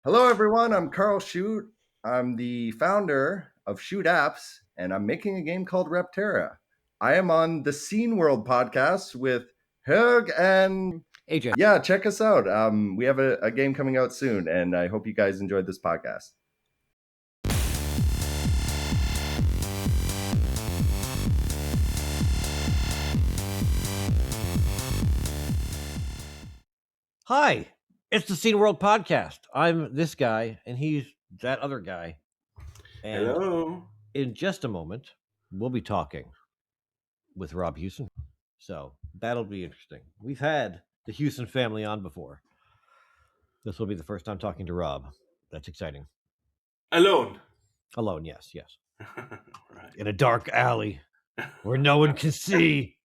Hello, everyone. I'm Carl Shoot. I'm the founder of Shoot Apps, and I'm making a game called Repterra. I am on the Scene World podcast with Hug and AJ. yeah, check us out. We have a game coming out soon, and I hope you guys enjoyed this podcast. Hi, it's the Scene World Podcast. I'm this guy, and he's that other guy. And Hello. in just a moment, we'll be talking with Rob Hewson. So that'll be interesting. We've had the Hewson family on before. This will be the first time talking to Rob. That's exciting. Alone. Alone, yes. Right. In a dark alley where no one can see.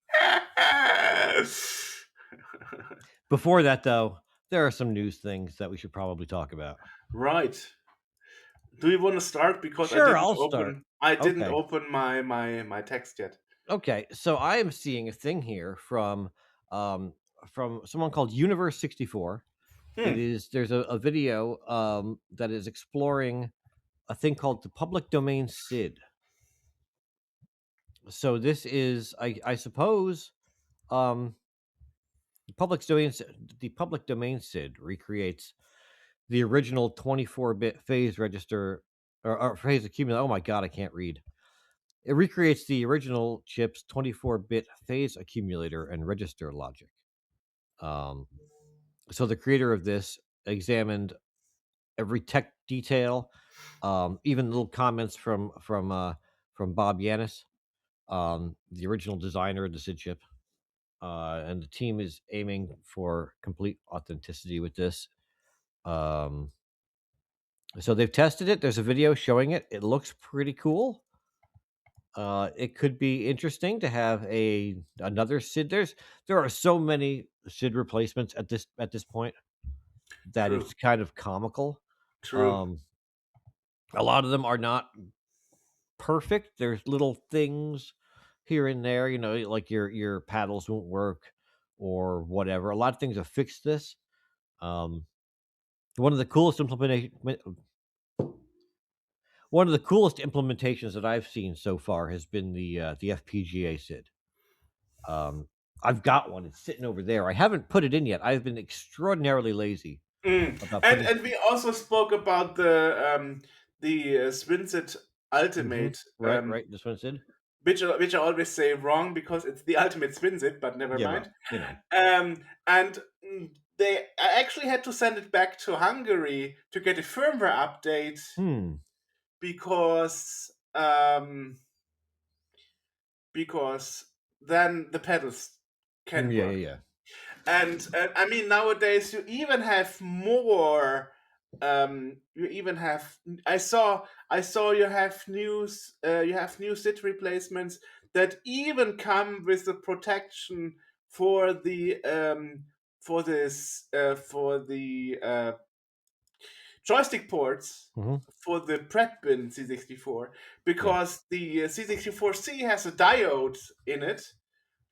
Before that, though, there are some news things that we should probably talk about. Right. Do you want to start? Because Sure, I didn't Okay. open my text yet. Okay, so I am seeing a thing here from someone called Universe 64. There's a video that is exploring a thing called the public domain SID. So this is, I suppose, the public domain SID recreates the original 24-bit phase register or phase accumulator. Oh my god, I can't read. It recreates the original chip's 24-bit phase accumulator and register logic. So the creator of this examined every tech detail, even little comments from Bob Yanis, the original designer of the SID chip, and the team is aiming for complete authenticity with this. So they've tested it. There's a video showing it. It looks pretty cool. It could be interesting to have another SID. There are so many SID replacements at this point that True. it's kind of comical. True. A lot of them are not perfect. There's little things here and there, like your paddles won't work or whatever. A lot of things have fixed this. One of the coolest implementations that I've seen so far has been the FPGA SID. I've got one. It's sitting over there. I haven't put it in yet. I've been extraordinarily lazy. And we also spoke about the SwinSID Ultimate. Right. This one SID. Which I always say wrong because it's the ultimate SwinSID, but never mind. Well, and they actually had to send it back to Hungary to get a firmware update because then the pedals can work. Yeah. And I mean, nowadays you even have more. You even have. I saw you have news. You have new SID replacements that even come with the protection for the joystick ports for the Pret-bin C64 because the C64C has a diode in it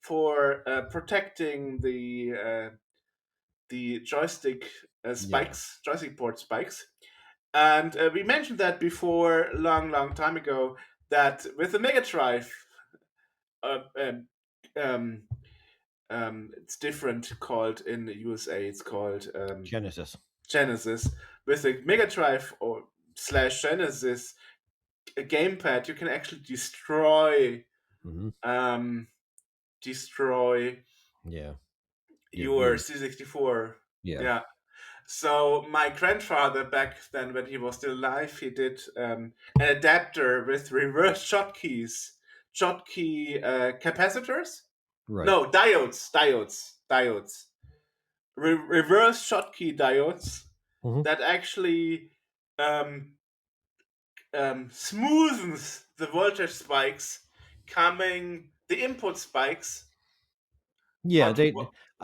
for protecting the joystick spikes, joystick port spikes. And we mentioned that before, long time ago, that with the Mega Drive, it's different. Called in the USA, it's called Genesis. With the Mega Drive or /Genesis a gamepad, you can actually destroy your C64. Yeah. So my grandfather back then, when he was still alive, he did an adapter with reverse hotkey capacitors. Right. No, diodes. Reverse hotkey diodes that actually smoothens the voltage spikes the input spikes. Yeah,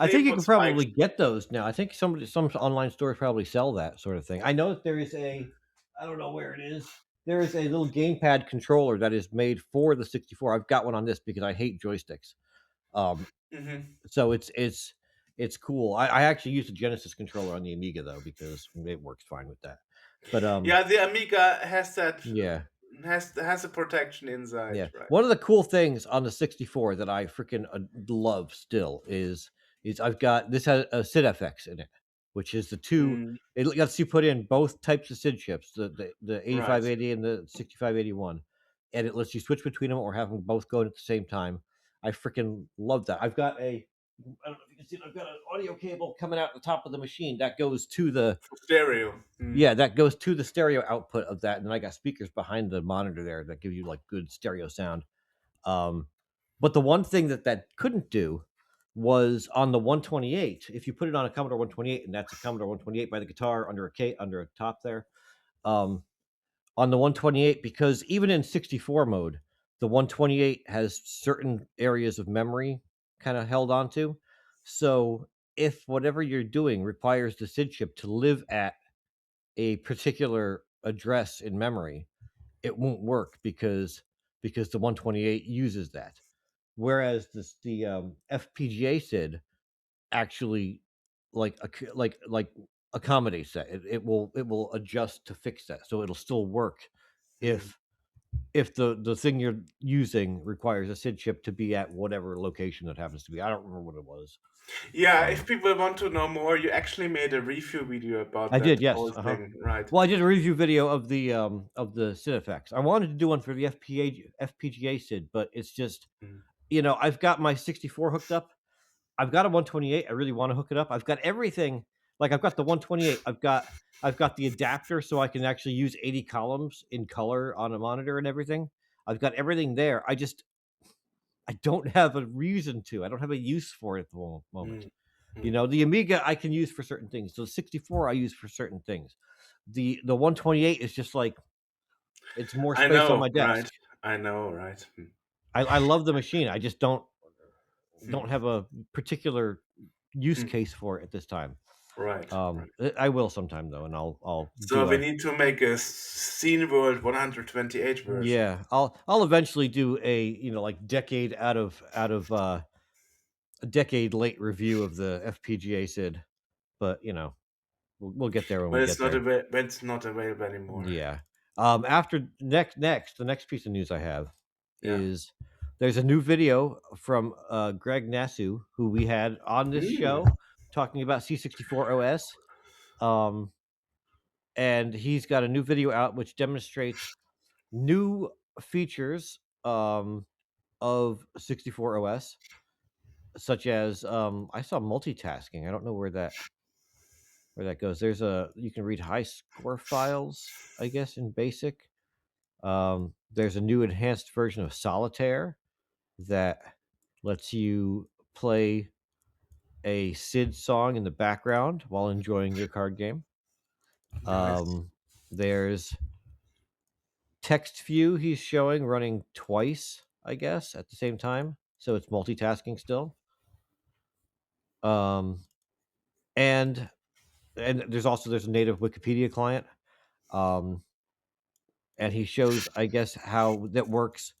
I think you can probably get those now. I think some online stores probably sell that sort of thing. I know that there is I don't know where it is. There is a little gamepad controller that is made for the 64. I've got one on this because I hate joysticks. So it's it's cool. I actually use the Genesis controller on the Amiga though, because it works fine with that. But yeah, the Amiga has that. yeah, Has a protection inside, yeah. right? One of the cool things on the 64 that I freaking love still is I've got this has a SID FX in it, which is the two. Mm, It lets you put in both types of SID chips, the right. 8580 and the 6581, and it lets you switch between them or have them both going at the same time. I freaking love that. I've got a I don't know if you can see it. I've got an audio cable coming out the top of the machine that goes to the Stereo. yeah, that goes to the stereo output of that, and then I got speakers behind the monitor there that give you like good stereo sound. Um, but the one thing that couldn't do was on the 128. If you put it on a Commodore 128, and that's a Commodore 128 by the guitar under a top there, um, on the 128, because even in 64 mode, the 128 has certain areas of memory kind of held onto. So if whatever you're doing requires the SID chip to live at a particular address in memory, it won't work because the 128 uses that. Whereas the FPGA SID actually like accommodates that. It will adjust to fix that, so it'll still work Mm. if the thing you're using requires a SID chip to be at whatever location it happens to be. I don't remember what it was. Yeah, if people want to know more, you actually made a review video about I did, that yes. whole thing, right? Well, I did a review video of the SID effects. I wanted to do one for the FPGA SID, but it's just Mm. I've got my 64 hooked up. I've got a 128. I really want to hook it up. I've got everything. Like I've got the 128. I've got the adapter so I can actually use 80 columns in color on a monitor and everything. I've got everything there. I don't have a reason to. I don't have a use for it at the moment. Mm. The Amiga I can use for certain things. So the 64 I use for certain things. The 128 is just like it's more I space on know, my right? desk. I know, right? Mm. I love the machine. I just don't Mm. have a particular use Mm. case for it at this time. Right, right. I will sometime though, and I'll So do we a need to make a Scene World 128 version. yeah. I'll eventually do a like decade a decade late review of the FPGA SID, but we'll get there when we get there. When it's not available anymore. Yeah. After the next piece of news I have Yeah. is there's a new video from Greg Nasu, who we had on this Mm. show talking about C64 OS. And he's got a new video out which demonstrates new features of 64 OS, such as I saw multitasking. I don't know where that goes. You can read high score files, I guess, in BASIC. There's a new enhanced version of Solitaire that lets you play a SID song in the background while enjoying your card game. Nice. There's text view he's showing running twice, I guess, at the same time. So it's multitasking still. Um, and there's a native Wikipedia client. And he shows, I guess, how that works.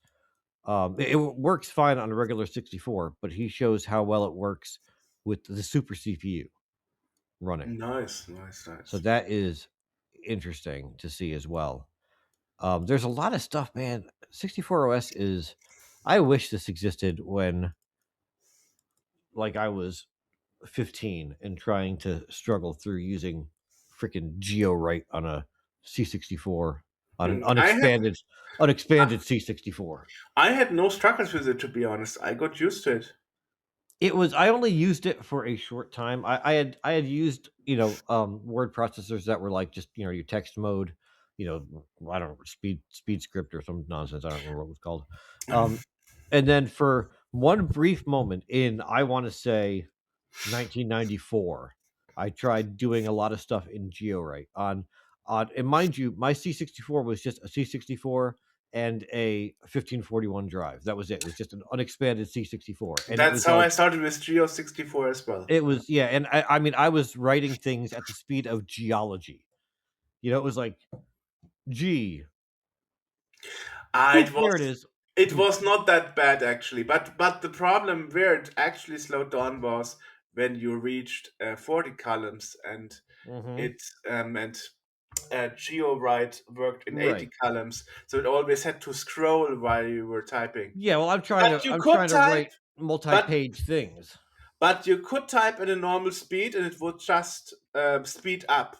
It works fine on a regular 64, but he shows how well it works with the super CPU running. Nice, nice, So nice. that is interesting to see as well. There's a lot of stuff, man. 64 OS is. I wish this existed when, like, I was 15 and trying to struggle through using freaking GeoWrite on a C64 on an Mm. unexpanded C64. I had no struggles with it, to be honest. I got used to it. I only used it for a short time. I had used word processors that were like just your text mode, I don't know, speed script or some nonsense. I don't remember what it was called. And then for one brief moment in, I want to say, 1994, I tried doing a lot of stuff in GeoWrite and mind you, my C64 was just a C64 and a 1541 drive. That was it. It was just an unexpanded C64, and it That's was how I like started with Geo 64 as well. it was yeah. And I mean, I was writing things at the speed of geology. It was like, G. It Boop, was there it is. it was not that bad actually, but the problem where it actually slowed down was when you reached 40 columns, and Mm-hmm. GeoWrite worked in 80 Right. columns, so it always had to scroll while you were typing. Yeah. Well, I'm But you could trying to type, write but multi-page things. but you could type at a normal speed, and it would just speed up.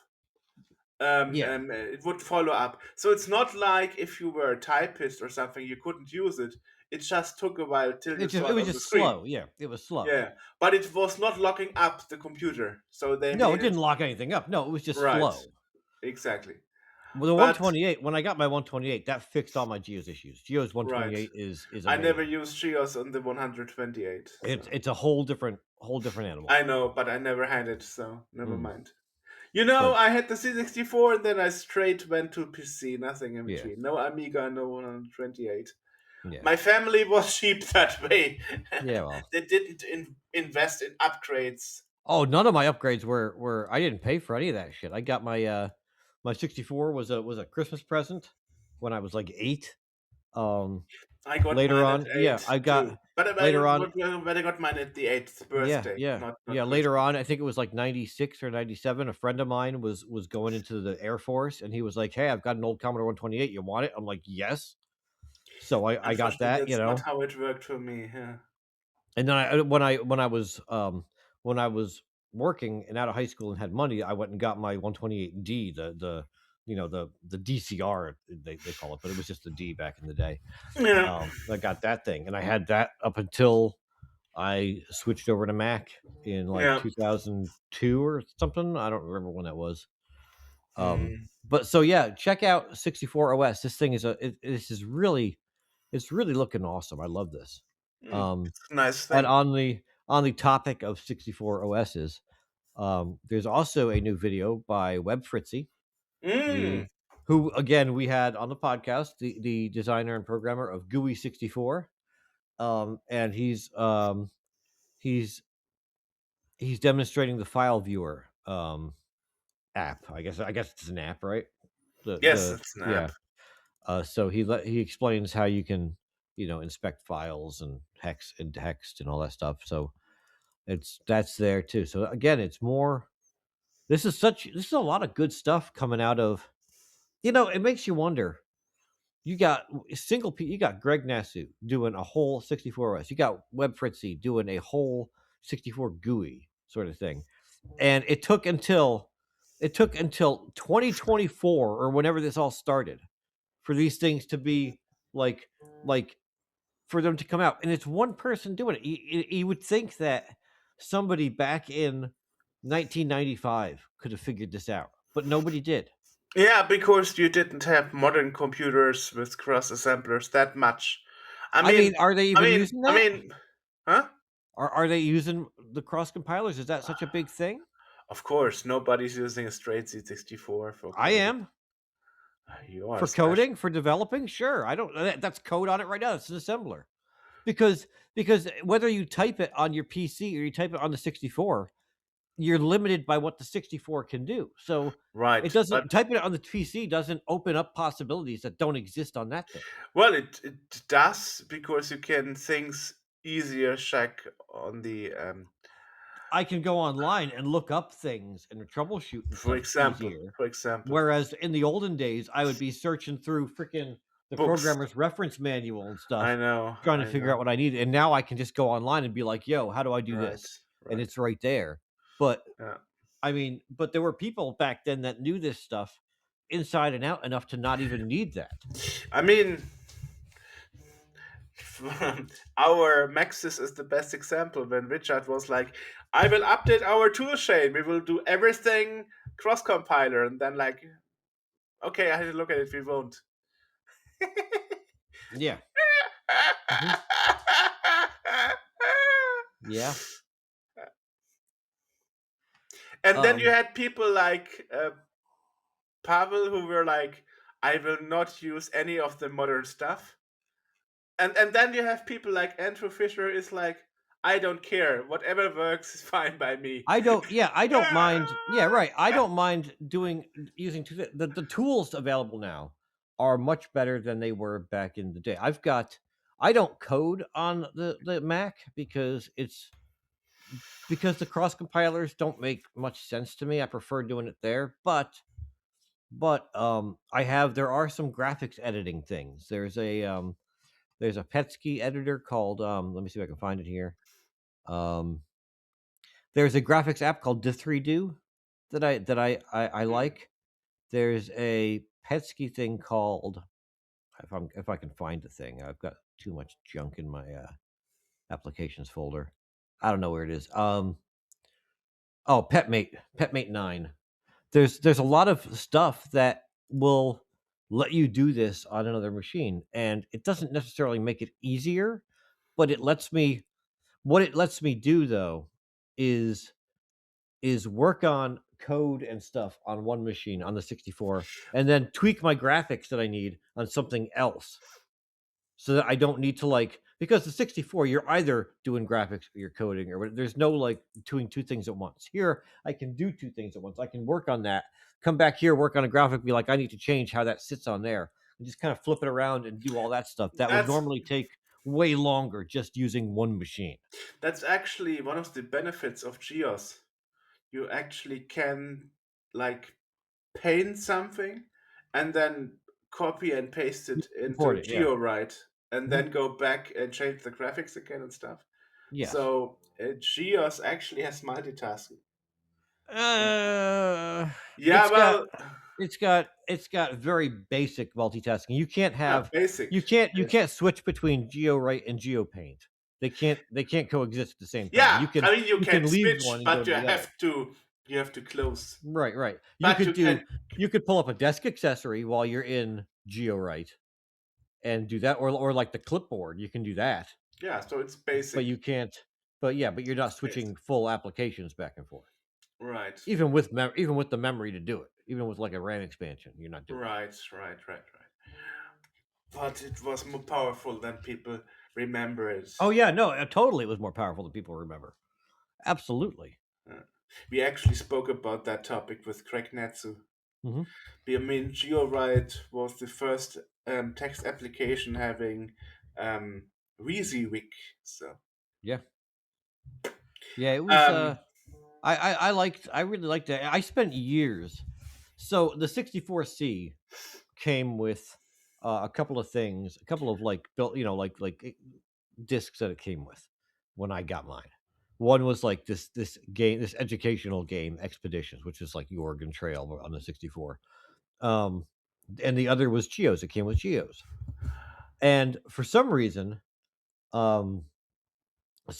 Yeah. It would follow up. So it's not like if you were a typist or something, you couldn't use it. It just took a while till you saw It it was on the just screen. slow. Yeah. It was slow. Yeah, but it was not locking up the computer, so they No, made it didn't lock anything up. No, it was just right. slow. Exactly. Well, the But 128, when I got my 128, that fixed all my Geos issues. Geos right, 128 is I never amazing. used Geos on the 128. It's a whole different animal. I know, but I never had it, so never Mm. mind. You know, But I had the C64, and then I straight went to PC, nothing in yeah, between. No Amiga, no 128. yeah, My family was cheap that way. yeah. Well, They didn't invest in upgrades. oh, none of my upgrades were. I didn't pay for any of that shit. I got my 64 was a Christmas present when I was like 8. I got Later mine at on, yeah, 8 I too. got But later on, I got mine at the 8th birthday, not later Christmas. on, I think it was like 96 or 97. A friend of mine was going into the Air Force, and he was like, "Hey, I've got an old Commodore 128. You want it?" I'm like, "Yes." So I got Unfortunately, that, that's not how it worked for me. Yeah. and then when I was working and out of high school and had money, I went and got my 128D, the DCR they call it, but it was just the D back in the day. Yeah. I got that thing, and I had that up until I switched over to Mac in like Yeah. 2002 or something. I don't remember when that was. Mm. But so yeah, check out 64 OS. This thing this is really, it's really looking awesome. I love this. Um, It's a nice and thing. on the topic of 64 OSs, there's also a new video by Web Fritzy, Mm. the who again we had on the podcast, the designer and programmer of GUI 64. And he's he's demonstrating the file viewer app. I guess it's an app, right? Yes, The it's an Yeah. app. So he explains how you can inspect files and hex and text and all that stuff. So that's there too. So again, it's more. This is a lot of good stuff coming out of. It makes you wonder. You got you got Greg Nasu doing a whole 64 OS. You got Web Fritzy doing a whole 64 GUI sort of thing. And it took until 2024 or whenever this all started for these things to be like like for them to come out, and it's one person doing it. You would think that somebody back in 1995 could have figured this out, but nobody did. Yeah, because you didn't have modern computers with cross assemblers that much. I I mean, mean, are they I even mean, using I that? mean, huh? Are they using the cross compilers? Is that such a big thing? Of course, nobody's using a straight C64 for I coding. am. You are For special. coding, for developing, sure. I don't. That's code on it right now. It's an assembler. Because whether you type it on your PC or you type it on the 64, you're limited by what the 64 can do. So it Right, but doesn't typing it on the PC doesn't open up possibilities that don't exist on that thing. well, it does because you can things easier check on the I can go online and look up things and troubleshoot and for stuff example, easier. for example, Whereas in the olden days, I would be searching through freaking the books. programmer's reference manual and I stuff, know, trying to I figure know. out what I need. And now I can just go online and be like, "Yo, how do I do Right, this?" And right. it's right there. But Yeah. I mean, but there were people back then that knew this stuff inside and out enough to not even need that. I mean, our Maxis is the best example when Richard was like, I will update our toolchain. We will do everything cross compiler. And then, like, okay, I had to look at it. We won't. Yeah. Mhm. Yeah. And then you Um, had people like Pavel who were like, I will not use any of the modern stuff. And then you have people like Andrew Fisher is like, I don't care. Whatever works is fine by me. I don't mind. Yeah, right. I don't mind using the tools available now are much better than they were back in the day. I don't code on the Mac because because the cross compilers don't make much sense to me. I prefer doing it there, but there are some graphics editing things. There's a Petsky editor called let me see if I can find it here. There's a graphics app called Dithredo that I like. There's a Petsky thing called, if I can find the thing. I've got too much junk in my applications folder. I don't know where it is. Petmate 9. There's a lot of stuff that will let you do this on another machine, and it doesn't necessarily make it easier, but it lets me do though is work on code and stuff on one machine on the 64 and then tweak my graphics that I need on something else, so that I don't need to, because the 64, you're either doing graphics or you're coding, or there's no doing two things at once. Here I can do two things at once. I can work on that, come back here, work on a graphic, be like, I need to change how that sits on there, and just kind of flip it around and do all that stuff that would normally take way longer just using one machine. That's actually one of the benefits of GEOS. You actually can paint something and then copy and paste it into GeoWrite, and then go back and change the graphics again and stuff. Yes. So GEOS actually has multitasking. It's got very basic multitasking. You can't have basic. You can't switch between GeoWrite and GeoPaint. They can't coexist at the same time. Yeah, you can leave switch, one, but you have to close. Right. You could pull up a desk accessory while you're in GeoWrite and do that, or like the clipboard. You can do that. Yeah, so it's basic. But you can't. But you're not switching full applications back and forth. Right. Even with the memory to do it, even with a RAM expansion, you're not doing it. Right. But it was more powerful than people remember it. Oh yeah, no, totally, it was more powerful than people remember. Absolutely. We actually spoke about that topic with Craig Natsu. Mm-hmm. I mean, GeoWrite was the first text application having WYSIWYG. So yeah, it was. I really liked it. I spent years. So the 64C came with a couple of things, a couple of built, discs that it came with when I got mine. One was this game, this educational game, Expeditions, which is like the Oregon Trail on the 64. And the other was Geos. It came with Geos, and for some reason, so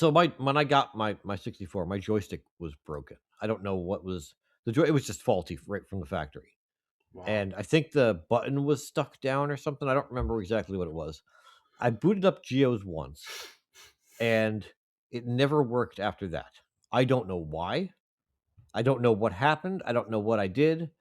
when I got my 64, my joystick was broken. I don't know what was it was just faulty right from the factory. Wow. And I think the button was stuck down or something. I don't remember exactly what it was. I booted up Geos once, and it never worked after that. I don't know why. I don't know what happened. I don't know what I did,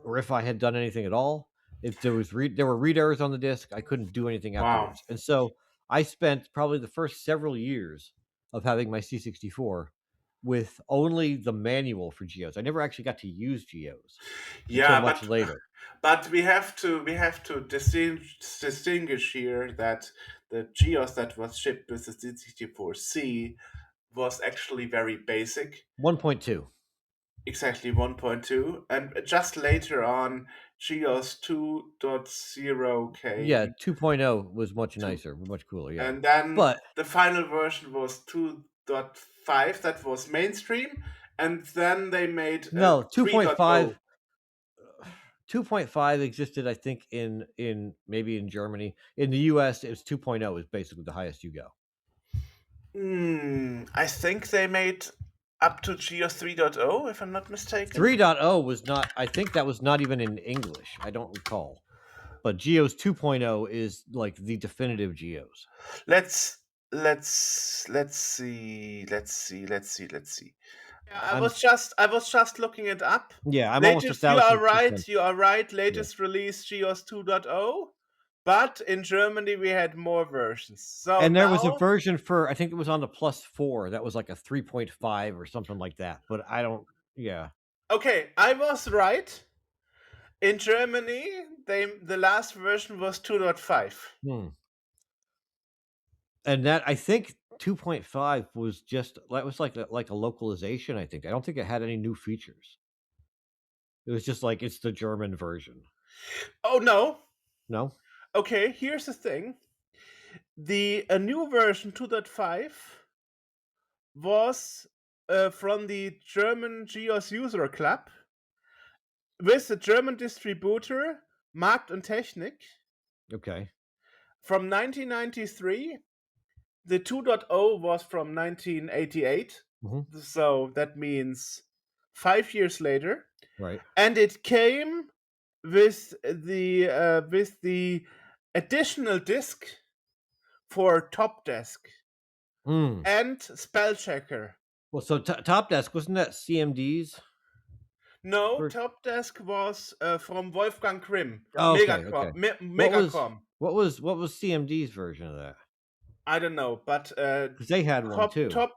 or if I had done anything at all. If there were read errors on the disk, I couldn't do anything afterwards. Wow. And so I spent probably the first several years of having my C64 with only the manual for Geos. I never actually got to use Geos until much later. But we have to distinguish here that the Geos that was shipped with the C64C was actually very basic. 1.2. Exactly, 1.2. And just later on, Geos 2.0 came. Yeah, 2.0 was much nicer, much cooler, yeah. And then the final version was 2.5, that was mainstream. And then they made 2.5. 2.5 existed, I think, in maybe in Germany. In the US, it's 2.0 is basically the highest you go. I think they made up to Geos 3.0, if I'm not mistaken. 3.0 was not, I think that was not even in English. I don't recall. But Geos 2.0 is like the definitive Geos. Let's see. I was just looking it up. Yeah, I'm almost 1,000%. You are right. Latest release Geos 2.0. But in Germany, we had more versions. And there was a version for, I think it was on the +4. That was like a 3.5 or something like that. But I don't, yeah. Okay, I was right. In Germany, the last version was 2.5. And that, I think 2.5 was just that was like a localization. I think I don't think it had any new features. It was just like it's the German version. Oh no. No. Okay, here's the thing. A new version 2.5 was from the German GeoS user club with the German distributor Markt und Technik Okay. from 1993. The 2.0 was from 1988, so that means 5 years later. Right. And it came with the additional disc for Top Desk and Spell Checker. Well, so Top Desk wasn't that CMD's? No, Top Desk was from Wolfgang Grimm. Oh, okay, Megacom. What was CMD's version of that? I don't know, but because they had one too. Top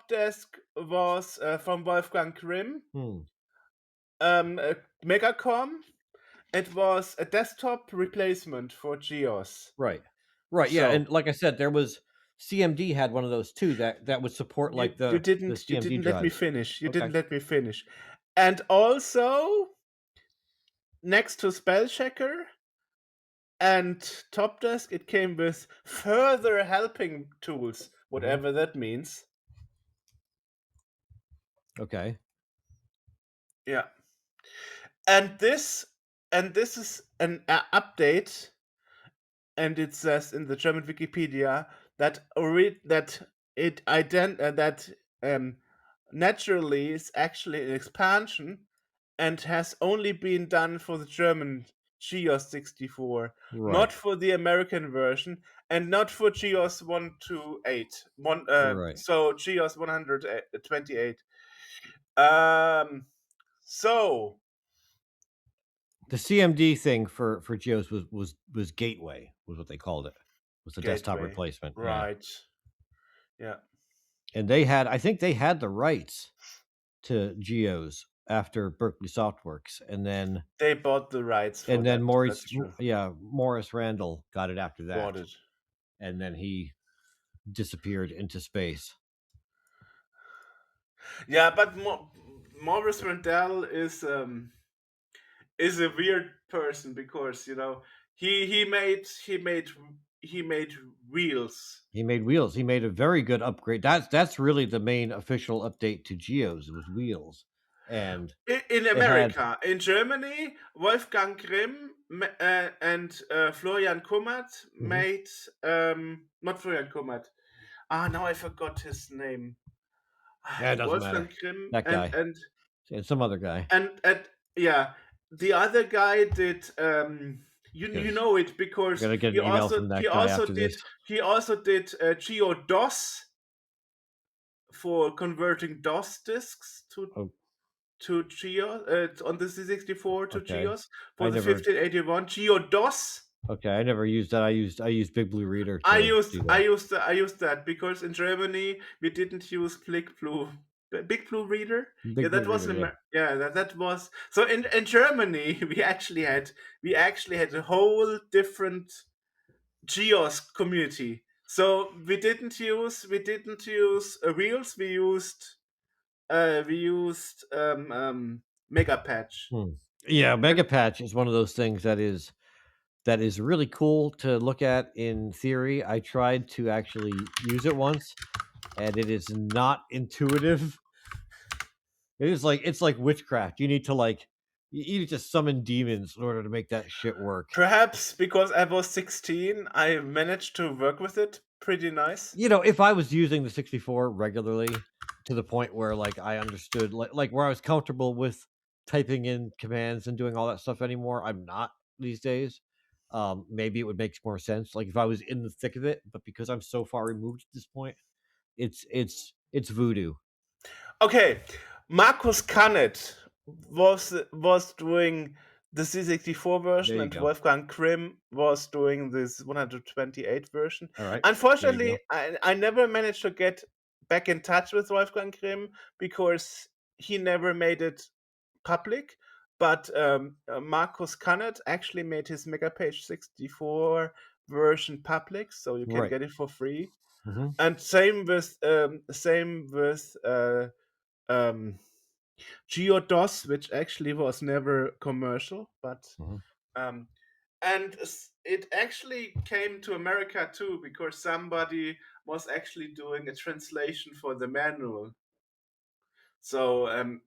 Desk was from Wolfgang Grimm. Megacom. It was a desktop replacement for GeoS. Right. Yeah, and like I said, there was CMD had one of those too that would support like the you didn't CMD let me finish. You didn't let me finish. And also next to Spell Checker and Top Desk, it came with further helping tools, whatever that means. Okay. Yeah. And this is an update, and it says in the German Wikipedia that naturally is actually an expansion and has only been done for the German GeoS 64, not for the American version, and not for GeoS 128. So GeoS 128. So the CMD thing for GeoS was Gateway, was what they called it. Was the desktop replacement. Right. Yeah. And I think they had the rights to GeoS after Berkeley Softworks, and then they bought the rights for and then Morris Randall got it after that. Bought it. And then he disappeared into space. Yeah, but Morris Randall is a weird person because he made wheels. He made wheels. He made a very good upgrade. That's really the main official update to GeoS. It was wheels. And in America, in Germany, Wolfgang Grimm and Florian Kummert made not Florian Kummert. Now I forgot his name. Yeah, it doesn't Wolfgang matter. Grimm that guy and some other guy. And yeah, the other guy did. You know it because he also did GeoDOS for converting DOS disks to GeoS on the C64 to GeoS for the 1581 GeoDOS. Okay, I never used that. I used Big Blue Reader. I used that because in Germany we didn't use Big Blue Reader. That was so. In Germany we actually had a whole different GeoS community. So we didn't use wheels. We used Megapatch. Yeah, Megapatch is one of those things that is really cool to look at in theory. I tried to actually use it once, and it is not intuitive. It's like witchcraft. You need to summon demons in order to make that shit work. Perhaps because I was 16, I managed to work with it pretty nice. If I was using the 64 regularly to the point where I understood where I was comfortable with typing in commands and doing all that stuff anymore, I'm not these days. Maybe it would make more sense if I was in the thick of it, but because I'm so far removed at this point, it's voodoo. Okay, Markus Canet was doing the C64 version, and Wolfgang Grimm was doing this 128 version. All right. Unfortunately, I never managed to get back in touch with Wolfgang Grimm because he never made it public. But Markus Canet actually made his Megapage 64 version public, so you can get it for free. and same with GeoDOS, which actually was never commercial, but um, and it actually came to America too because somebody was actually doing a translation for the manual. So um,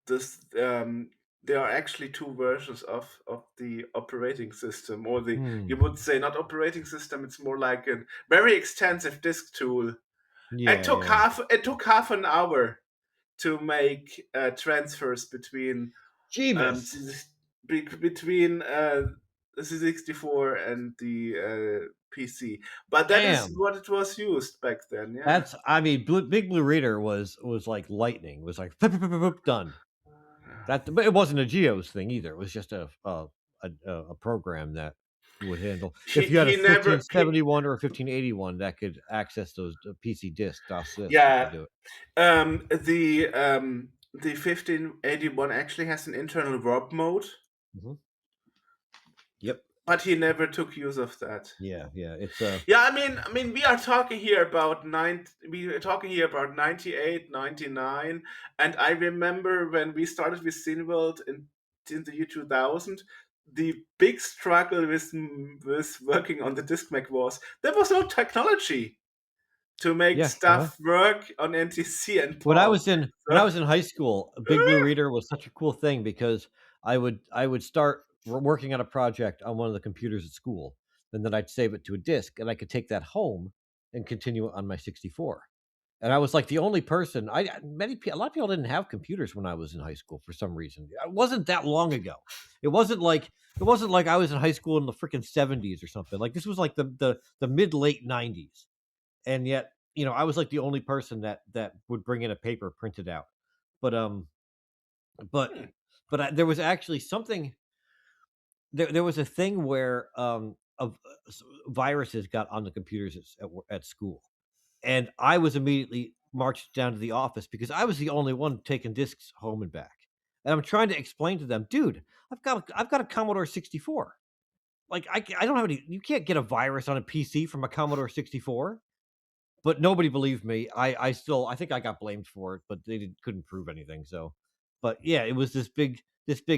this there are actually two versions of the operating system, or the you would say not operating system. It's more like a very extensive disk tool. Yeah, It took half an hour to make transfers between Jeebus. between the C64 and the PC. But that is Damn. what it was used back then. Yeah. That's, I mean, Big Blue Reader was like lightning. It was like boop, boop, boop, boop, done. That, but it wasn't a Geos thing either. It was just a program that would handle. If you had a He never. 1571 or a 1581 that could access those PC disks, DOS disks, you Yeah. could do it. The 1581 actually has an internal warp mode. Yep. But he never took use of that. Yeah. It's yeah. I mean, we are talking here about 98, 99, and I remember when we started with Cineworld in the year 2000. The big struggle with working on the DiskMac was there was no technology to make stuff work on NTC and POM. When I was in high school, Big Blue Reader was such a cool thing because I would start working on a project on one of the computers at school, and then I'd save it to a disk, and I could take that home and continue it on my 64. And I was like the only person. A lot of people didn't have computers when I was in high school for some reason. It wasn't that long ago. It wasn't like I was in high school in the freaking 70s or something. Like this was like the mid late 90s, and yet I was like the only person that would bring in a paper printed out. But there was actually something. There was a thing where viruses got on the computers at school, and I was immediately marched down to the office because I was the only one taking discs home and back. And I'm trying to explain to them, dude, I've got a Commodore 64. Like I don't have any. You can't get a virus on a PC from a Commodore 64. But nobody believed me. I think I got blamed for it, but they couldn't prove anything. So, but yeah, it was this big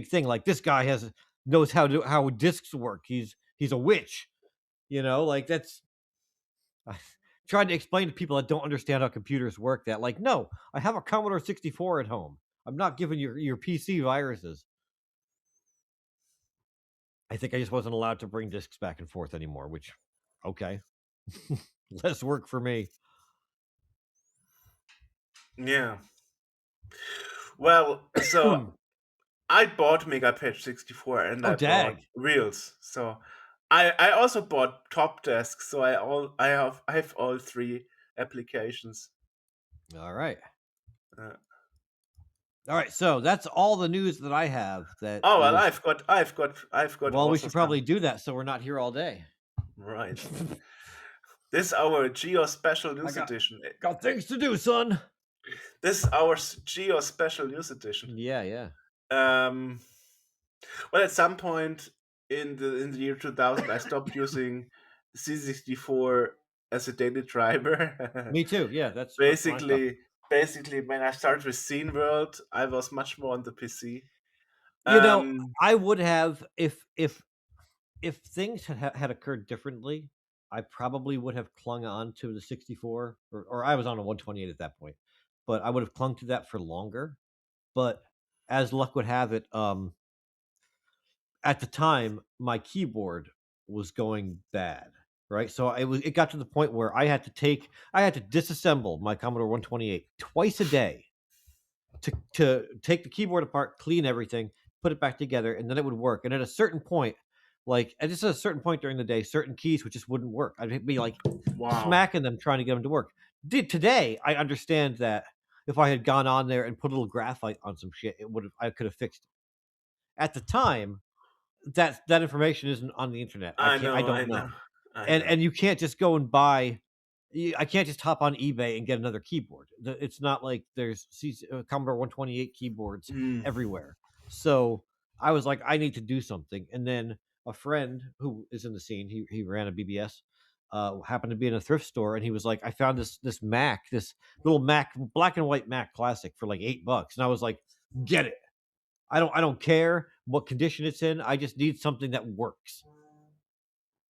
thing. Like this guy knows how discs work. He's a witch. Like that's. I tried to explain to people that don't understand how computers work that, like, no, I have a Commodore 64 at home. I'm not giving your PC viruses. I think I just wasn't allowed to bring discs back and forth anymore, which, okay. Less work for me. Yeah. Well, so I bought Megapage 64 and I bought Reels. So I also bought Top Desk. So I have all three applications. All right. All right, so that's all the news that I have. I've got. Well, we should probably do that so we're not here all day. Right. This is our Geo Special News Edition. Got things to do, son. This is our Geo Special News Edition. Yeah. Well, at some point in the year 2000, I stopped using C64 as a daily driver. Me too. Yeah, that's basically when I started with Scene World, I was much more on the PC. I would have if things had occurred differently, I probably would have clung on to the 64, or I was on a 128 at that point, but I would have clung to that for longer. But as luck would have it, at the time my keyboard was going bad. Right, so it got to the point where I had to disassemble my Commodore 128 twice a day to take the keyboard apart, clean everything, put it back together, and then it would work. And at a certain point, during the day, certain keys just wouldn't work. I'd be like smacking them trying to get them to work. Today, I understand that if I had gone on there and put a little graphite on some shit, I could have fixed it. At the time, that information isn't on the internet. I don't know. And you can't just go and buy. I can't just hop on eBay and get another keyboard. It's not like there's Commodore 128 keyboards everywhere. So I was like, I need to do something. And then a friend who is in the scene, he ran a BBS, happened to be in a thrift store, and he was like, "I found this Mac, this little Mac, black and white Mac Classic for like $8," and I was like, "Get it! I don't care what condition it's in. I just need something that works."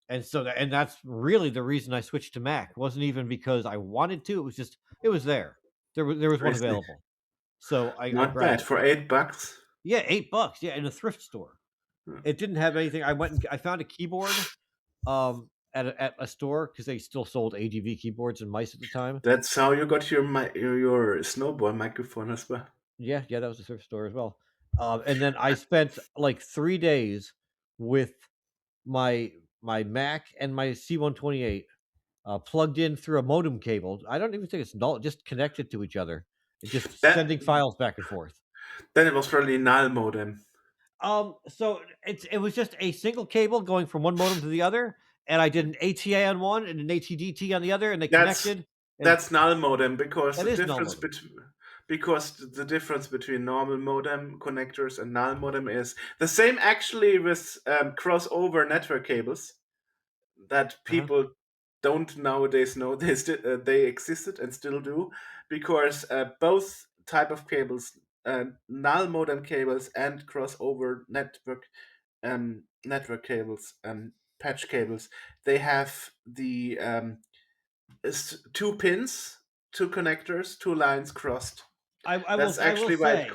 And that's really the reason I switched to Mac. It wasn't even because I wanted to. It was just it was there. There was one Seriously. available, so I Not grabbed bad it. for $8. Yeah, $8. Yeah, in a thrift store. Hmm. It didn't have anything. I found a keyboard at a store because they still sold AGV keyboards and mice at the time. That's how you got your snowball microphone as well. Yeah, that was a thrift store as well. And then I spent like 3 days with my Mac and my C128 plugged in through a modem cable. I don't even think it's null, just connected to each other, just That sending files back and forth. Then it was probably null modem. So it was just a single cable going from one modem to the other, and I did an ATA on one and an ATDT on the other, and they connected. That's null modem because That the is null difference between normal modem connectors and null modem is the same actually with crossover network cables that people don't nowadays know they existed and still do, because both type of cables, null modem cables and crossover network cables and patch cables, they have the two pins, two connectors, two lines crossed. That's actually why it's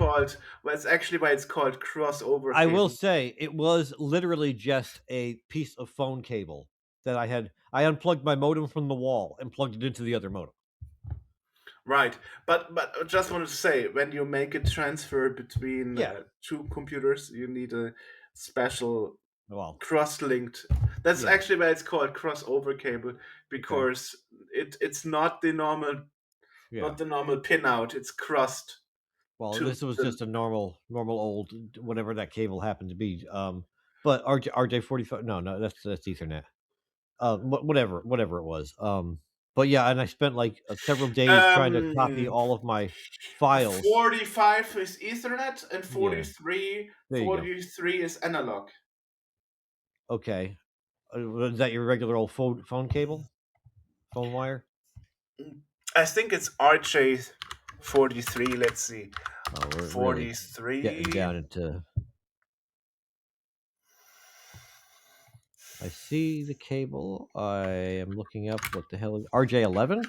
called crossover I will cable. say it was literally just a piece of phone cable that I had. I unplugged my modem from the wall and plugged it into the other modem. Right, but I just wanted to say, when you make a transfer between two computers, you need a special cross-linked. That's actually why it's called crossover cable, because it's not the normal pinout. It's crossed. Well, this was just a normal old whatever that cable happened to be. But RJ45, no, that's Ethernet. Whatever it was. But yeah, and I spent like several days trying to copy all of my files. 45 is Ethernet, and 43 Yeah. is analog. Okay, is that your regular old phone cable, phone wire? I think it's RJ43. Let's see. We're 43. Really getting down into. I see the cable. I am looking up what the hell is RJ11.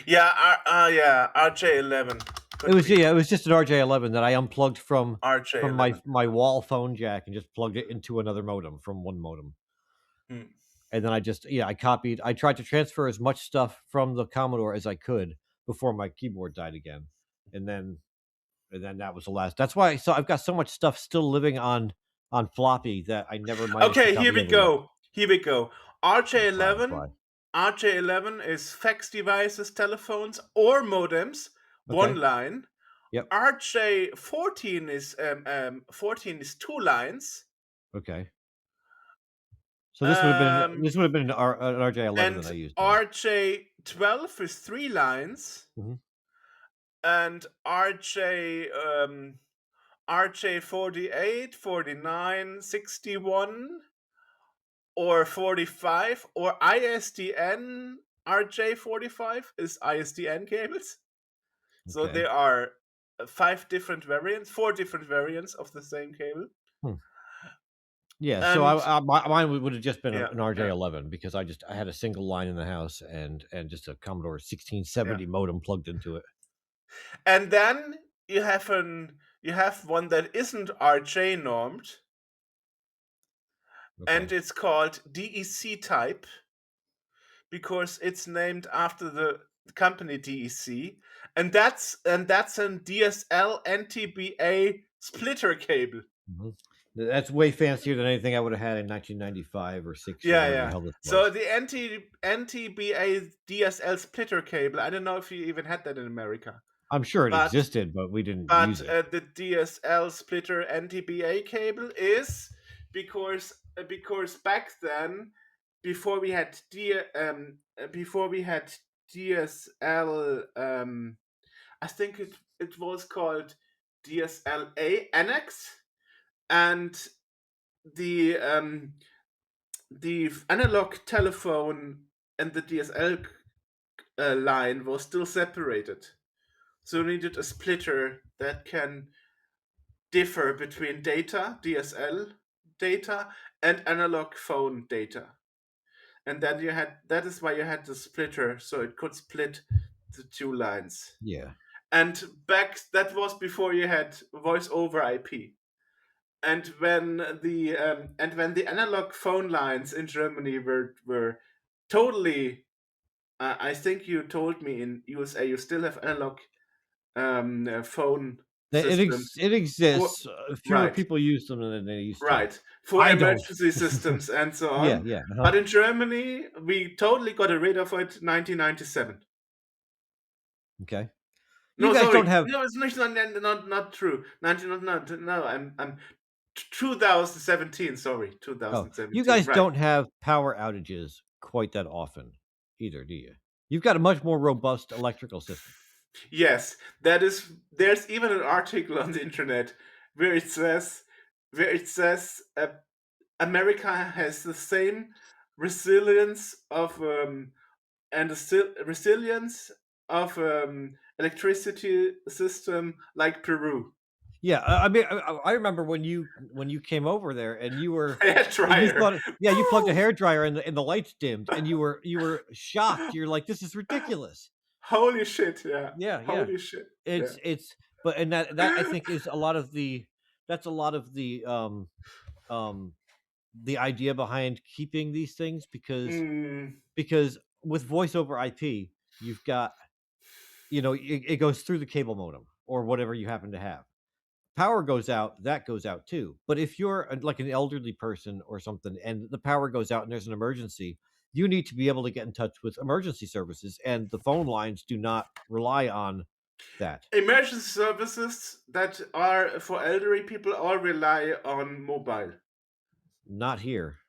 Yeah, RJ11. It was just an RJ11 that I unplugged from my wall phone jack and just plugged it into another modem from one modem. And then I tried to transfer as much stuff from the Commodore as I could before my keyboard died again. And then that was the last. That's why I've got so much stuff still living on floppy that I never managed to copy here we go. RJ11 is fax devices, telephones, or modems. One line. Yep. RJ14 is 2 lines. Okay. So this would have been an RJ11 that I used. RJ12 is 3 lines. Mm-hmm. And RJ48, 49, 61, or 45, or ISDN RJ45 is ISDN cables. So there are 4 different variants of the same cable. Yeah, so mine would have just been an RJ11 because I had a single line in the house and just a Commodore 1670 modem plugged into it. And then you have one that isn't RJ normed, and it's called DEC type because it's named after the company DEC, and that's an DSL NTBA splitter cable. Mm-hmm. That's way fancier than anything I would have had in 1995 or 6. Yeah. So the NTBA DSL splitter cable, I don't know if you even had that in America. I'm sure it existed, but we didn't use it. The DSL splitter NTBA cable is because back then, before we had DSL, I think it was called DSLA Annex, and the the analog telephone and the DSL line was still separated. So you needed a splitter that can differ between data, DSL data, and analog phone data. And then that is why you had the splitter, so it could split the two lines. Yeah. And that was before you had voice over IP. And when the analog phone lines in Germany were totally, I think you told me in USA you still have analog phone systems. It exists. Fewer Right, people use them than they used to. right, for I don't. emergency systems and so Yeah, on. yeah. But in Germany, we totally got rid of it 1997. Okay. You No, guys sorry, don't have. no, it's not true. 19, no, I'm 2017. Sorry, Oh, you 2017. guys Right. don't have power outages quite that often either, do you? You've got a much more robust electrical system. Yes, that is. There's even an article on the internet where it says where it says America has the same resilience of and the resilience of electricity system like Peru. Yeah, I mean, I remember when you came over there and you were Hair and you dryer. thought, yeah, you plugged a hair dryer and the lights dimmed and you were shocked. You're like, this is ridiculous. Holy shit! Yeah. Yeah, yeah. Holy shit! Yeah. It's but and that I think is a lot of the that's a lot of um the idea behind keeping these things Mm. because with voice over IP, you've got it goes through the cable modem or whatever you happen to have. Power goes out, that goes out too. But if you're like an elderly person or something and the power goes out and there's an emergency, you need to be able to get in touch with emergency services, and the phone lines do not rely on that. Emergency services that are for elderly people all rely on mobile. Not here.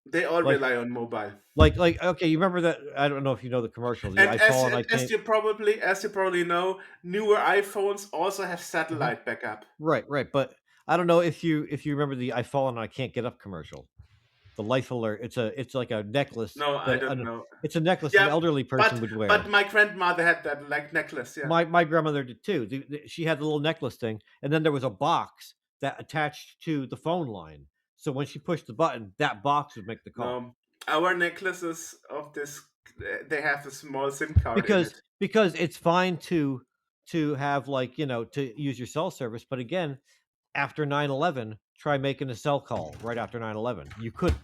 They all Like rely on mobile. okay, you remember that? I don't know if you know the commercial, the And I fall and I as can't. you probably know, newer iPhones also have Mhm. satellite backup. Right, right. But I don't know if you remember the I fall and I can't get up commercial. The life alert. It's like a necklace No, I don't know. it's a necklace an Yeah, elderly person would but wear. my grandmother had that like necklace. Yeah. My grandmother did too. She had the little necklace thing, and then there was a box that attached to the phone line. So when she pushed the button, that box would make the call. No, our necklaces of this, they have a small SIM card in it. Because it's fine to have like to use your cell service, but again, after 9/11, try making a cell call right after 9/11. You couldn't.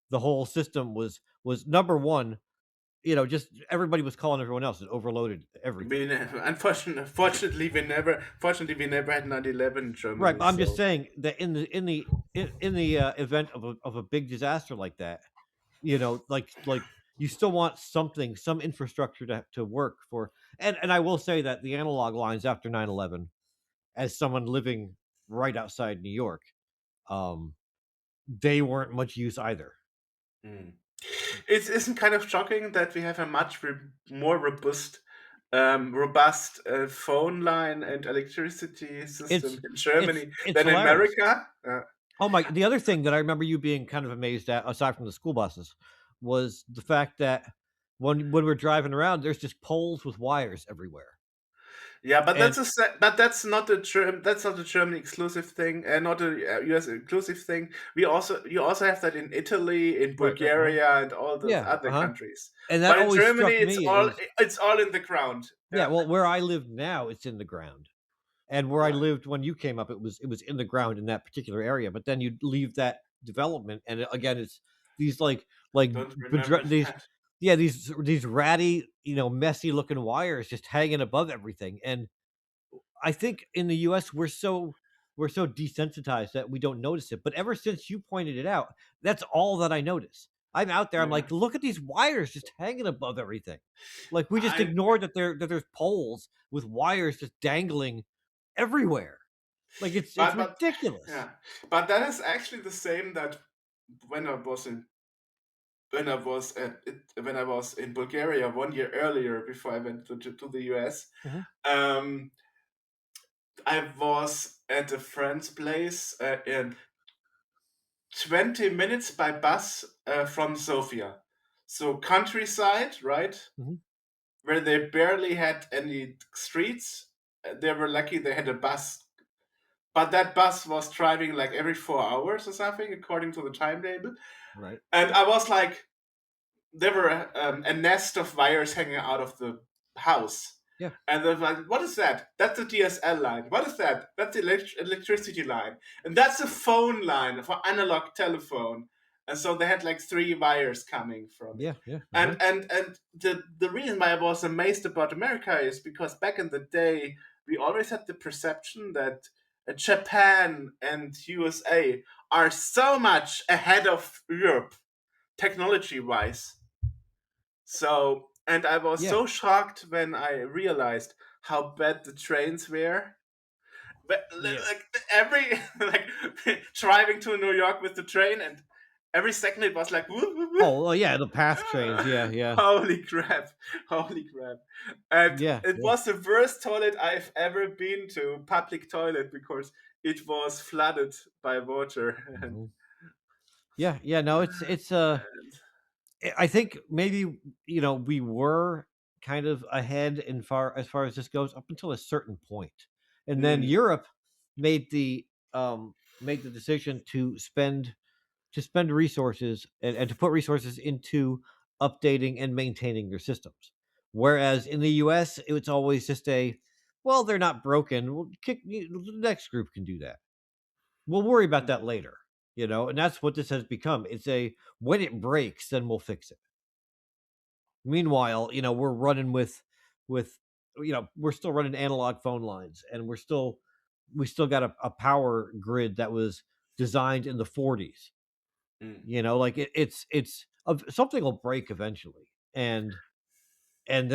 The whole system was number one. Just everybody was calling everyone else. It overloaded everything. Fortunately, we never had 9/11 in Right, Germany. but I'm just So saying that in the event of a big disaster like that, like you still want some infrastructure to work for. And I will say that the analog lines after 9/11, as someone living right outside New York, um, they weren't much use either. mm. It isn't kind of shocking that we have a much more robust phone line and electricity system in Germany It's than in hilarious. America. Oh my! The other thing that I remember you being kind of amazed at, aside from the school buses, was the fact that when we're driving around, there's just poles with wires everywhere. Yeah, but And that's not a German exclusive thing, and not a US exclusive thing. You also have that in Italy, in right, right, Bulgaria, and all those yeah, other countries. and that But in always Germany, struck me as it's all in the ground. yeah. Yeah, Well, where I live now, it's in the ground, and where I right. lived when you came up, it was in the ground in that particular area. But then you leave that development, and again, it's these like Don't remember these that. yeah these ratty messy looking wires just hanging above everything. And I think in the US we're so desensitized that we don't notice it. But ever since you pointed it out, that's all that I notice. I'm out there, I'm Yeah, like, look at these wires just hanging above everything. Like we just I. ignore that there's poles with wires just dangling everywhere. Like it's But ridiculous. yeah, but that is actually the same that when I was in when I was in Bulgaria 1 year earlier before I went to the US. Mhm. Um, I was at a friend's place, and 20 minutes by bus from Sofia. So countryside, right? Mm-hmm. Where they barely had any streets. They were lucky they had a bus. But that bus was driving like every 4 hours or something, according to the timetable. Right. And I was like, there were a nest of wires hanging out of the house. Yeah. And they're like, what is that? That's the DSL line. What is that? That's the electricity line. And that's a phone line for analog telephone. And so they had like 3 wires coming from it. Yeah. And the reason why I was amazed about America is because back in the day, we always had the perception that Japan and USA are so much ahead of Europe technology wise. So, and I was so shocked when I realized how bad the trains were. But like every like driving to New York with the train, and every second it was like, whoop, whoop, whoop. Oh, yeah, the PATH trains. Yeah. Holy crap! Holy crap! And Yeah. it was the worst toilet I've ever been to, public toilet, because it was flooded by water. Mm-hmm. Yeah. No, it's I think maybe we were kind of ahead as far as this goes up until a certain point, and then Europe made the decision to spend resources and to put resources into updating and maintaining their systems. Whereas in the US, it's always just well, they're not broken. The next group can do that. We'll worry about that later, and that's what this has become. It's when it breaks, then we'll fix it. Meanwhile, we're running with we're still running analog phone lines, and we still got a power grid that was designed in the 40s. Like it's something will break eventually, and then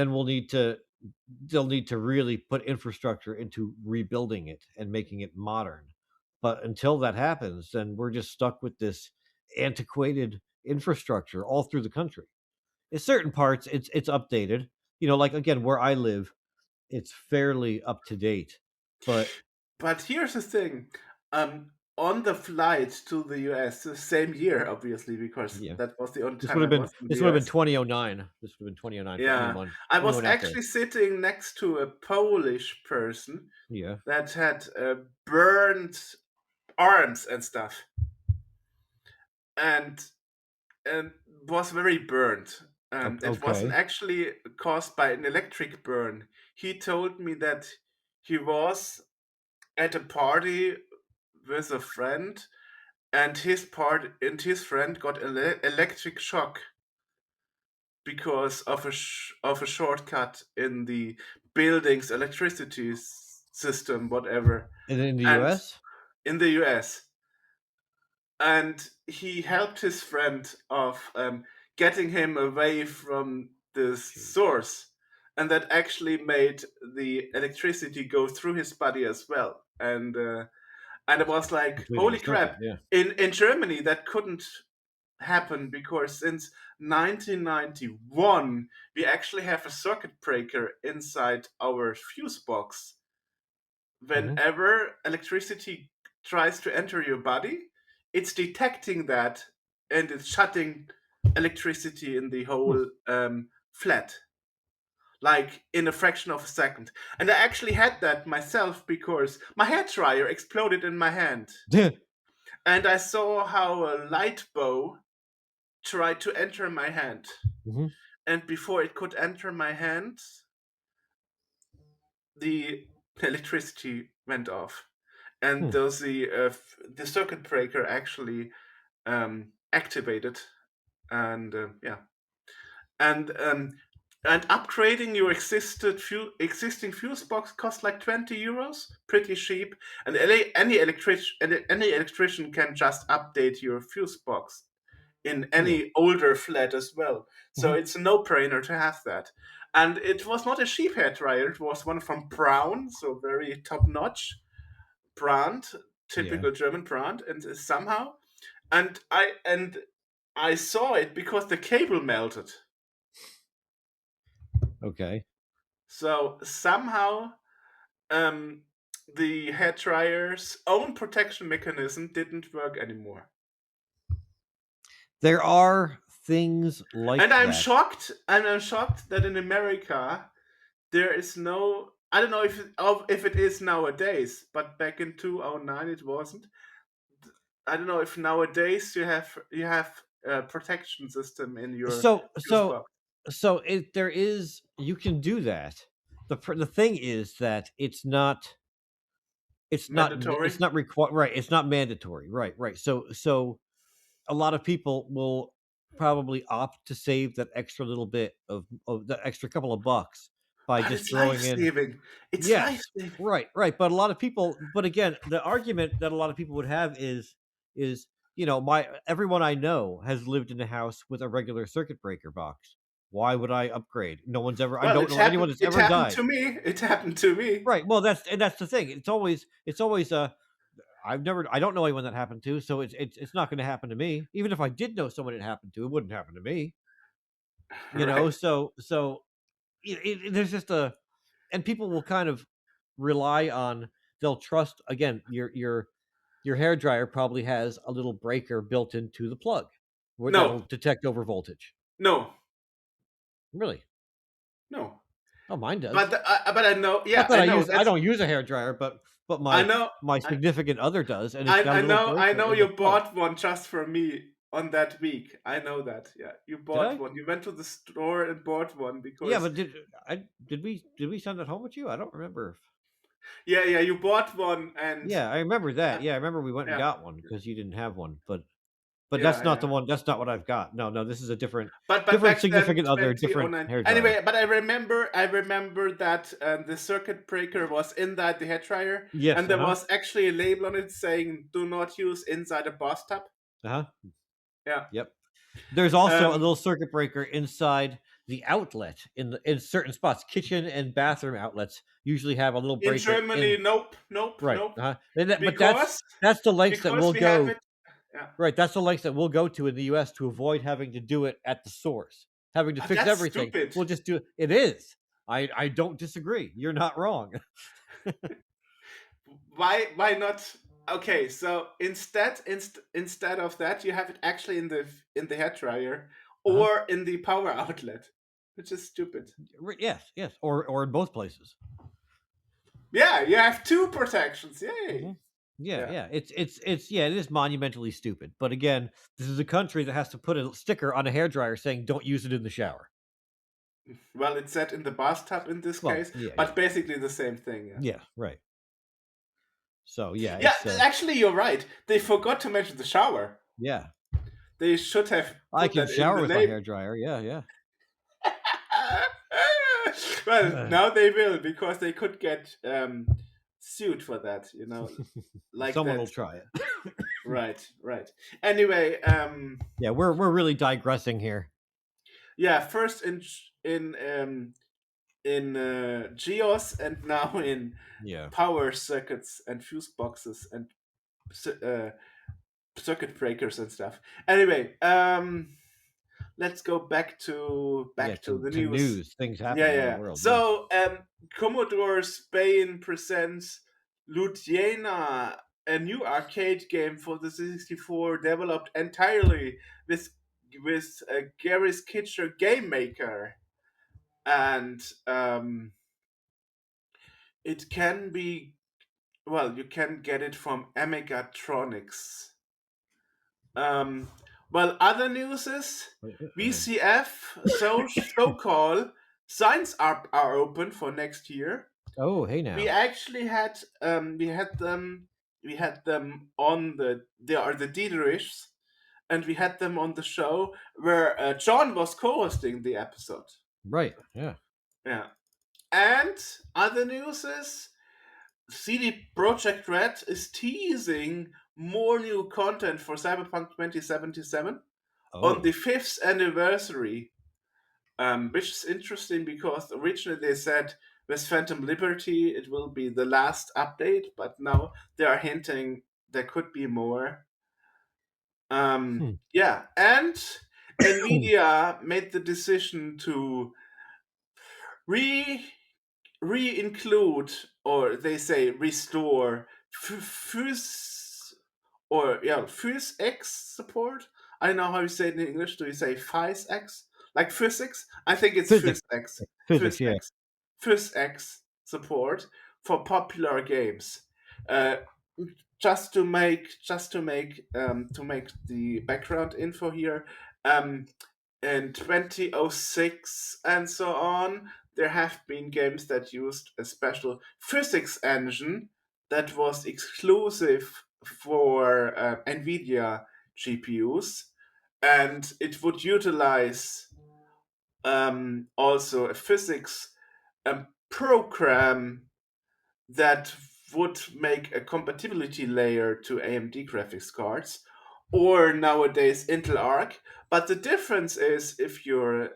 they'll need to really put infrastructure into rebuilding it and making it modern. But until that happens, then we're just stuck with this antiquated infrastructure all through the country. In certain parts, it's updated. Like again, where I live, it's fairly up to date. But here's the thing. On the flight to the US, the same year, obviously, because that was the only this time would have I been was in the this would have been US. 2009. This would have been 2009 for anyone. I was anyone out there. actually sitting next to a Polish person Yeah. that had burned arms and stuff, and was very burnt. It wasn't Okay. actually caused by an electric burn. He told me that he was at a party with a friend, and his friend got electric shock because of a shortcut in the building's electricity system, whatever. And in the And US? in the US, and he helped his friend of getting him away from the source, and that actually made the electricity go through his body as well. And it was like, Completing holy the circuit, crap! yeah. In Germany, that couldn't happen because since 1991 we actually have a circuit breaker inside our fuse box. Whenever electricity tries to enter your body, it's detecting that, and it's shutting electricity in the whole flat, like in a fraction of a second. And I actually had that myself because my hair dryer exploded in my hand. And I saw how a light bow tried to enter my hand. And before it could enter my hand, the electricity went off. And the circuit breaker actually activated. And and upgrading your existing fuse box costs like 20 euros, pretty cheap. And any electrician can just update your fuse box in any older flat as well. So it's a no-brainer to have that. And it was not a cheap hair dryer; it was one from Braun, so very top-notch brand, typical German brand. And somehow, and I saw it because the cable melted. Okay. So somehow, the hair dryer's own protection mechanism didn't work anymore. There are things like And I'm that. shocked. And I'm shocked that in America there is no. I don't know if it is nowadays, but back in 2009 it wasn't. I don't know if nowadays you have a protection system in your So fuse so box. so there is, you can do that. The thing is that Mandatory. it's not required, right? It's not mandatory, right? So a lot of people will probably opt to save that extra little bit of the extra couple of bucks by But just it's life throwing in. saving. It's life Yes, saving. right. But a lot of people, but again, the argument that a lot of people would have is my everyone I know has lived in a house with a regular circuit breaker box. Why would I upgrade? No one's ever. I Well, don't know anyone that's It ever happened died. to me. It happened to me. Right. Well, that's the thing. It's always I don't know anyone that happened to, so it's not going to happen to me. Even if I did know someone it happened to, it wouldn't happen to me. Right. So there's just a, and people will kind of rely on, they'll trust, again, your hair dryer probably has a little breaker built into the plug where that'll No. detect over voltage. No. Really? No. Oh, mine does. But I know. Yeah, Not that I know. I That's don't use a hair dryer, but I my know. my I significant other does, and it's got a little I breaker know in the you plug. bought one just for me on that week. I know that. Yeah, you Did bought I? one. You went to the store and bought one Yeah, because but did we send it home with you? I don't remember. yeah, you bought one and Yeah, I remember that. uh, Yeah, I remember we went and yeah, got one because you didn't have one. But that's not the yeah. one. That's not what I've got. No, this is a different But different back then, significant other, different 2009. hair dryer. Anyway, but I remember that the circuit breaker was inside the hair dryer, Yes. and there was actually a label on it saying "Do not use inside a bathtub." Uh-huh. Yeah. Yep. There's also a Um, little circuit breaker inside the outlet in certain spots. Kitchen and bathroom outlets usually have a little in breaker Germany, in. nope. Right. Uh-huh. But Because that's the lengths that we'll we have go. it. Yeah. Right. That's the lengths that we'll go to in the U.S. to avoid having to do it at the source, having to But fix that's everything. stupid. We'll just do it. It is. I don't disagree. You're not wrong. Why not? Okay, so instead of that, you have it actually in the hair dryer Uh-huh. or in the power outlet, which is stupid. Yes, or in both places. Yeah, you have two protections. Yay! Mhm. Yeah, Yeah. yeah. It is monumentally stupid. But again, this is a country that has to put a sticker on a hairdryer saying don't use it in the shower. Well, it's set in the bathtub in this Well, case, yeah. but basically the same thing. Yeah. Yeah, right. So yeah, Yeah. it's Actually, you're right. They forgot to mention the shower. yeah. They should have I put can that in shower the with my name. hairdryer. Yeah. Well, Yeah. now they will because they could get sued for that. Like Someone will that. try it. Right. Anyway, Yeah, we're really digressing here. yeah. First in Geos and now in Yeah. power circuits and fuse boxes and uh, circuit breakers and stuff. Anyway, let's go Yeah, back to the to news. news, things Yeah, happening in the yeah. world. Yeah. So, Commodore Spain presents Ludiana, a new arcade game for the 64, developed entirely with Gary's Kitcher Game Maker, and it can be, well, you can get it from Amigatronics. Um, well, other news is VCF so-called signs are open for next year. Oh, hey We now. actually we had them on they are the Diederichs, and we had them on the show where John was co-hosting the episode. Right. Yeah. Yeah, and other news is CD Projekt Red is teasing more new content for Cyberpunk 2077 on the Oh. 5th anniversary, which is interesting because originally they said with Phantom Liberty it will be the last update, but now they are hinting there could be more. Hmm. Yeah, and Nvidia made the decision to re re-include, or they say restore Fuse X support. I don't know how you say it in English. Do you say physics? Like physics? I think it's Physics. physics. Physics, yeah. Physics support for popular games. Uh, just to make the background info here. In 2006 and so on, there have been games that used a special physics engine that was exclusive for NVIDIA GPUs, and it would utilize also a physics program that would make a compatibility layer to AMD graphics cards or nowadays Intel Arc. But the difference is if your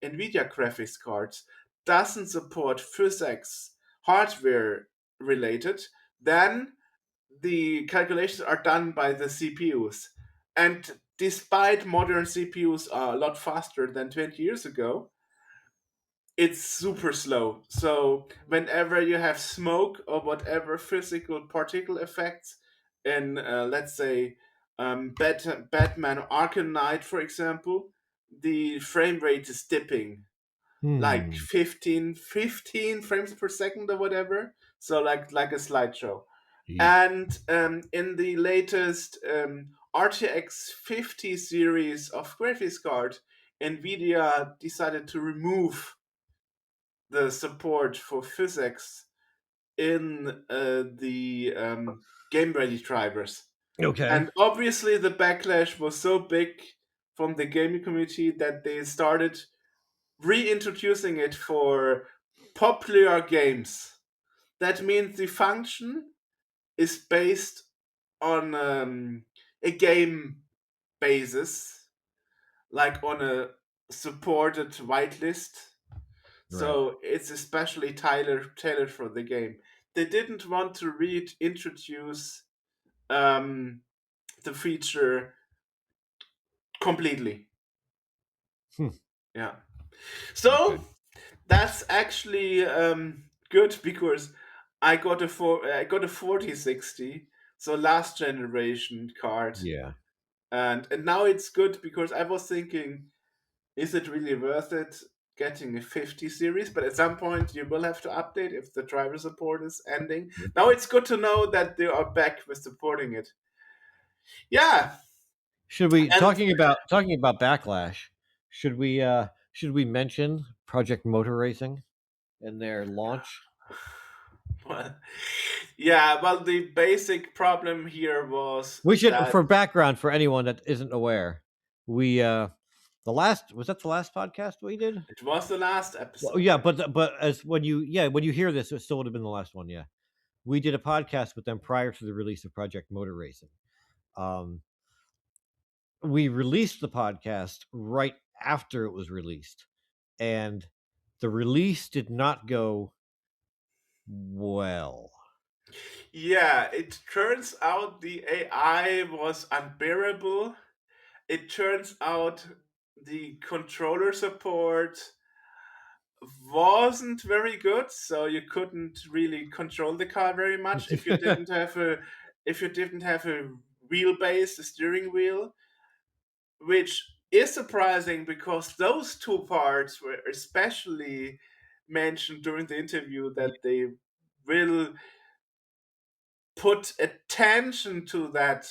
NVIDIA graphics cards doesn't support physics hardware related, then the calculations are done by the CPUs. And despite modern CPUs are a lot faster than 20 years ago, it's super slow. So whenever you have smoke or whatever physical particle effects in, let's say, Batman Arkham Knight, for example, the frame rate is dipping like 15 frames per second or whatever. So like a slideshow. Jeez. And in the latest RTX 50 series of graphics card, NVIDIA decided to remove the support for physics in the game ready drivers. Okay. And obviously, the backlash was so big from the gaming community that they started reintroducing it for popular games. That means the function is based on a game basis, like on a supported whitelist. So it's especially tailored for the game. They didn't want to reintroduce the feature completely. Yeah. So Okay. that's actually good because I got a 4060, so last generation card, Yeah. and now it's good because I was thinking, is it really worth it getting a 50 series? But at some point you will have to update if the driver support is ending. Now it's good to know that they are back with supporting it. Yeah. Should we And talking about backlash? Should we mention Project Motor Racing and their launch? well, yeah, well, the basic problem here was We should, that for background, for anyone that isn't aware, we the last was that the last podcast we did? it was the last Well, episode. yeah, but as when you hear this, it still would have been the last one. Yeah, we did a podcast with them prior to the release of Project Motor Racing. Um, we released the podcast right after it was released, and the release did not go well. Yeah, it turns out the AI was unbearable. It turns out the controller support wasn't very good, so you couldn't really control the car very much if you didn't have a wheelbase, a steering wheel, which is surprising because those two parts were especially mentioned during the interview that they will put attention to that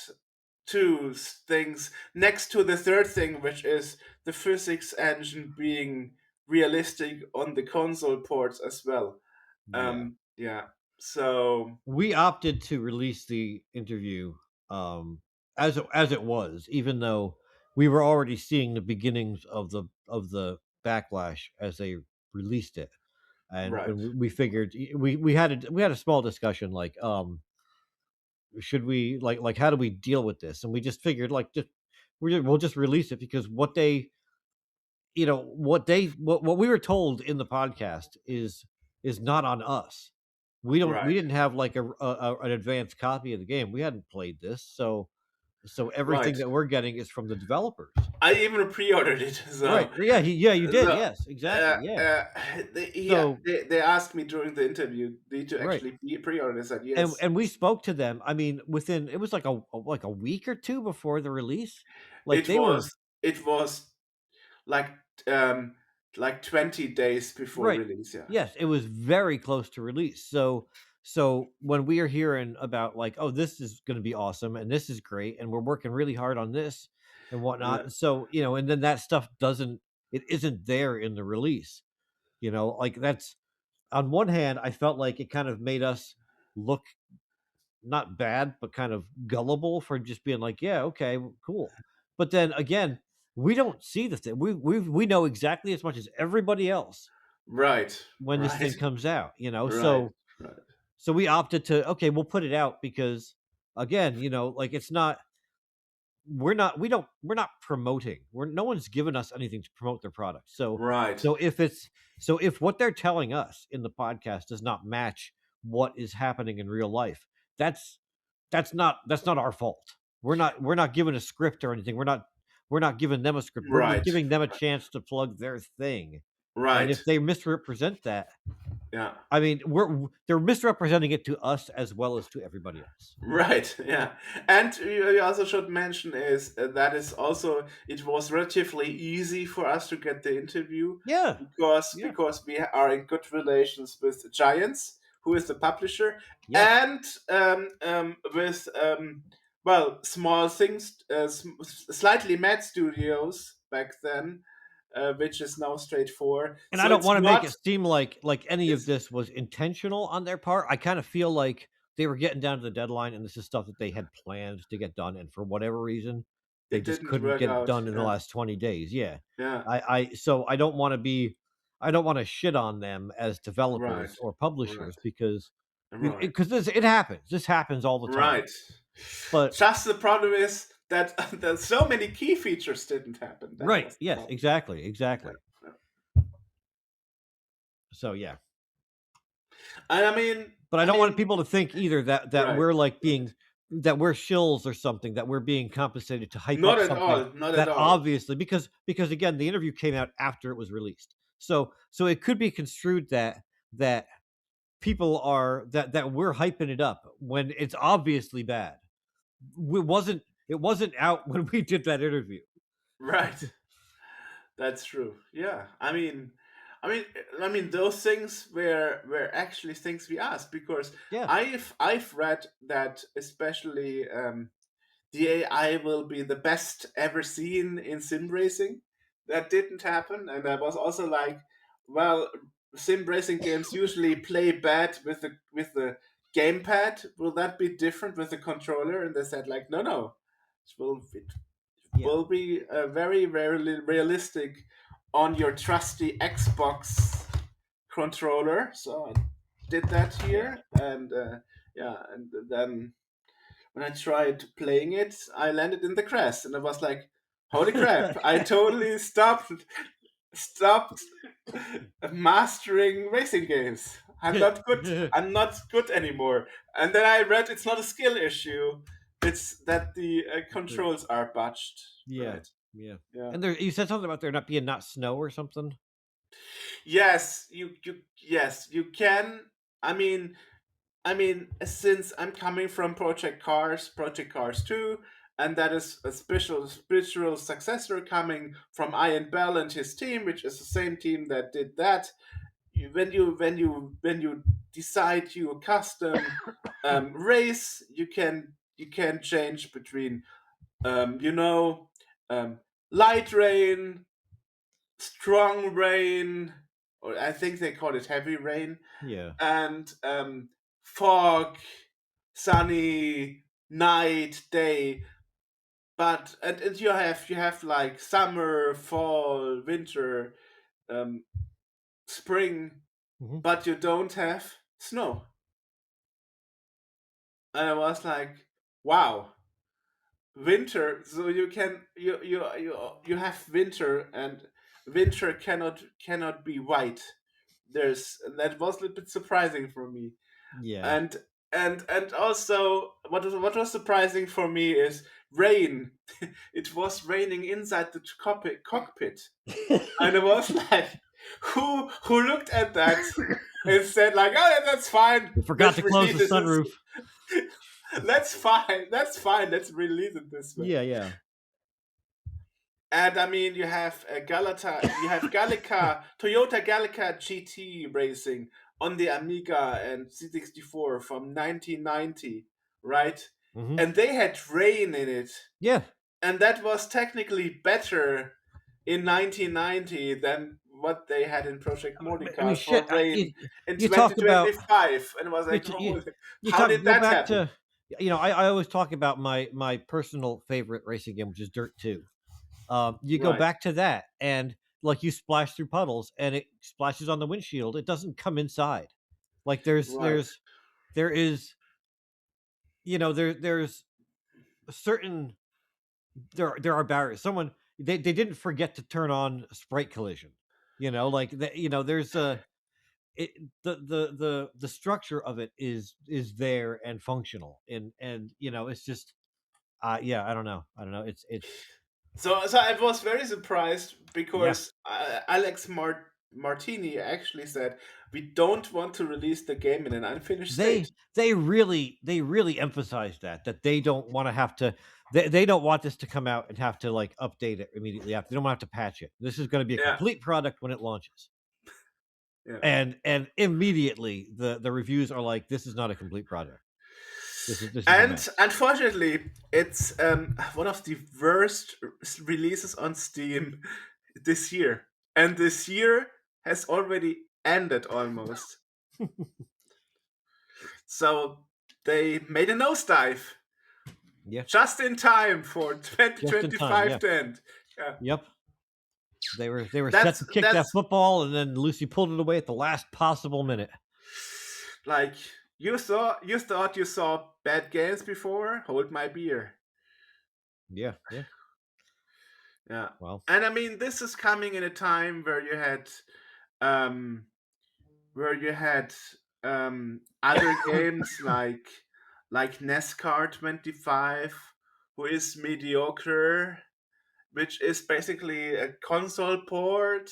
two things next to the third thing, which is the physics engine being realistic on the console ports as well. Yeah, Yeah. So we opted to release the interview um, as it was, even though we were already seeing the beginnings of the backlash as they released it, and right, we figured we had a small discussion like should we like how do we deal with this, and we just figured like we'll just release it because what they what we were told in the podcast is not on us. We right, didn't have like an advanced copy of the game. We hadn't played this, so So everything that we're getting is from the developers. I even pre-ordered it. So, right. Yeah. You did. Yes. Exactly. Yeah. They asked me during the interview, "Did you Right. actually pre-order?" I said, "Yes." And we spoke to them. I mean, within it was like a week or two before the release. Like It they were was like 20 days before right. release. Yeah. Yes, it was very close to release. So when we are hearing about like, oh, this is going to be awesome and this is great and we're working really hard on this and whatnot. Yeah. So and then that stuff isn't there in the release. Like that's on one hand, I felt like it kind of made us look not bad, but kind of gullible for just being like, yeah, okay, cool. But then again, we don't see the thing. We know exactly as much as everybody else Right. when this thing Right. comes out. Right. Right. So we opted to okay, we'll put it out because again, like it's not we're not promoting. No one's given us anything to promote their product. So Right. if what they're telling us in the podcast does not match what is happening in real life, that's not our fault. We're not given a script or anything. We're not giving them a script. We're Right. giving them a chance to plug their thing. And Right. if they misrepresent that, Yeah. I mean, they're misrepresenting it to us as well as to everybody else. Right. Yeah. And you also should mention is that is also it was relatively easy for us to get the interview. Yeah. Because we are in good relations with Giants, who is the publisher, Yes. and with small things, slightly mad studios back then, which is now straightforward. And I So don't it's want to make not. it seem like any of It's this was intentional on their part. I kind of feel like they were getting down to the deadline and this is stuff that they had planned to get done and for whatever reason they it just didn't couldn't work get it out. done in the Yeah. last 20 days. Yeah. Yeah. So I don't want to shit on them as Right. developers or Right. publishers because Right. it happens. This happens all the time. Right. But Just the problem is that that so many key features didn't happen. That right. was the Yes, problem. exactly. Yeah. So yeah. And I mean, But I don't want people to think either that Right, we're like being that we're shills or something, that we're being compensated to hype not up at something all. Not at that all. obviously because again, the interview came out after it was released. So it could be construed that people are that we're hyping it up when it's obviously bad. It wasn't out when we did that interview. Right. That's true. Yeah. I mean, those things were actually things we asked because Yeah. I've read that especially the AI will be the best ever seen in sim racing. That didn't happen, and I was also like, well, sim racing games usually play bad with the gamepad. Will that be different with the controller? And they said like, no, it Yeah. will be very realistic on your trusty Xbox controller. So I did that here, and and then when I tried playing it, I landed in the crest, and I was like, "Holy crap! I totally stopped mastering racing games. I'm not good. I'm not good anymore." And then I read it's not a skill issue; it's that the controls are botched. Yeah. Right? Yeah. Yeah. And you said something about there not being snow or something. Yes, you can. I mean, since I'm coming from Project Cars 2, and that is a spiritual successor coming from Ian Bell and his team, which is the same team that did that. When you decide your custom race, you can change between um, light rain, strong rain, or I think they call it heavy rain, Yeah. and fog, sunny, night, day. But and you have like summer, fall, winter, spring, Mhm. but you don't have snow. And I was like, wow, winter. So you have winter, and winter cannot be white. That was a little bit surprising for me. Yeah. And also what was surprising for me is rain. It was raining inside the cockpit. And it was like, who looked at that and said like, oh yeah, that's fine. We forgot to close the sunroof. That's fine. Let's release it this way. Yeah. And I mean, you have Toyota Gallica GT racing on the Amiga and C64 from 1990, right? Mm-hmm. And they had rain in it. Yeah. And that was technically better in 1990 than what they had in Project Mordecai for rain in 2025. And it was like, how did that happen? I always talk about my personal favorite racing game, which is Dirt 2. You go back to that, and like you splash through puddles, and it splashes on the windshield. It doesn't come inside. Like there's a certain there are barriers. Someone they didn't forget to turn on sprite collision. There's the structure of it is there and functional, and it's just I don't know. It's so I was very surprised because Alex Martini actually said we don't want to release the game in an unfinished state. They really emphasized that they don't want to have to. They don't want this to come out and have to like update it immediately after. They don't want to have to patch it. This is going to be a complete product when it launches. Yeah. And immediately the reviews are like, this is not a complete product. This is unfortunately, it's one of the worst releases on Steam this year. And this year has already ended almost. So they made a nosedive. Yeah. Just in time for 2025 to end. Yeah. Yep. They were set to kick that football, and then Lucy pulled it away at the last possible minute. Like, you thought you saw bad games before? Hold my beer. Yeah. Well, and I mean, this is coming in a time where you had other games like NASCAR 25, who is mediocre, which is basically a console port.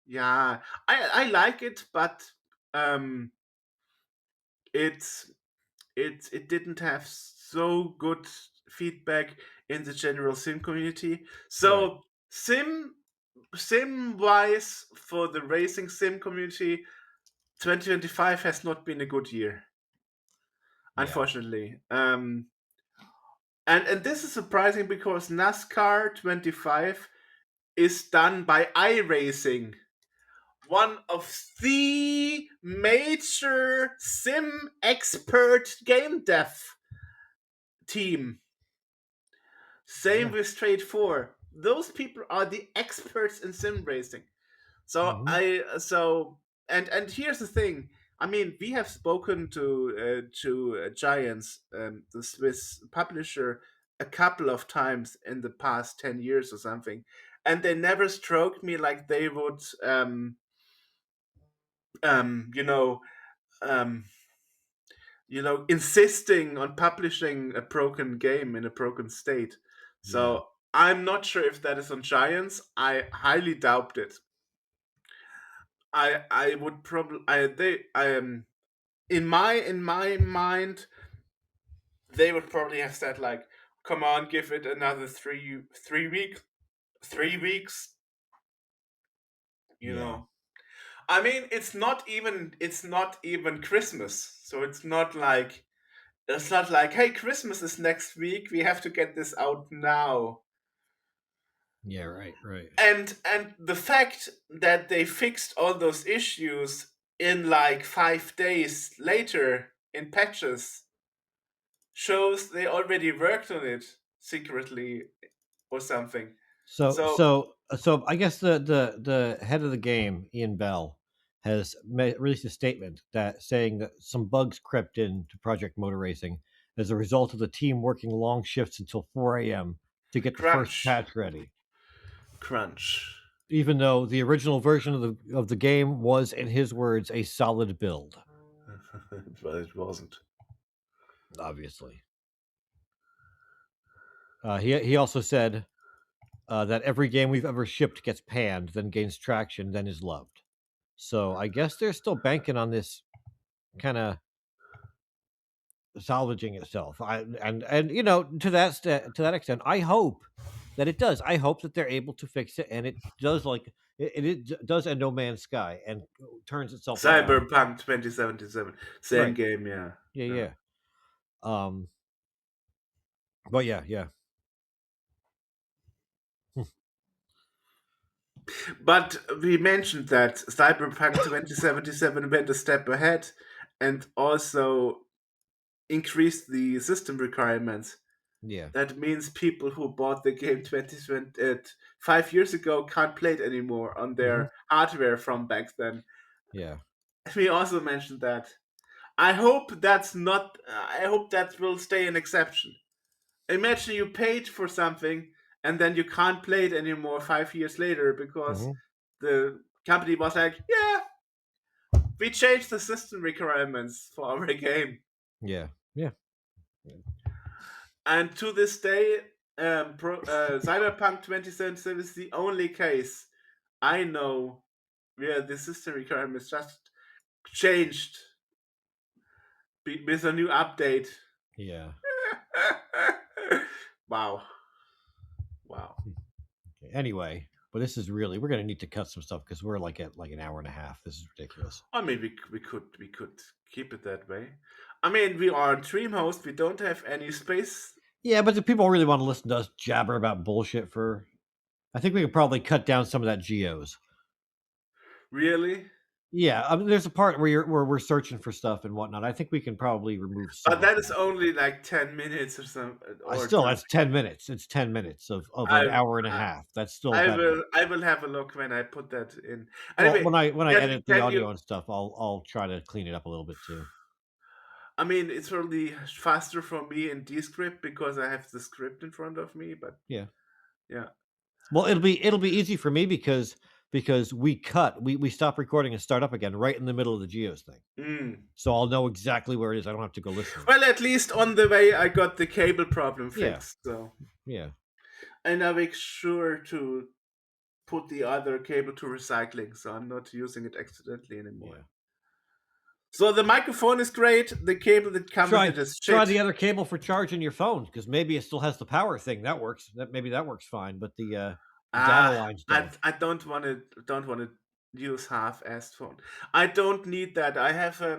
Yeah, I like it, but it didn't have so good feedback in the general sim community. So sim wise, for the racing sim community, 2025 has not been a good year, unfortunately. And this is surprising because NASCAR 25 is done by iRacing, one of the major sim expert game dev team. Same with Straight 4. Those people are the experts in sim racing. So and here's the thing. I mean, we have spoken to Giants, the Swiss publisher, a couple of times in the past 10 years or something, and they never stroked me like they would insisting on publishing a broken game in a broken state. So I'm not sure if that is on Giants. I highly doubt it. I would probably in my mind, they would probably have said like, come on, give it another 3 weeks. You know, I mean, it's not even Christmas, so it's not like hey, Christmas is next week, we have to get this out now. Yeah, right. And the fact that they fixed all those issues in like 5 days later in patches shows they already worked on it secretly or something. So I guess the head of the game, Ian Bell, has released a statement saying that some bugs crept into Project Motor Racing as a result of the team working long shifts until 4 a.m. to get the first patch ready. Crunch. Even though the original version of the game was, in his words, a solid build. But it wasn't. Obviously. He also said that every game we've ever shipped gets panned, then gains traction, then is loved. So I guess they're still banking on this kind of salvaging itself. And you know, to that extent, I hope that it does. I hope that they're able to fix it, and it does like it does a No Man's Sky and turns itself around. Cyberpunk 2077, same Right. game, yeah. Yeah. But yeah. But we mentioned that Cyberpunk 2077 went a step ahead and also increased the system requirements. Yeah. That means people who bought the game 5 years ago can't play it anymore on their hardware from back then. Yeah. We also mentioned that. I hope that's not. I hope that will stay an exception. Imagine you paid for something and then you can't play it anymore 5 years later because the company was like, "Yeah, we changed the system requirements for our game." Yeah. And to this day, Cyberpunk 2077 is the only case I know where the system requirements just changed with a new update. Yeah. Wow. Okay. Anyway, but this is really we're gonna need to cut some stuff because we're like at like an hour and a half. This is ridiculous. I mean, we could keep it that way. I mean, we are on Dreamhost. We don't have any space. Yeah, but do people really want to listen to us jabber about bullshit for? I think we could probably cut down some of that geos. Really? Yeah, I mean, there's a part where we're searching for stuff and whatnot. I think we can probably remove some. But that is only like 10 minutes or something. Still, that's 10 minutes. It's 10 minutes of an hour and a half. That's still. I will have a look when I put that in. Anyway, when I edit the audio and stuff, I'll try to clean it up a little bit too. I mean, it's probably faster for me in Descript because I have the script in front of me. But yeah. Well, it'll be easy for me because we stop recording and start up again right in the middle of the geos thing. So I'll know exactly where it is. I don't have to go listen. Well, at least on the way I got the cable problem fixed. So yeah, and I make sure to put the other cable to recycling, so I'm not using it accidentally anymore. Yeah. So the microphone is great. The cable that comes with it is shit. Try the other cable for charging your phone because maybe it still has the power thing. That works. Maybe that works fine. But the data lines don't. I don't want to use half-assed phone. I don't need that. I have a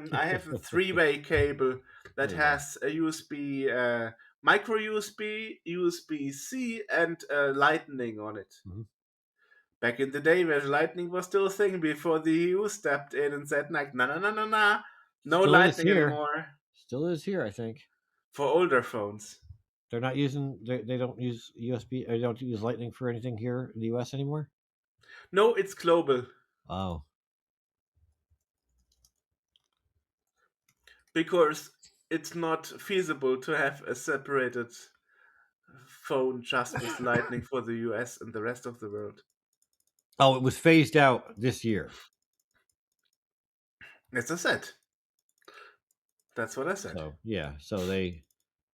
3-way cable that has a USB, micro USB, USB-C, and Lightning on it. Back in the day where Lightning was still a thing before the EU stepped in and said like, no Lightning anymore. Still is here, I think. For older phones. They're not using. They don't use USB. They don't use Lightning for anything here in the US anymore. No, it's global. Oh. Because it's not feasible to have a separated phone just with Lightning for the US and the rest of the world. Oh, it was phased out this year. As I said. That's what I said. So, yeah. So they.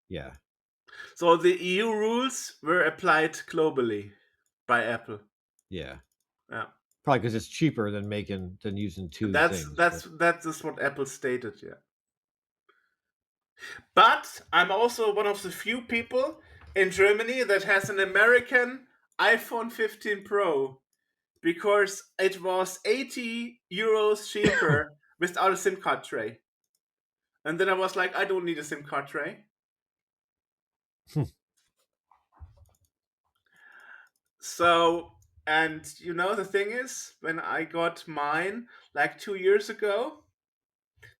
Yeah. So the EU rules were applied globally by Apple. Yeah. Yeah. Probably because it's cheaper than using two things. That's just what Apple stated, yeah. But I'm also one of the few people in Germany that has an American iPhone 15 Pro because it was 80 euros cheaper without a SIM card tray. And then I was like, I don't need a SIM card tray. So, and you know, the thing is, when I got mine like 2 years ago,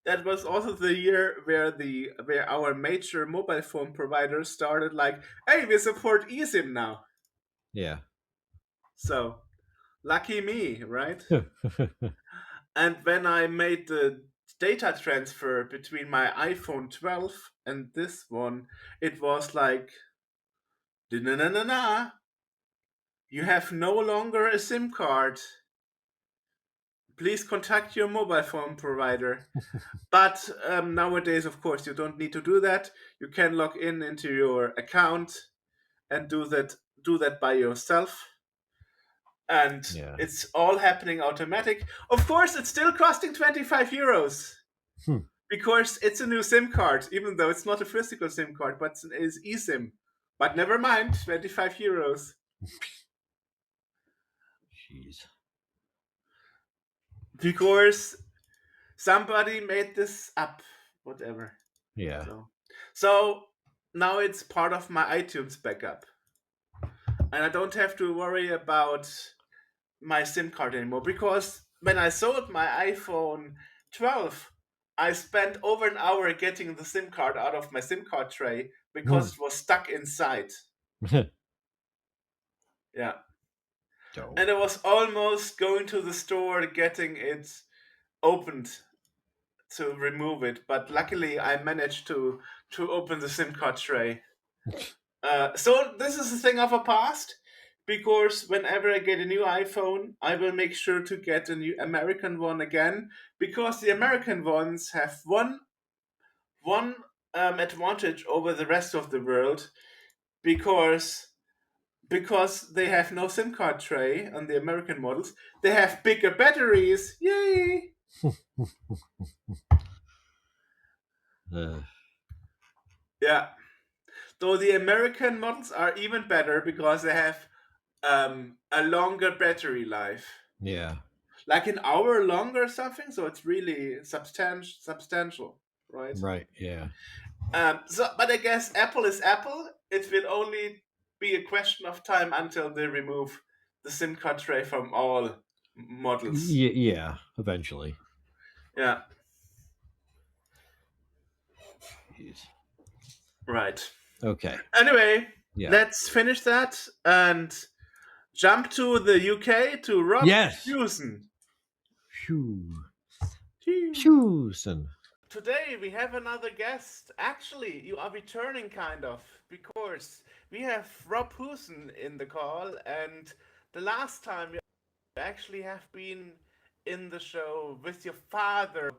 that was also the year where our major mobile phone providers started like, hey, we support eSIM now. Yeah. So, lucky me, right? And when I made the data transfer between my iPhone 12 and this one, it was like, na. You have no longer a SIM card. Please contact your mobile phone provider. But nowadays, of course, you don't need to do that. You can log into your account and do that by yourself. And it's all happening automatic. Of course, it's still costing 25 euros because it's a new SIM card, even though it's not a physical SIM card, but it's eSIM. But never mind, 25 euros. Jeez. Because somebody made this up, whatever. Yeah. So now it's part of my iTunes backup. And I don't have to worry about my SIM card anymore, because when I sold my iPhone 12, I spent over an hour getting the SIM card out of my SIM card tray because it was stuck inside. Yeah. Dope. And I was almost going to the store getting it opened to remove it, but luckily I managed to open the SIM card tray. So this is a thing of a past, because whenever I get a new iPhone, I will make sure to get a new American one again, because the American ones have one advantage over the rest of the world, because they have no SIM card tray on the American models. They have bigger batteries. Yay! Yeah. Though the American models are even better because they have a longer battery life. Yeah. Like an hour longer or something, so it's really substantial, right? Right, yeah. But I guess Apple is Apple. It will only be a question of time until they remove the SIM card tray from all models. Yeah, eventually. Yeah. Jeez. Right. Okay. Anyway, Yeah. let's finish that and jump to the UK to Rob Hewson. Hewson. Today we have another guest. Actually, you are returning, kind of, because we have Rob Hewson in the call, and the last time you actually have been in the show with your father,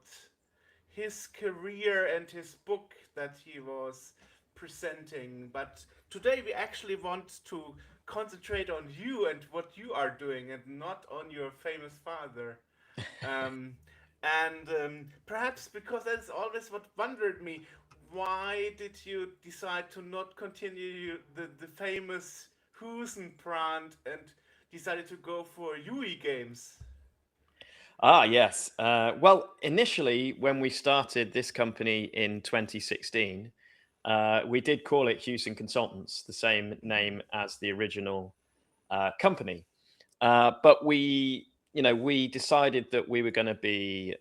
his career and his book that he was presenting. But today we actually want to concentrate on you and what you are doing, and not on your famous father. Perhaps because that's always what wondered me, why did you decide to not continue the famous Hewson brand and decided to go for UE games? Yes. Well, initially, when we started this company in 2016, we did call it Hewson Consultants, the same name as the original company. But we decided that we were going to be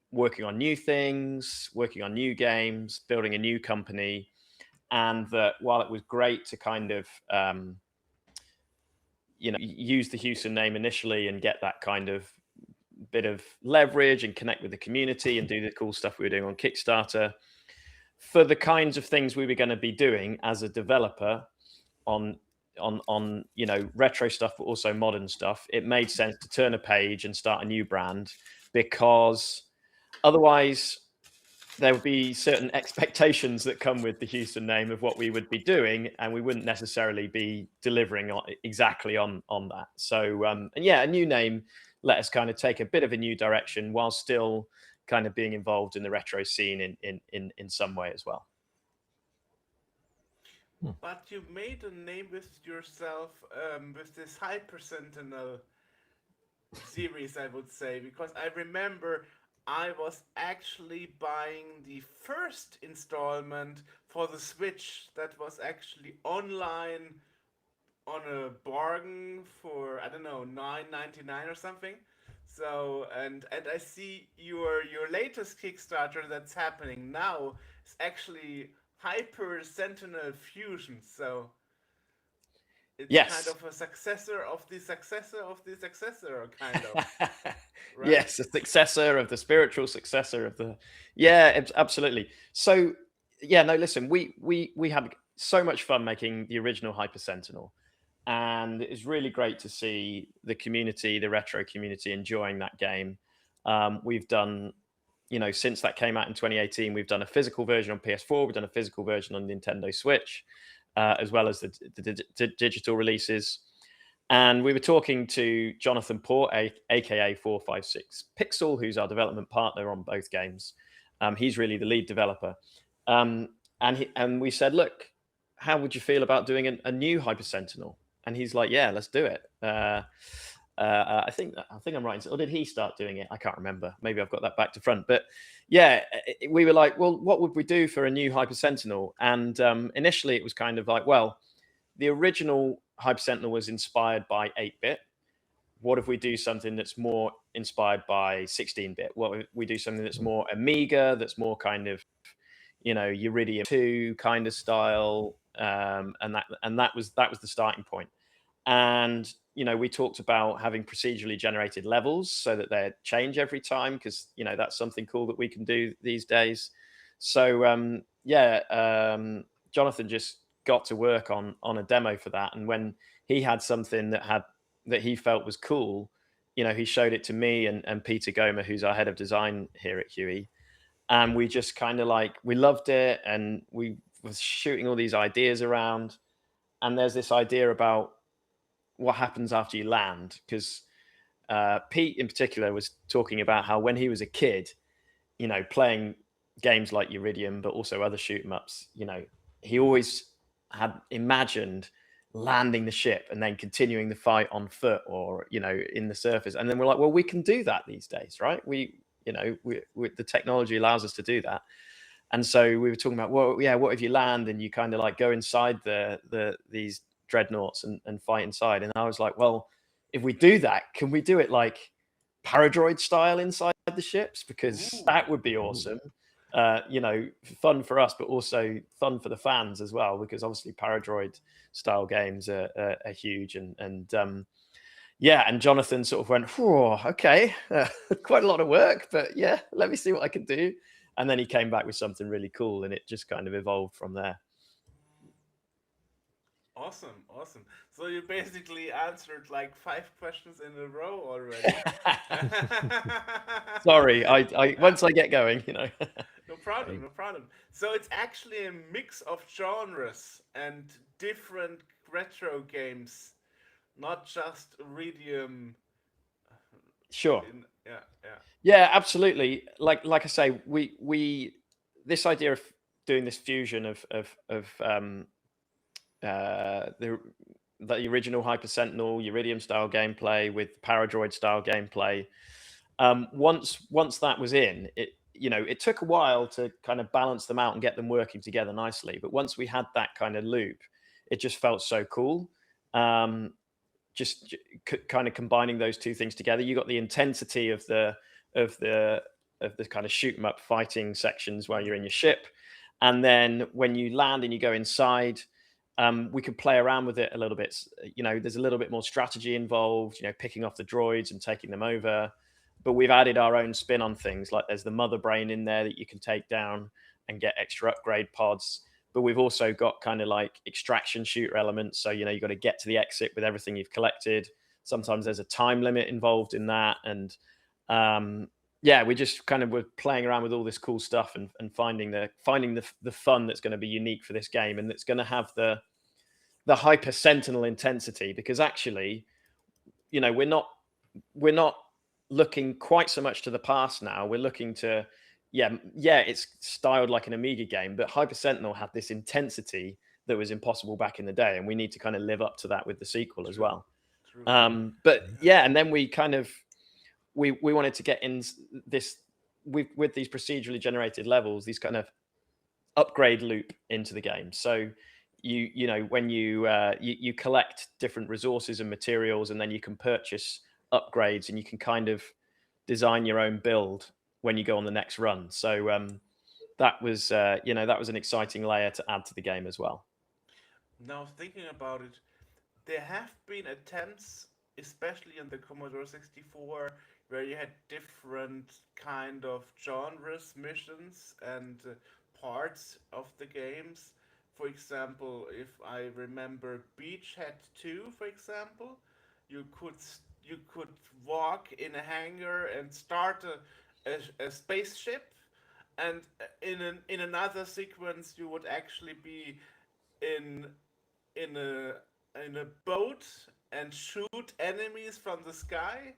working on new things, working on new games, building a new company, and that while it was great to kind of use the Hewson name initially and get that kind of bit of leverage and connect with the community and do the cool stuff we were doing on Kickstarter, for the kinds of things we were going to be doing as a developer on retro stuff, but also modern stuff, it made sense to turn a page and start a new brand, because otherwise there would be certain expectations that come with the Hewson name of what we would be doing, and we wouldn't necessarily be delivering exactly on that. So a new name let us kind of take a bit of a new direction while still kind of being involved in the retro scene in some way as well. But you made a name with yourself with this Hyper Sentinel series, I would say, because I remember I was actually buying the first installment for the Switch that was actually online on a bargain for, I don't know, $9.99 or something. So and I see your latest Kickstarter that's happening now is actually Hyper Sentinel Fusion. So it's kind of a successor of the successor of the successor, kind of. Right? Yes, a successor of the spiritual successor of the. Yeah, absolutely. So listen, we had so much fun making the original Hyper Sentinel, and it's really great to see the community, the retro community, enjoying that game. We've done, since that came out in 2018, we've done a physical version on PS4, we've done a physical version on Nintendo Switch. as well as the digital releases. And we were talking to Jonathan Port, aka 456 Pixel, who's our development partner on both games. He's really the lead developer. And we said, look, how would you feel about doing a new Hyper Sentinel? And he's like, yeah, let's do it. I think I'm right. Or did he start doing it? I can't remember. Maybe I've got that back to front. But yeah, we were like, well, what would we do for a new Hyper Sentinel? And initially it was kind of like, well, the original Hyper Sentinel was inspired by 8-bit. What if we do something that's more inspired by 16-bit? What if we do something that's more Amiga, that's more kind of, Iridium 2 kind of style, and that was the starting point. And we talked about having procedurally generated levels so that they change every time, because that's something cool that we can do these days. So Jonathan just got to work on a demo for that, and when he had something that he felt was cool, he showed it to me and Peter Gomer, who's our head of design here at Huey, and we just kind of we loved it, and we was shooting all these ideas around. And there's this idea about what happens after you land, because Pete in particular was talking about how when he was a kid, playing games like Iridium, but also other shoot 'em ups, he always had imagined landing the ship and then continuing the fight on foot or in the surface. And then we're like, well, we can do that these days, right? We the technology allows us to do that. And so we were talking about, well, yeah, what if you land and you kind of go inside these dreadnoughts and fight inside? And I was like, well, if we do that, can we do it like Paradroid style inside the ships? Because that would be awesome. Fun for us, but also fun for the fans as well, because obviously Paradroid style games are huge. And Jonathan sort of went, okay, quite a lot of work, but yeah, let me see what I can do. And then he came back with something really cool, and it just kind of evolved from there. Awesome. So you basically answered 5 questions in a row already. Sorry, I once I get going, No problem. So it's actually a mix of genres and different retro games, not just Iridium. Sure. Yeah. Yeah, absolutely. Like I say, we this idea of doing this fusion of the original Hyper Sentinel Iridium style gameplay with Paradroid style gameplay. Once that was in, it took a while to kind of balance them out and get them working together nicely. But once we had that kind of loop, it just felt so cool. Just kind of combining those two things together, you got the intensity of the kind of shoot 'em up fighting sections while you're in your ship, and then when you land and you go inside, we could play around with it a little bit. There's a little bit more strategy involved, picking off the droids and taking them over. But we've added our own spin on things, like there's the mother brain in there that you can take down and get extra upgrade pods. But we've also got kind of extraction shooter elements. So, you've got to get to the exit with everything you've collected. Sometimes there's a time limit involved in that. And we just kind of were playing around with all this cool stuff and finding the fun that's going to be unique for this game, and that's going to have the Hyper Sentinel intensity, because actually, we're not looking quite so much to the past now. We're looking to, it's styled like an Amiga game, but Hyper Sentinel had this intensity that was impossible back in the day, and we need to kind of live up to that with the sequel as well. True. And then we kind of we wanted to get in this with these procedurally generated levels, these kind of upgrade loop into the game. So when you collect different resources and materials, and then you can purchase upgrades, and you can kind of design your own build when you go on the next run. So that was an exciting layer to add to the game as well. Now thinking about it, there have been attempts, especially on the Commodore 64, where you had different kind of genres, missions, and parts of the games. For example, if I remember Beachhead 2, for example, you could walk in a hangar and start a spaceship, and in another sequence you would actually be in in a boat and shoot enemies from the sky,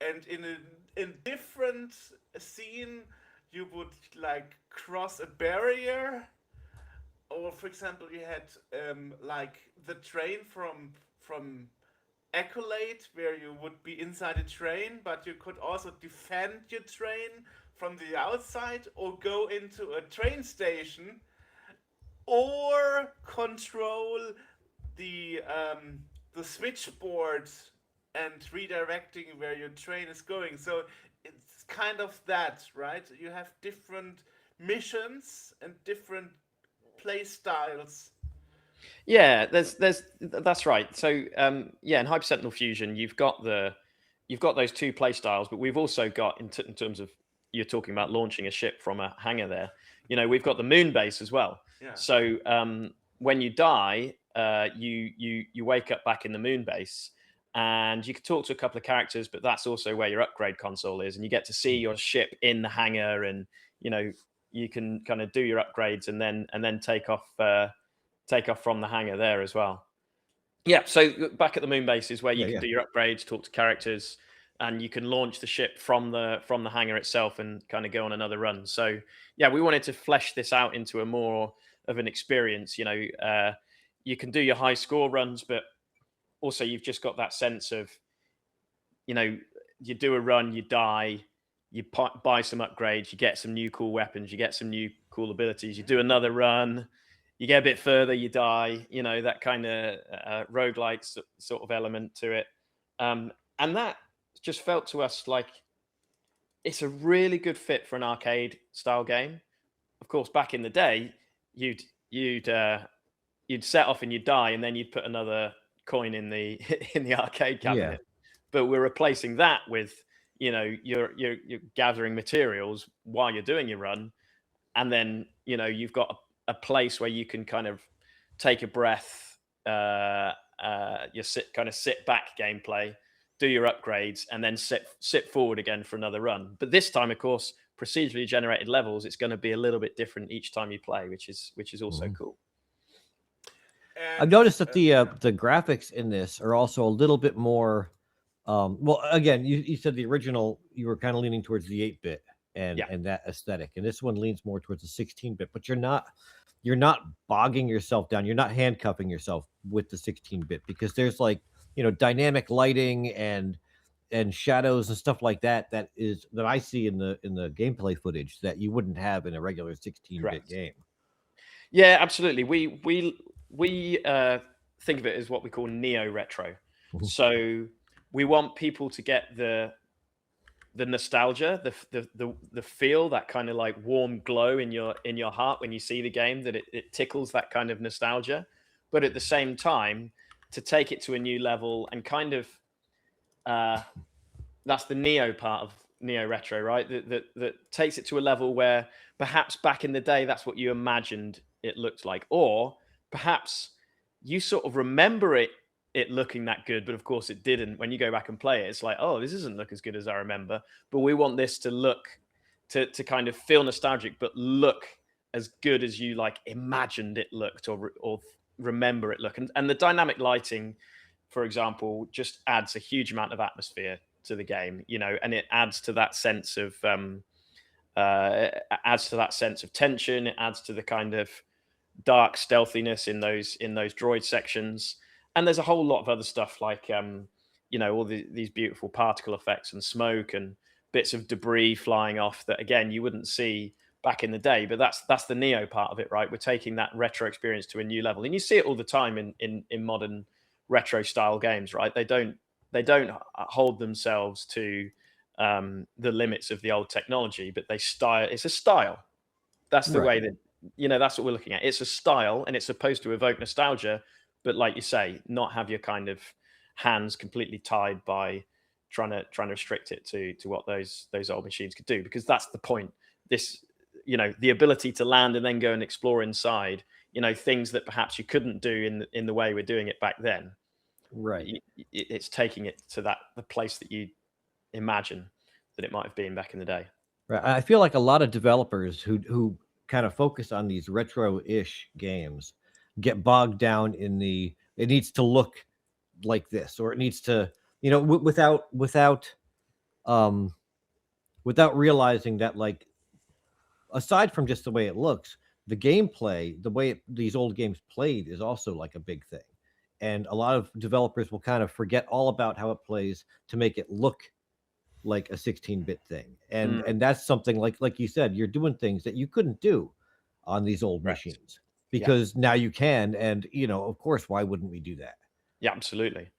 and in different scene you would like cross a barrier, or for example you had like the train from Accolade, where you would be inside a train, but you could also defend your train from the outside, or go into a train station, or control the switchboard and redirecting where your train is going. So it's kind of that, right? You have different missions and different play styles. Yeah, that's right. So in Hyper Sentinel Fusion, you've got those two play styles, but we've also got in terms of, you're talking about launching a ship from a hangar there. We've got the moon base as well. Yeah. So when you die, you wake up back in the moon base, and you can talk to a couple of characters, but that's also where your upgrade console is, and you get to see your ship in the hangar, and you can kind of do your upgrades and then take off from the hangar there as well. Yeah, so back at the moon base is where you can do your upgrades, talk to characters, and you can launch the ship from the hangar itself and kind of go on another run. So yeah, we wanted to flesh this out into a more of an experience. You can do your high score runs, but also you've just got that sense of, you do a run, you die, you buy some upgrades, you get some new cool weapons, you get some new cool abilities, you do another run, you get a bit further, you die, that kind of roguelike sort of element to it. And that just felt to us like it's a really good fit for an arcade style game. Of course, back in the day, you'd set off and you'd die, and then you'd put another coin in the in the arcade cabinet. Yeah. But we're replacing that with, you're gathering materials while you're doing your run, and then you've got a place where you can kind of take a breath, you sit back gameplay, do your upgrades, and then sit forward again for another run. But this time, of course, procedurally generated levels, it's going to be a little bit different each time you play, which is also cool. And, I've noticed that the graphics in this are also a little bit more. Well, again, you said the original, you were kind of leaning towards the 8-bit and that aesthetic, and this one leans more towards the 16-bit. But you're not bogging yourself down. You're not handcuffing yourself with the 16-bit, because there's like dynamic lighting and shadows and stuff like that I see in the gameplay footage that you wouldn't have in a regular 16-bit game. Yeah, absolutely. We think of it as what we call neo retro. So we want people to get the nostalgia, the feel, that kind of like warm glow in your heart when you see the game, that it tickles that kind of nostalgia, but at the same time to take it to a new level and kind of that's the neo part of neo retro, right? That takes it to a level where perhaps back in the day that's what you imagined it looked like, or perhaps you sort of remember it looking that good, but of course it didn't. When you go back and play it, it's like, oh, this doesn't look as good as I remember. But we want this to look to kind of feel nostalgic, but look as good as you like imagined it looked, or remember it look. And the dynamic lighting, for example, just adds a huge amount of atmosphere to the game, and it adds to that sense of tension. It adds to the kind of dark stealthiness in those droid sections. And there's a whole lot of other stuff like all these beautiful particle effects and smoke and bits of debris flying off that, again, you wouldn't see back in the day. But that's the neo part of it, right? We're taking that retro experience to a new level, and you see it all the time in modern retro style games, right? They don't hold themselves to the limits of the old technology, but it's a style. That's the way that that's what we're looking at. It's a style, and it's supposed to evoke nostalgia, but like you say, not have your kind of hands completely tied by trying to restrict it to what those old machines could do, because that's the point. This, the ability to land and then go and explore inside, things that perhaps you couldn't do in the way we're doing it back then. Right. It's taking it to the place that you imagine that it might have been back in the day. Right. I feel like a lot of developers who kind of focus on these retro-ish games get bogged down in the it needs to look like this, or it needs to, you know, without realizing that, like, aside from just the way it looks, the gameplay, the way these old games played is also like a big thing. And a lot of developers will kind of forget all about how it plays to make it look like a 16-bit thing. And that's something like you said, you're doing things that you couldn't do on these old machines, because now you can. And, you know, of course, why wouldn't we do that? Yeah, absolutely.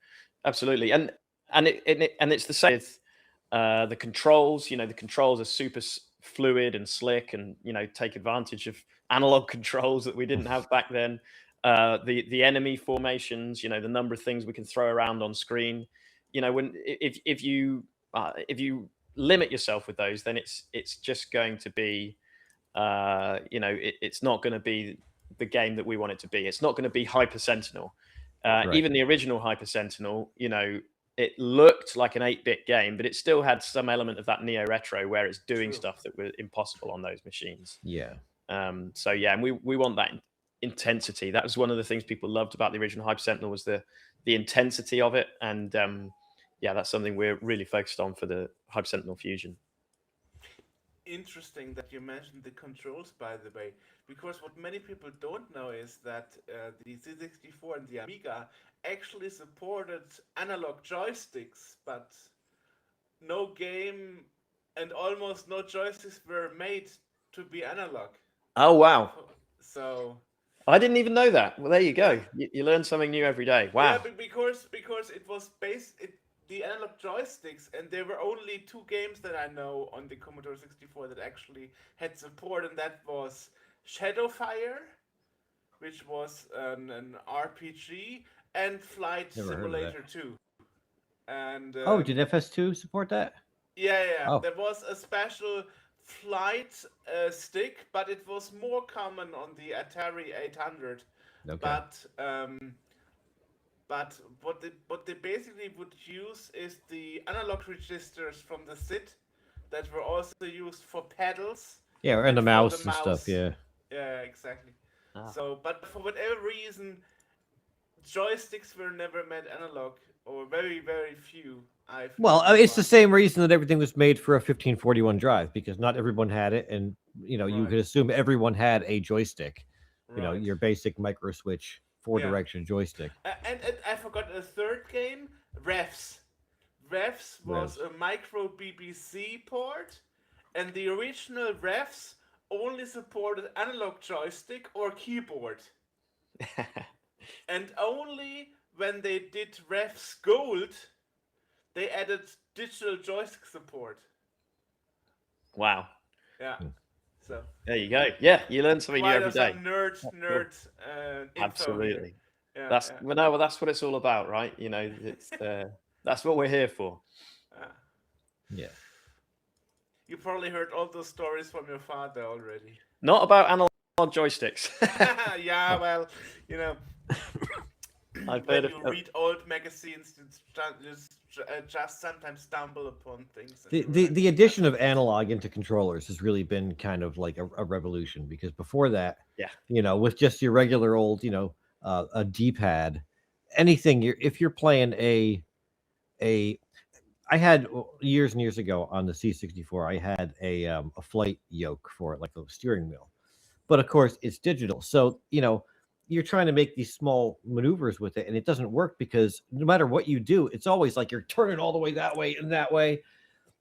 And it's the same with the controls. You know, the controls are super fluid and slick, and, you know, take advantage of analog controls that we didn't have back then. The enemy formations, you know, the number of things we can throw around on screen. You know, if you limit yourself with those, then it's just going to be, you know, it's not going to be the game that we want it to be. It's not going to be Hyper Sentinel. Even the original Hyper Sentinel, you know, it looked like an 8-bit game, but it still had some element of that neo retro where it's doing stuff that were impossible on those machines. Yeah. So yeah, and we want that intensity. That was one of the things people loved about the original Hyper Sentinel, was the intensity of it. And yeah, that's something we're really focused on for the Hyper Sentinel Fusion. Interesting that you mentioned the controls, by the way, because what many people don't know is that the C64 and the Amiga actually supported analog joysticks, but no game and almost no joysticks were made to be analog. Oh, wow. So I didn't even know that. Well, there you go. You learn something new every day. Wow. Yeah, because it was the analog joysticks, and there were only 2 games that I know on the Commodore 64 that actually had support, and that was Shadowfire, which was an RPG, and Flight Simulator 2. And oh, did FS2 support that? Yeah. Oh. There was a special flight stick, but it was more common on the Atari 800. Okay. But what they basically would use is the analog registers from the SID that were also used for pedals. Yeah, and the mouse and stuff. Yeah. Yeah, exactly. So, but for whatever reason, joysticks were never made analog, or very, very few. It's the same reason that everything was made for a 1541 drive, because not everyone had it, and, you know, you could assume everyone had a joystick. You know, your basic micro switch 4-direction joystick. And I forgot a third game, Revs. Revs was a micro BBC port, and the original Revs only supported analog joystick or keyboard. And only when they did Revs Gold, they added digital joystick support. Wow. Yeah. So there you go. Yeah, you learn something new every day. Nerd. Absolutely. Yeah, that's what it's all about, right? You know, it's that's what we're here for. Yeah. You probably heard all those stories from your father already. Not about analog joysticks. Yeah, well, you know, I've when you read old magazines, you just sometimes stumble upon things. The addition of analog into controllers has really been kind of like a revolution, because before that, you know, with just your regular old, you know, a D-pad, anything, if you're playing I had years and years ago on the C64, I had a flight yoke for it, like a steering wheel. But of course, it's digital. So, you know, you're trying to make these small maneuvers with it, and it doesn't work, because no matter what you do, it's always like you're turning all the way that way and that way.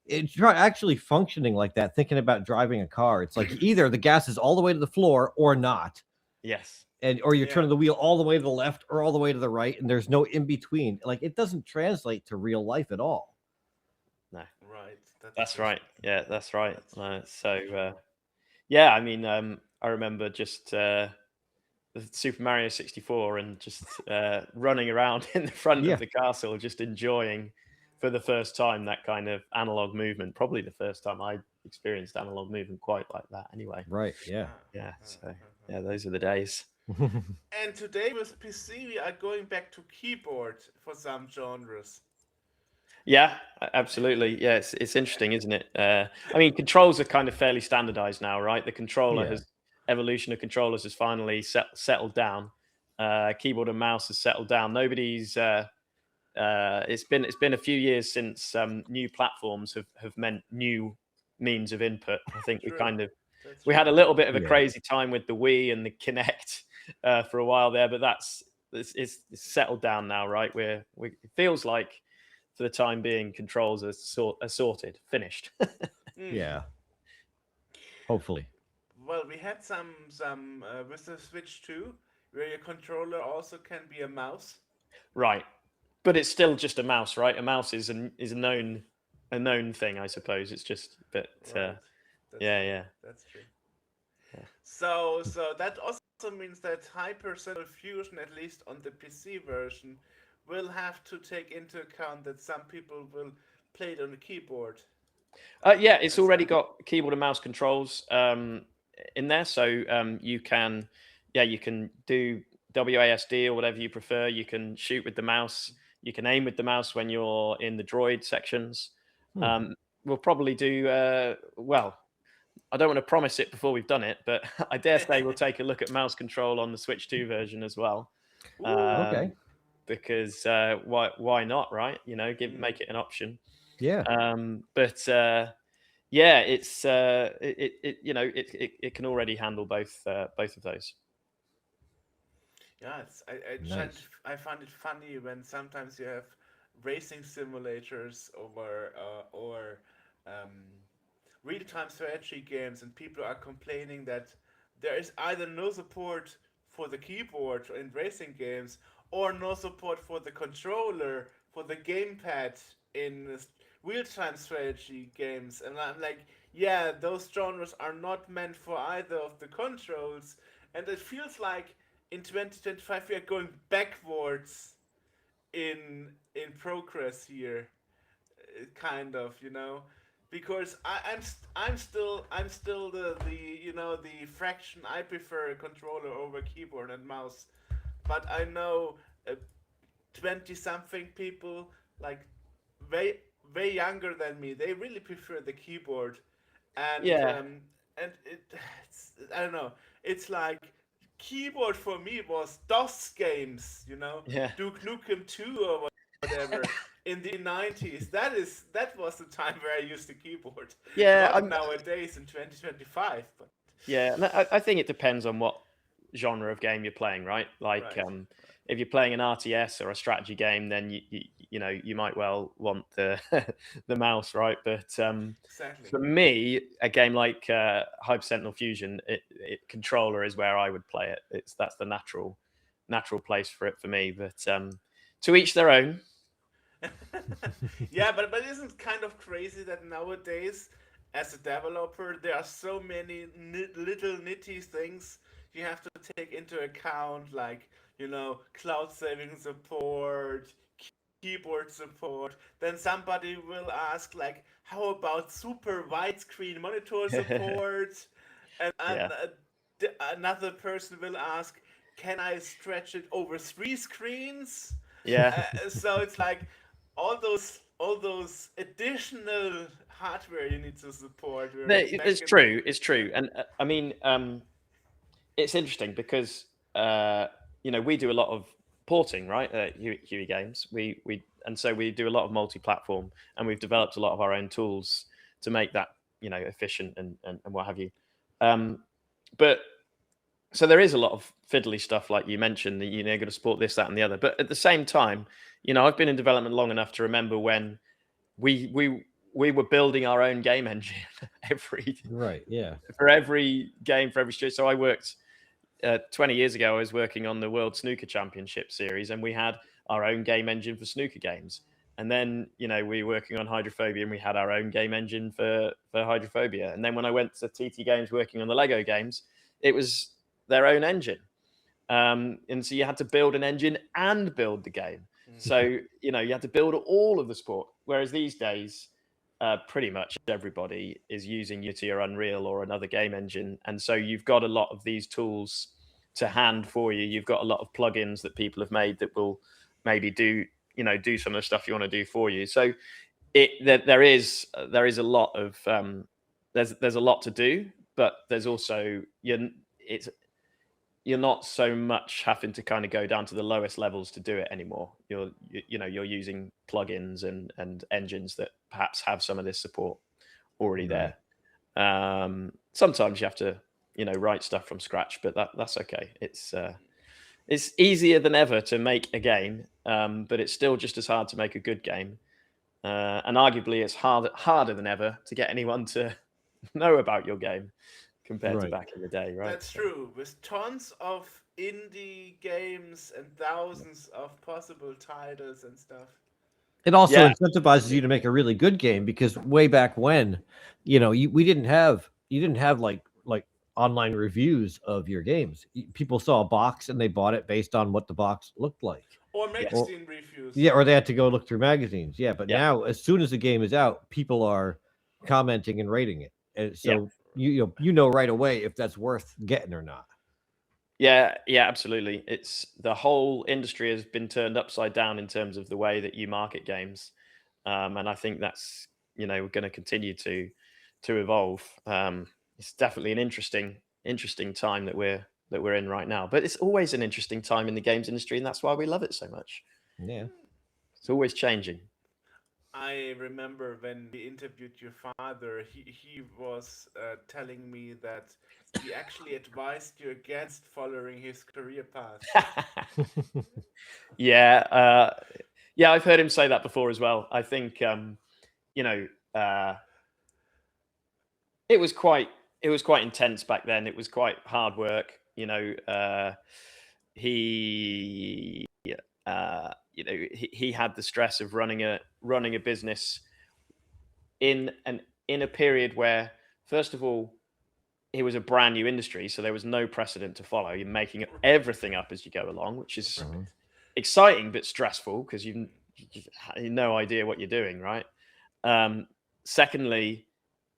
It's actually functioning like that, thinking about driving a car. It's like either the gas is all the way to the floor or not. Yes. Or you're turning the wheel all the way to the left or all the way to the right, and there's no in between. Like, it doesn't translate to real life at all. No. Right. That's right. Yeah, that's right. Yeah, I mean, I remember just the Super Mario 64 and just running around in the front of the castle, just enjoying for the first time that kind of analog movement. Probably the first time I experienced analog movement quite like that anyway. Right. Yeah. Yeah. So yeah, those are the days. And today with PC, we are going back to keyboard for some genres. Yeah, absolutely. Yeah, it's interesting, isn't it? I mean, controls are kind of fairly standardized now, right? The controller evolution of controllers has finally settled down. keyboard and mouse has settled down. Nobody's. It's been a few years since new platforms have meant new means of input. I think we had a little bit of a crazy time with the Wii and the Kinect for a while there, but it's settled down now, right? It feels like for the time being, controls are sorted, finished. Yeah. Hopefully. Well, we had some with the Switch 2, where your controller also can be a mouse. Right, but it's still just a mouse, right? A mouse is a known thing, I suppose. It's just, but Right. That's true. Yeah. So that also means that Hyper Sentinel Fusion, at least on the PC version, will have to take into account that some people will play it on the keyboard. Yeah, it's already got keyboard and mouse controls in there, so you can do WASD or whatever you prefer. You can shoot with the mouse. You can aim with the mouse when you're in the droid sections. We'll probably do well. I don't want to promise it before we've done it, but I dare say we'll take a look at mouse control on the Switch 2 version as well. Okay. Because why not, right? Make it an option. Yeah. But yeah, it's it can already handle both of those. Yeah, Nice. I find it funny when sometimes you have racing simulators or real-time strategy games, and people are complaining that there is either no support for the keyboard in racing games or no support for the controller for the gamepad in real-time strategy games, and I'm like, yeah, those genres are not meant for either of the controls, and it feels like in 2025 we are going backwards in progress here, kind of, because I'm still the fraction I prefer a controller over keyboard and mouse, but I know 20 something people, like way younger than me, they really prefer the keyboard, and I don't know, it's like keyboard for me was DOS games, Duke Nukem 2 or whatever in the 90s. That was the time where I used the keyboard. Not nowadays in 2025. But yeah, I think it depends on what genre of game you're playing, right? Like if you're playing an RTS or a strategy game, then you might well want the the mouse, right? But exactly. For me, a game like Hyper Sentinel Fusion, controller is where I would play it. That's the natural place for it for me. But to each their own. Yeah, but isn't it kind of crazy that nowadays, as a developer, there are so many little nitty things you have to take into account, like, cloud saving support, keyboard support. Then somebody will ask, like, how about super widescreen monitor support? And another person will ask, can I stretch it over 3 screens? Yeah. So it's like all those additional hardware you need to support. It's true, and I mean, it's interesting because we do a lot of porting, right? Huey Games, and so we do a lot of multi-platform, and we've developed a lot of our own tools to make that efficient and what have you. But so there is a lot of fiddly stuff, like you mentioned, that you're going to support this, that, and the other. But at the same time, I've been in development long enough to remember when we were building our own game engine for every game, for every studio. So I worked 20 years ago. I was working on the World Snooker Championship series, and we had our own game engine for snooker games. And then we were working on Hydrophobia, and we had our own game engine for Hydrophobia. And then when I went to TT Games working on the Lego games, it was their own engine. And so you had to build an engine and build the game. So, you had to build all of the sport. Whereas these days, pretty much everybody is using Unity or Unreal or another game engine. And so you've got a lot of these tools to hand for you. You've got a lot of plugins that people have made that will maybe do some of the stuff you want to do for you. So there is a lot of, there's a lot to do, but there's also, you're not so much having to kind of go down to the lowest levels to do it anymore. You're using plugins and engines that perhaps have some of this support already Right. there. Sometimes you have to write stuff from scratch, but that's okay. It's easier than ever to make a game, but it's still just as hard to make a good game. And arguably, it's harder than ever to get anyone to know about your game compared to Right. back in the day, right? That's true. With tons of indie games and thousands of possible titles and stuff. It also Yeah. incentivizes you to make a really good game, because way back when, we didn't have like online reviews of your games. People saw a box and they bought it based on what the box looked like. Or Yes. magazine reviews. Yeah, or they had to go look through magazines. Yeah, but Yeah. now, as soon as the game is out, people are commenting and rating it, and so you know right away if that's worth getting or not. Yeah, absolutely. It's the whole industry has been turned upside down in terms of the way that you market games, and I think that's going to continue to evolve. It's definitely an interesting time that we're in right now. But it's always an interesting time in the games industry, and that's why we love it so much. Yeah. It's always changing. I remember when we interviewed your father, he was telling me that he actually advised you against following his career path. Yeah, I've heard him say that before as well. I think it was quite intense back then. It was quite hard work. He he had the stress of running a business in a period where, first of all, it was a brand new industry, so there was no precedent to follow. You're making everything up as you go along, which is exciting but stressful because you have no idea what you're doing, right? Secondly,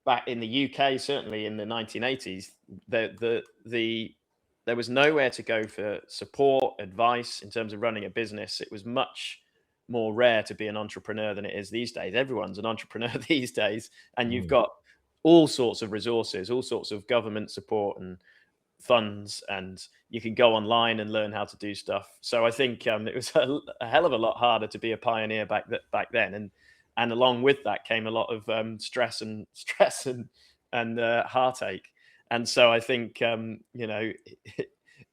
back in the UK, certainly in the 1980s, there was nowhere to go for support, advice in terms of running a business. It was much more rare to be an entrepreneur than it is these days. Everyone's an entrepreneur these days, and you've got all sorts of resources, all sorts of government support and funds, and you can go online and learn how to do stuff. So I think it was a hell of a lot harder to be a pioneer back then, and along with that came a lot of stress and heartache. And so I think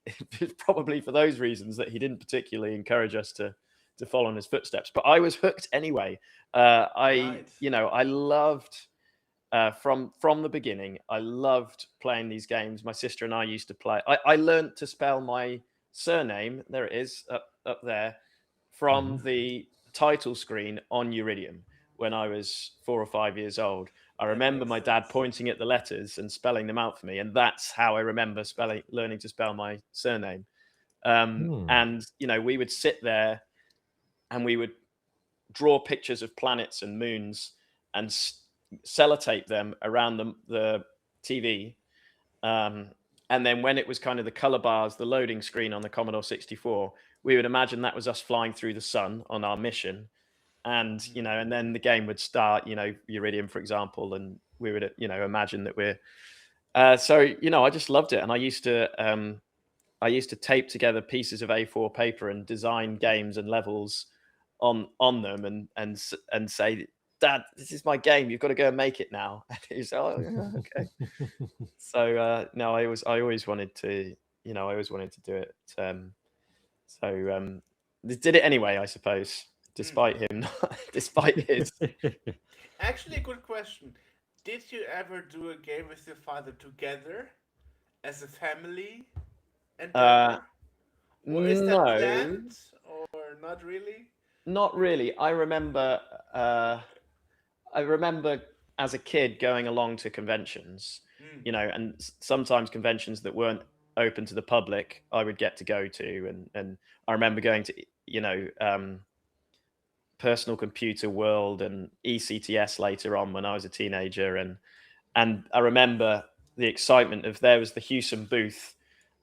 it's probably for those reasons that he didn't particularly encourage us to follow in his footsteps. But I was hooked anyway. I loved. From the beginning, I loved playing these games. My sister and I used to play. I learned to spell my surname. There it is, up there, from the title screen on Uridium when I was 4 or 5 years old. I remember my dad pointing at the letters and spelling them out for me, and that's how I remember learning to spell my surname. And we would sit there and we would draw pictures of planets and moons and sellotape them around the TV. And then when it was kind of the color bars, the loading screen on the Commodore 64, we would imagine that was us flying through the sun on our mission. And, and then the game would start, Uridium, for example, and we would, imagine that we're, so, I just loved it. And I used to tape together pieces of A4 paper and design games and levels on them and say, Dad, this is my game. You've got to go and make it now. And he's, oh, yeah, okay. So no, I always wanted to, do it. So did it anyway, I suppose, despite him, despite his. Actually, a good question. Did you ever do a game with your father together as a family? Or is that planned or not really? Not really. I remember as a kid going along to conventions, and sometimes conventions that weren't open to the public, I would get to go to. And I remember going to, Personal Computer World and ECTS later on when I was a teenager. And I remember the excitement of there was the Hewson booth,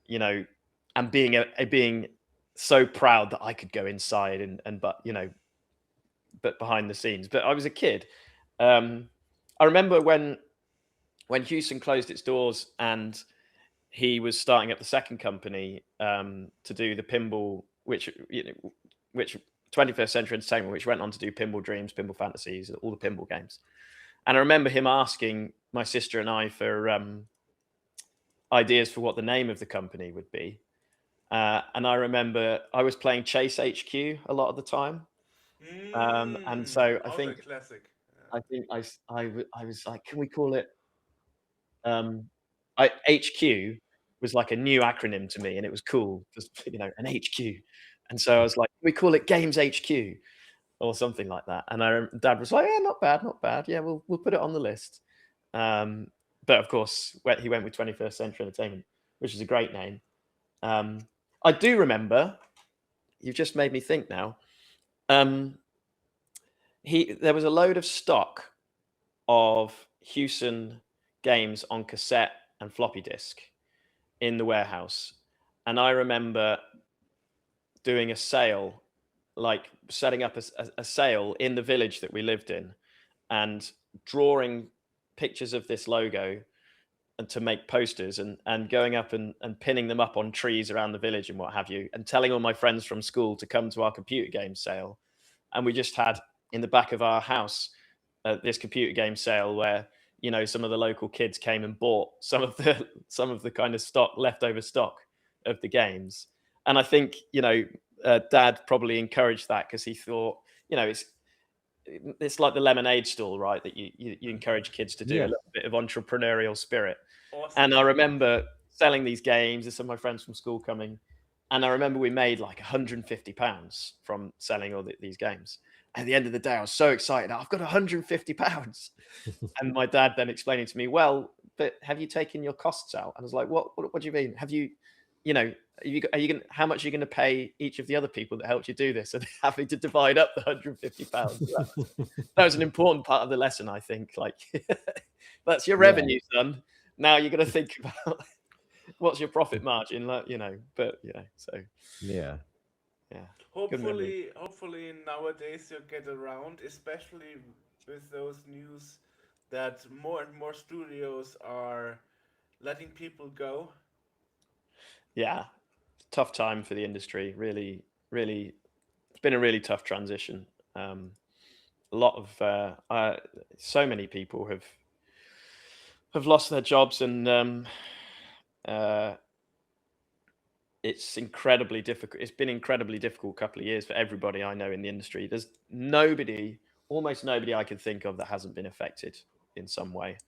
and being so proud that I could go inside but behind the scenes. But I was a kid. I remember when Hewson closed its doors and he was starting up the second company to do the pinball, which 21st Century Entertainment, which went on to do Pinball Dreams, Pinball Fantasies, all the pinball games. And I remember him asking my sister and I for ideas for what the name of the company would be. And I remember I was playing Chase HQ a lot of the time. And so I think classic. I think I was like, can we call it HQ was like a new acronym to me, and it was cool, just an HQ. And so I was like, we call it Games HQ or something like that. And Dad was like, yeah, not bad, not bad. Yeah, we'll put it on the list. But of course, he went with 21st Century Entertainment, which is a great name. I do remember. You've just made me think now. There was a load of stock of Hewson games on cassette and floppy disk in the warehouse, and I remember doing a sale, like setting up a sale in the village that we lived in, and drawing pictures of this logo and to make posters, and going up and pinning them up on trees around the village and what have you, and telling all my friends from school to come to our computer game sale. And we just had in the back of our house this computer game sale where some of the local kids came and bought some of the kind of leftover stock of the games. And I think Dad probably encouraged that because he thought it's like the lemonade stall, right? That you encourage kids to do a little bit of entrepreneurial spirit. Awesome. And I remember selling these games. There's some of my friends from school coming, and I remember we made like £150 from selling all these games. At the end of the day, I was so excited. I've got £150. And my dad then explaining to me, well, but have you taken your costs out? And I was like, what do you mean? Have you, how much are you going to pay each of the other people that helped you do this? And having to divide up the £150. That was an important part of the lesson, I think. Like, that's your revenue, son. Now you're going to think about what's your profit margin, so. Yeah. Hopefully nowadays you'll get around, especially with those news that more and more studios are letting people go. Yeah, tough time for the industry. Really, really, it's been a really tough transition. A lot of so many people have lost their jobs, and it's incredibly difficult. It's been incredibly difficult couple of years for everybody I know in the industry. There's almost nobody I can think of that hasn't been affected in some way.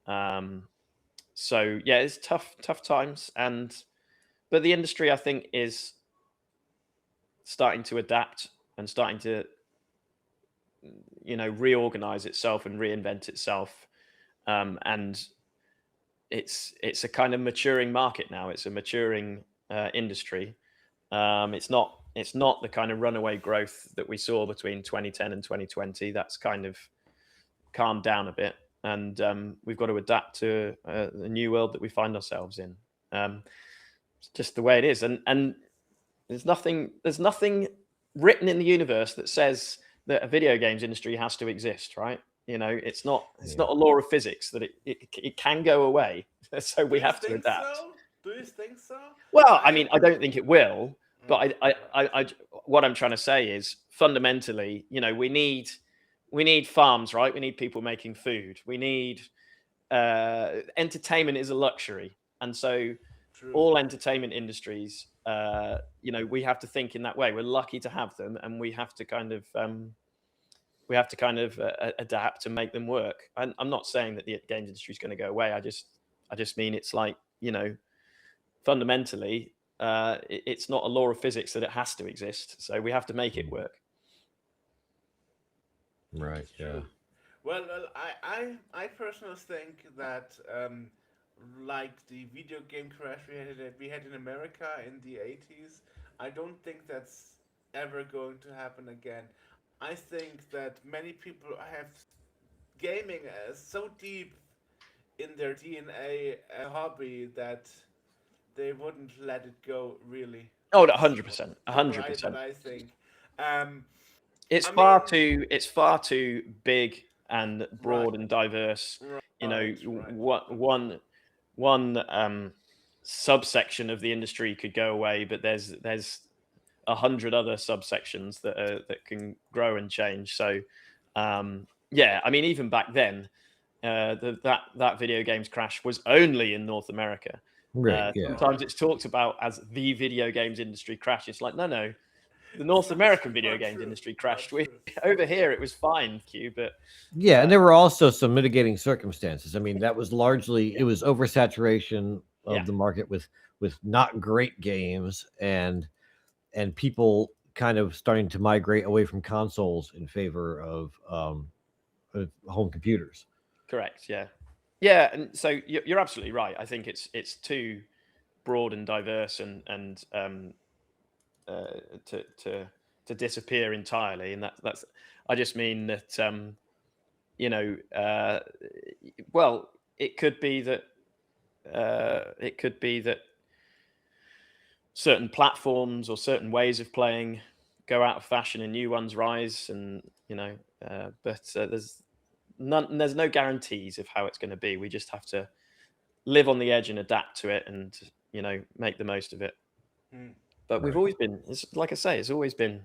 So yeah, it's tough times, but the industry, I think, is starting to adapt and starting to reorganize itself and reinvent itself, and it's a kind of maturing market now. It's a maturing industry. It's not the kind of runaway growth that we saw between 2010 and 2020. That's kind of calmed down a bit, and we've got to adapt to the new world that we find ourselves in. It's just the way it is, and there's nothing written in the universe that says that a video games industry has to exist, right? It's not a law of physics that it can go away. So we have to adapt. So? Do you think so? Well, I mean, I don't think it will, but I what I'm trying to say is fundamentally, we need farms, right? We need people making food. We need entertainment is a luxury, and so all entertainment industries, we have to think in that way. We're lucky to have them, and we have to kind of adapt and make them work. I'm not saying that the games industry is going to go away. I just mean it's like, fundamentally, it's not a law of physics that it has to exist. So we have to make it work. Right. Yeah. Well, I personally think that like the video game crash we had in America in the 80s, I don't think that's ever going to happen again. I think that many people have gaming so deep in their DNA a hobby that they wouldn't let it go, really. Oh, 100%, 100%. I think it's far too big and broad and diverse. One subsection of the industry could go away, but there's 100 other subsections that can grow and change. So yeah, I mean, even back then, that video games crash was only in North America. Right. Yeah. Sometimes it's talked about as the video games industry crash. It's like, no, the North American video games industry crashed. Over here, it was fine, Q, but yeah, and there were also some mitigating circumstances. I mean, that was largely it was oversaturation of the market with not great games and people kind of starting to migrate away from consoles in favor of home computers. Correct. Yeah, and so you're absolutely right. I think it's too broad and diverse and to disappear entirely, and that's. I just mean that well, it could be that certain platforms or certain ways of playing go out of fashion and new ones rise, and but there's no guarantees of how it's going to be. We just have to live on the edge and adapt to it, and make the most of it. But we've always been, like I say, it's always been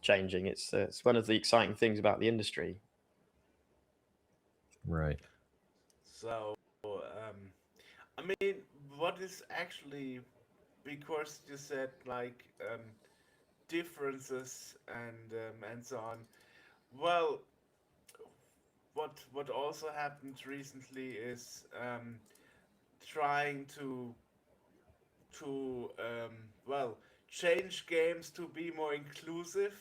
changing. It's one of the exciting things about the industry. Right. So, I mean, what is actually, because you said like differences and so on. Well, what also happened recently is trying to well, change games to be more inclusive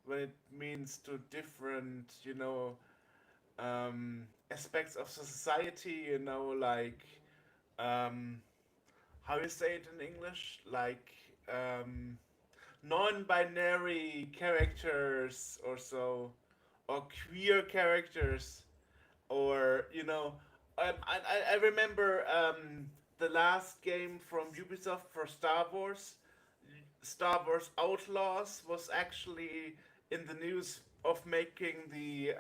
when it means to different aspects of society, like how you say it in English, like non-binary characters or so, or queer characters, or I remember the last game from Ubisoft for Star Wars, Star Wars Outlaws, was actually in the news of making the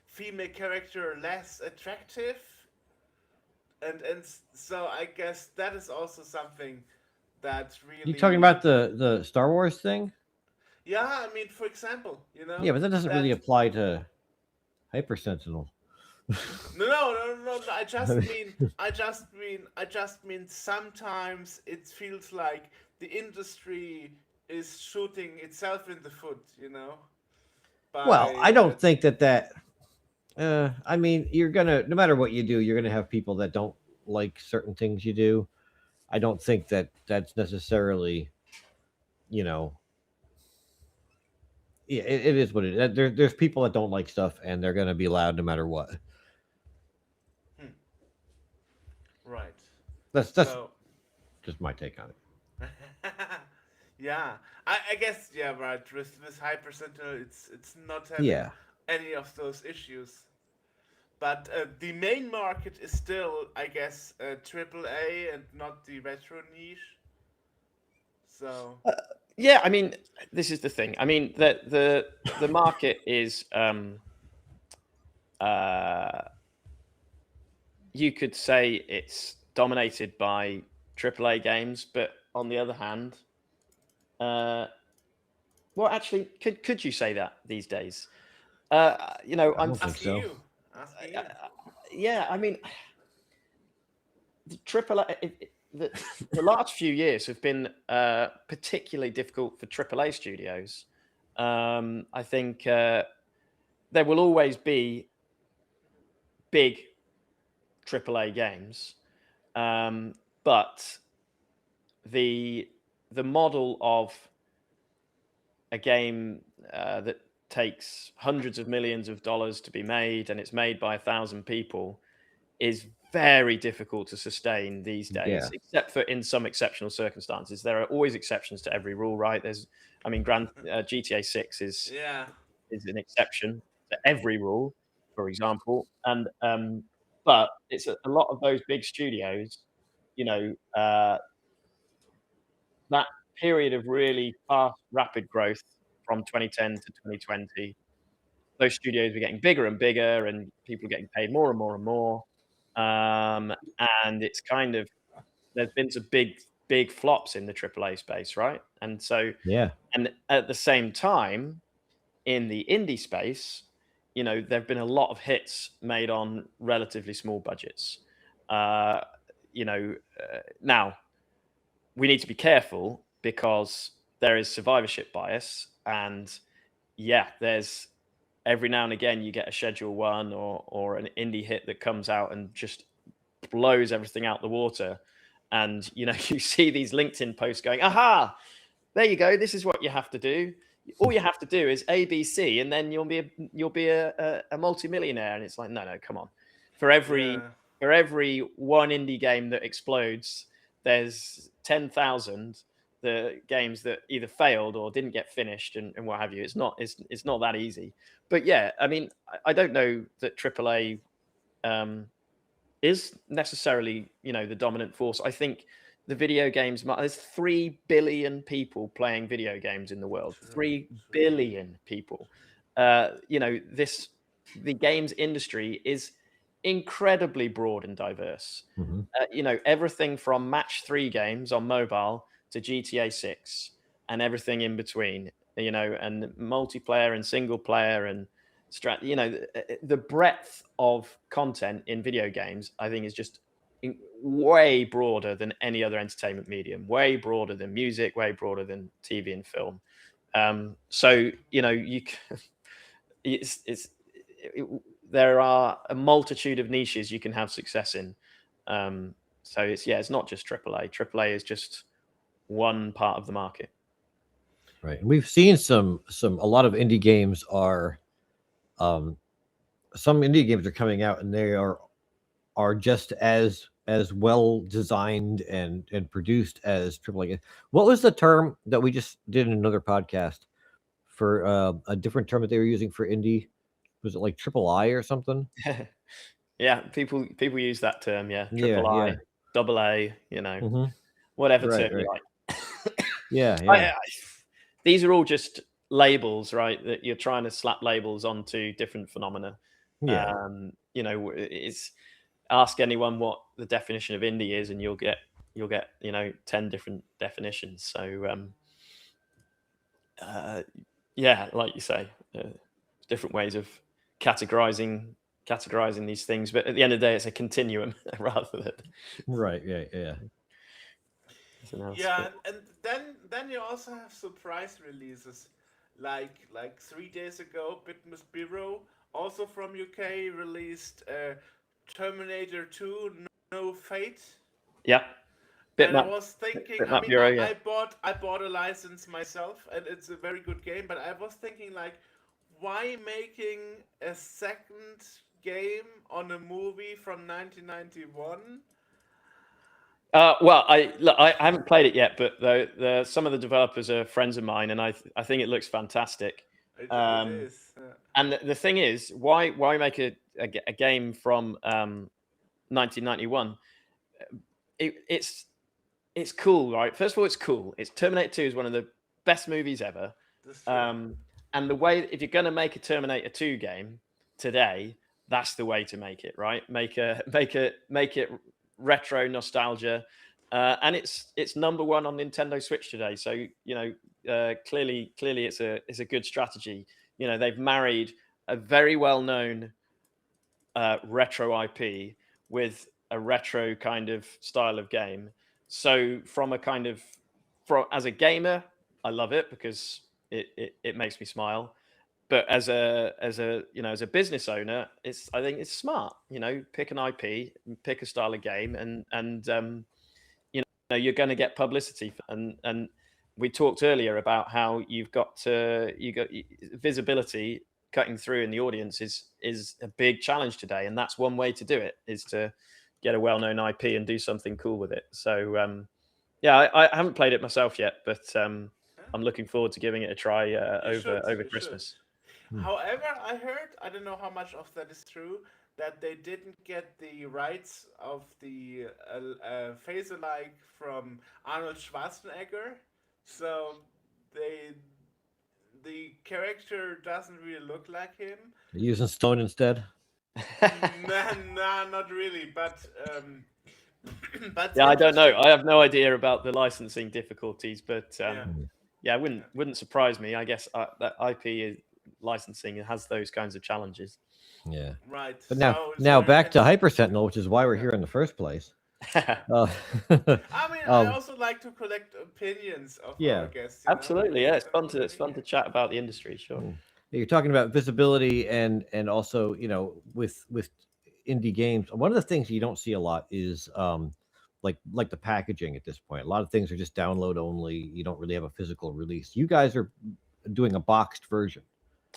female character less attractive, and so I guess that is also something that really. You talking about the Star Wars thing? Yeah, I mean, for example, Yeah, but that doesn't really apply to Hyper Sentinel. No. I just mean sometimes it feels like the industry is shooting itself in the foot, Well, I don't think that. I mean, you're gonna no matter what you do, you're gonna have people that don't like certain things you do. I don't think that that's necessarily, yeah, it is what it is. There's people that don't like stuff, and they're gonna be loud no matter what. Right. That's just my take on it. Yeah, I guess right. With Hyper Sentinel, it's not having any of those issues. But the main market is still, I guess, AAA and not the retro niche. So. Yeah, I mean, this is the thing. I mean, the market is, you could say it's dominated by AAA games, but on the other hand, well, actually, could you say that these days? I don't think asking so. you. Yeah, I mean, the AAA. The last few years have been particularly difficult for AAA studios. I think there will always be big AAA games, but the model of a game that takes hundreds of millions of dollars to be made and it's made by 1,000 people is very difficult to sustain these days, except for in some exceptional circumstances. There are always exceptions to every rule, right? GTA 6 is an exception to every rule, for example. And but it's a lot of those big studios, that period of really fast, rapid growth from 2010 to 2020, those studios were getting bigger and bigger, and people were getting paid more and more and more. And it's kind of there's been some big flops in the AAA space, right? And so, and at the same time, in the indie space, there've been a lot of hits made on relatively small budgets. Now we need to be careful because there is survivorship bias, and there's every now and again you get a Schedule 1 or an indie hit that comes out and just blows everything out the water, and you see these LinkedIn posts going, aha, there you go, this is what you have to do. All you have to do is ABC, and then you'll be a multimillionaire. And it's like, no, come on. For every one indie game that explodes, there's 10,000 the games that either failed or didn't get finished and what have you. It's not that easy. But I mean, I don't know that AAA is necessarily the dominant force. I think the video games, there's 3 billion people playing video games in the world. 3 billion people. The games industry is incredibly broad and diverse. Everything from match 3 games on mobile to GTA 6 and everything in between, and multiplayer and single player and the breadth of content in video games, I think, is just way broader than any other entertainment medium, way broader than music, way broader than TV and film. There are a multitude of niches you can have success in. It's not just AAA. AAA is just one part of the market. Right. We've seen a lot of indie games are, some indie games are coming out and they are just as well designed and produced as AAA. What was the term that we just did in another podcast for a different term that they were using for indie? Was it like III or something? Yeah, people use that term. Yeah, III, AA, whatever term you like. These are all just labels, right? That you're trying to slap labels onto different phenomena. It's ask anyone what the definition of indie is, and you'll get 10 different definitions. So like you say, different ways of categorizing these things, but at the end of the day, it's a continuum rather than and then you also have surprise releases, like 3 days ago, Bitmus Bureau, also from UK, released Terminator 2 No Fate. And I was thinking, I bought a license myself, and it's a very good game, but I was thinking, like, why making a second game on a movie from 1991? Well, I haven't played it yet, but some of the developers are friends of mine, and I think it looks fantastic. It is. And the thing is, why make a game from 1991? It's cool, right? First of all, it's cool. Terminator 2 is one of the best movies ever. And the way, if you're going to make a Terminator 2 game today, that's the way to make it, right? Make it retro nostalgia, and it's number 1 on Nintendo Switch today. So clearly it's a good strategy. They've married a very well-known retro IP with a retro kind of style of game. So as a gamer, I love it because it makes me smile. But as a business owner, I think it's smart. Pick an IP, pick a style of game, and you're going to get publicity. And we talked earlier about how you got visibility cutting through in the audience is a big challenge today, and that's one way to do it, is to get a well-known IP and do something cool with it. So I haven't played it myself yet, but I'm looking forward to giving it a try over Christmas. However, I heard, I don't know how much of that is true, that they didn't get the rights of the face-alike from Arnold Schwarzenegger, so the character doesn't really look like him. Using Stone instead? Nah, not really. But But Yeah, I don't know. I have no idea about the licensing difficulties, but yeah, wouldn't surprise me. I guess that IP licensing has those kinds of challenges. Yeah. Right. But now back to Hyper Sentinel, which is why we're Yeah. here in the first place. I mean, I also like to collect opinions of our guests. Absolutely. Yeah, it's fun to chat about the industry. Sure. You're talking about visibility and also, with indie games. One of the things you don't see a lot is like the packaging at this point. A lot of things are just download only. You don't really have a physical release. You guys are doing a boxed version.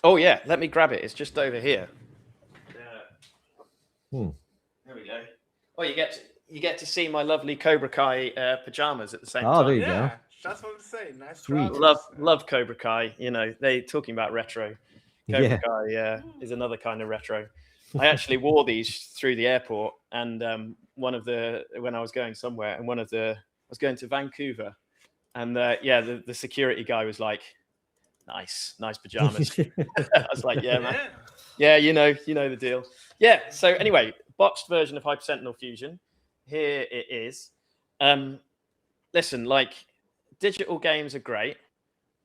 Oh yeah, let me grab it. It's just over here. There we go. Oh, you get to see my lovely Cobra Kai pajamas at the same time. Oh, there you go. That's what I'm saying. Nice. Sweet. Love Cobra Kai. They talking about retro. Cobra Kai is another kind of retro. I actually wore these through the airport, and when I was going somewhere, and I was going to Vancouver, and the security guy was like, nice pajamas. I was like, yeah, man. Yeah, you know the deal. Yeah. So anyway, boxed version of Hyper Sentinel Fusion. Here it is. Listen, like, digital games are great,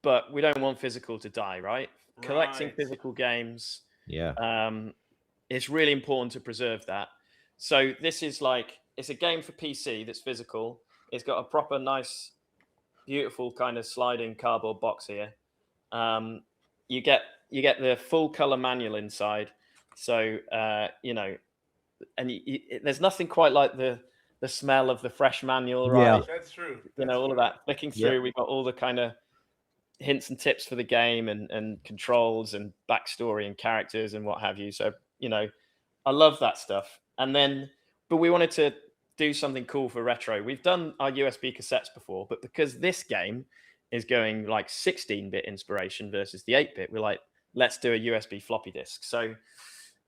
but we don't want physical to die, right? Collecting physical games. Yeah. It's really important to preserve that. So this is it's a game for PC that's physical. It's got a proper nice, beautiful kind of sliding cardboard box here. You get the full color manual inside. So and there's nothing quite like the smell of the fresh manual, right? Yeah, that's true. All of that flicking through. We've got all the kind of hints and tips for the game and controls and backstory and characters and what have you. So I love that stuff. But we wanted to do something cool for retro. We've done our USB cassettes before, but because this game is going like 16-bit inspiration versus the 8-bit, we're like, let's do a USB floppy disk. So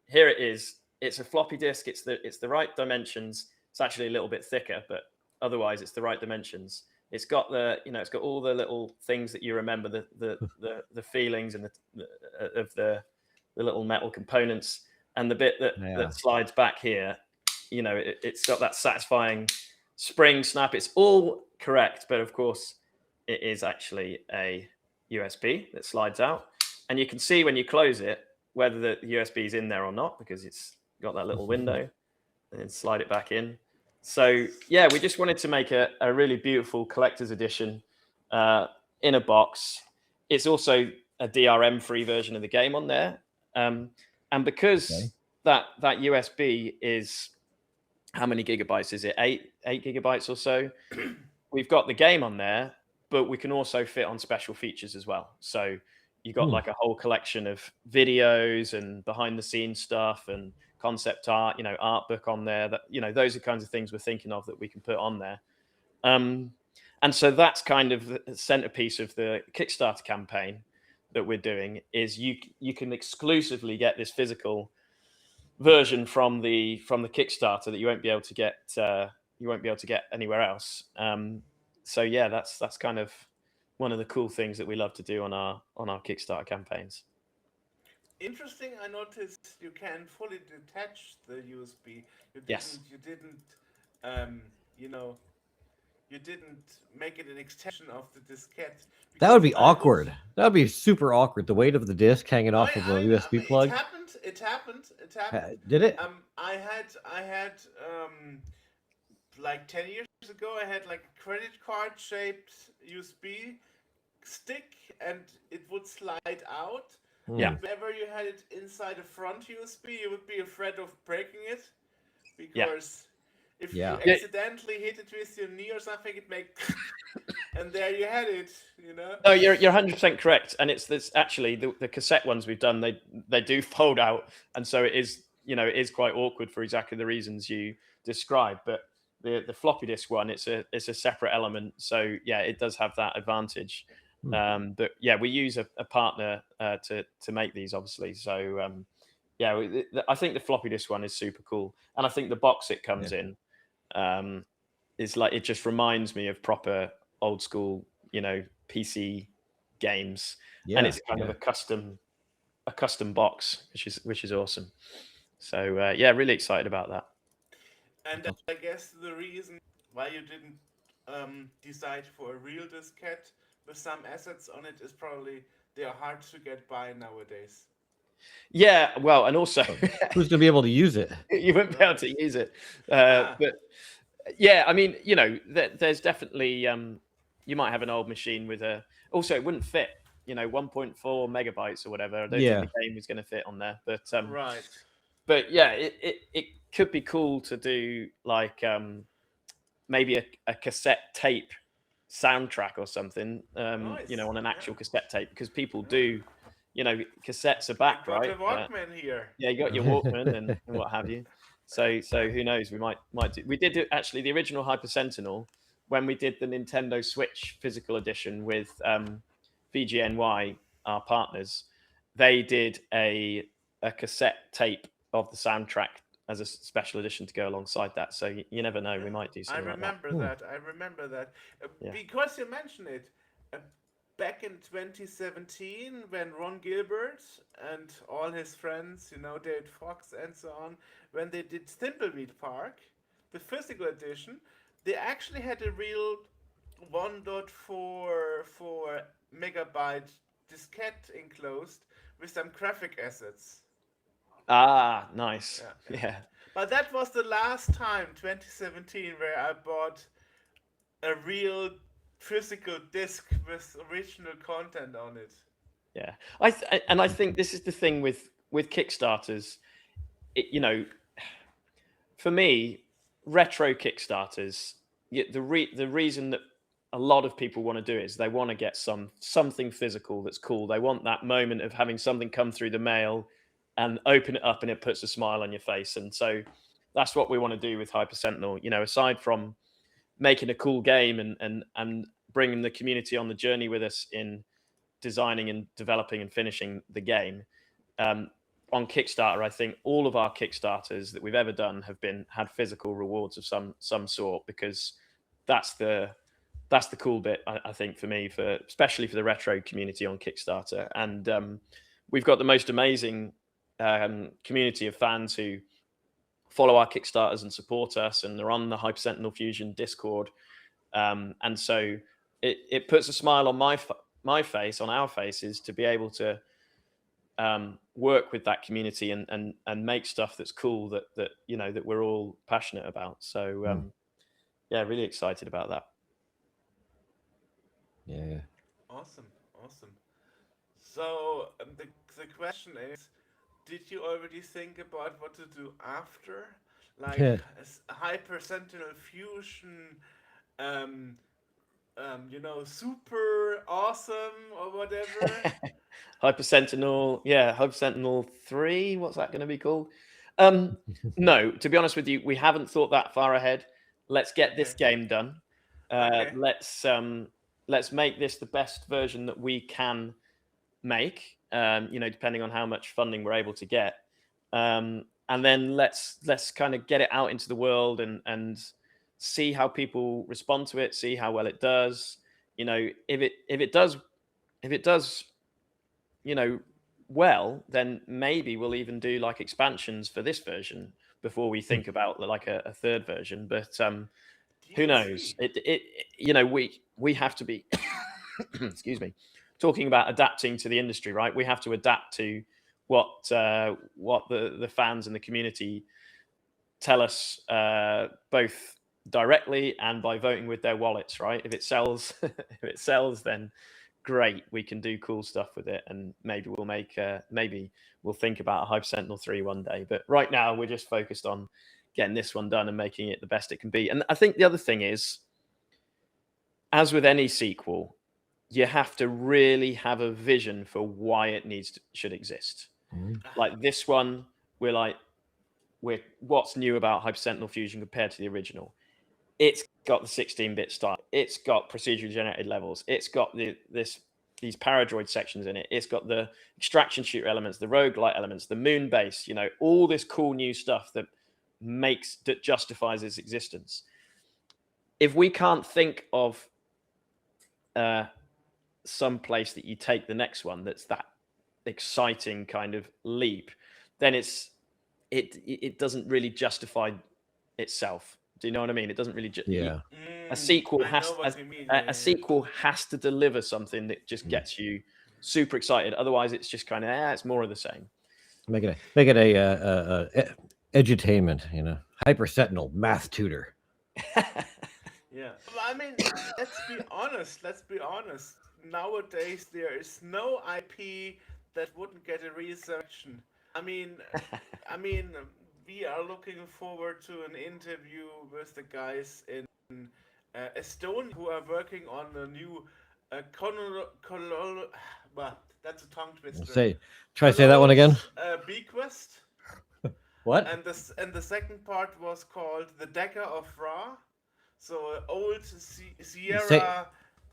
here it is. It's a floppy disk. It's the right dimensions. It's actually a little bit thicker, but otherwise it's the right dimensions. It's got it's got all the little things that you remember, the feelings and the little metal components, and the bit that slides back here. It's got that satisfying spring snap. It's all correct, but of course, it is actually a USB that slides out, and you can see when you close it whether the USB is in there or not, because it's got that little window, and then slide it back in. So yeah, we just wanted to make a really beautiful collector's edition in a box. It's also a DRM-free version of the game on there, and because that USB is, how many gigabytes is it? 8 gigabytes or so. We've got the game on there, but we can also fit on special features as well. So you got like a whole collection of videos and behind the scenes stuff and concept art, art book on there. That those are kinds of things we're thinking of that we can put on there. And so that's kind of the centerpiece of the Kickstarter campaign that we're doing. Is you can exclusively get this physical version from the Kickstarter that you won't be able to get anywhere else. So yeah, that's kind of one of the cool things that we love to do on our Kickstarter campaigns. Interesting. I noticed you can fully detach the USB. You didn't make it an extension of the diskette. That would be awkward. That would be super awkward. The weight of the disc hanging off of a USB plug. It happened. Did it? I had like 10 years ago, I had like a credit card shaped USB stick, and it would slide out. Yeah. If ever you had it inside a front USB, you would be afraid of breaking it, because if you accidentally hit it with your knee or something, it make and there you had it. No, you're 100% correct, and it's this actually the cassette ones we've done. They do fold out, and so it is quite awkward for exactly the reasons you described. But the floppy disk one, it's a separate element, so yeah, it does have that advantage. But yeah, we use a partner to make these, obviously. So I think the floppy disk one is super cool, and I think the box it comes in is like, it just reminds me of proper old school, PC games, and it's kind of a custom box, which is awesome. So really excited about that. And I guess the reason why you didn't decide for a real diskette with some assets on it is probably they are hard to get by nowadays. Yeah, well, and also who's going to be able to use it? You wouldn't be able to use it. But yeah, I mean, there's definitely you might have an old machine with also it wouldn't fit, 1.4 megabytes or whatever. I don't think the game is going to fit on there. But right. But yeah, it could be cool to do like maybe a cassette tape soundtrack or something, Nice. on an actual cassette tape, because people do, cassettes are back, got right? the Walkman here. Yeah, you got your Walkman and what have you. So who knows? We might do. We did actually the original Hyper Sentinel when we did the Nintendo Switch physical edition with VGNY, our partners. They did a cassette tape of the soundtrack as a special edition to go alongside that. So you never know, we might do something like that. I remember that. Because you mentioned it. Back in 2017, when Ron Gilbert and all his friends, David Fox and so on, when they did Thimbleweed Park, the physical edition, they actually had a real 1.4 megabyte diskette enclosed with some graphic assets. Ah, nice. Yeah. But that was the last time, 2017, where I bought a real physical disc with original content on it. Yeah, I think this is the thing with Kickstarters. For me, retro Kickstarters, the reason that a lot of people want to do it is they want to get something physical that's cool. They want that moment of having something come through the mail and open it up and it puts a smile on your face. And so that's what we want to do with Hyper Sentinel. Aside from making a cool game and bringing the community on the journey with us in designing and developing and finishing the game. On Kickstarter, I think all of our Kickstarters that we've ever done have had physical rewards of some sort, because that's the cool bit, I think, for me, especially for the retro community on Kickstarter. And we've got the most amazing community of fans who follow our Kickstarters and support us, and they're on the Hyper Sentinel Fusion Discord. And so it puts a smile on my face, on our faces, to be able to work with that community and make stuff that's cool, that we're all passionate about. So yeah, really excited about that. Yeah. Awesome. So the question is, did you already think about what to do after, like Hyper Sentinel Fusion? Super awesome or whatever. Hyper Sentinel 3. What's that going to be called? No, to be honest with you, we haven't thought that far ahead. Let's get this game done. Let's make this the best version that we can make. Depending on how much funding we're able to get, and then let's kind of get it out into the world and see how people respond to it, see how well it does. If it does well, then maybe we'll even do like expansions for this version before we think about like a third version. But who knows? We have to be excuse me, talking about adapting to the industry, right? We have to adapt to what the fans and the community tell us, both directly and by voting with their wallets, right? If it sells, then great, we can do cool stuff with it, and maybe we'll think about a Hyper Sentinel 3 one day. But right now, we're just focused on getting this one done and making it the best it can be. And I think the other thing is, as with any sequel, you have to really have a vision for why it should exist. Like this one, we're what's new about Hyper Sentinel Fusion compared to the original? It's got the 16-bit style. It's got procedurally generated levels. It's got these Paradroid sections in it. It's got the extraction shooter elements, the roguelite elements, the moon base, all this cool new stuff that justifies its existence. If we can't think of some place that you take the next one that's that exciting kind of leap, then it doesn't really justify itself. Do you know what I mean? It doesn't really. Yeah. A sequel I has know what you mean. a sequel has to deliver something that just gets you super excited. Otherwise, it's just kind of it's more of the same. Make it a edutainment, you know. Hyper Sentinel math tutor. Yeah. I mean, let's be honest. Nowadays, there is no IP that wouldn't get a resurrection. I mean, we are looking forward to an interview with the guys in Estonia who are working on a new well, that's a tongue twister. Try to say that one again. Bequest. What? And the second part was called The Dagger of Ra. So old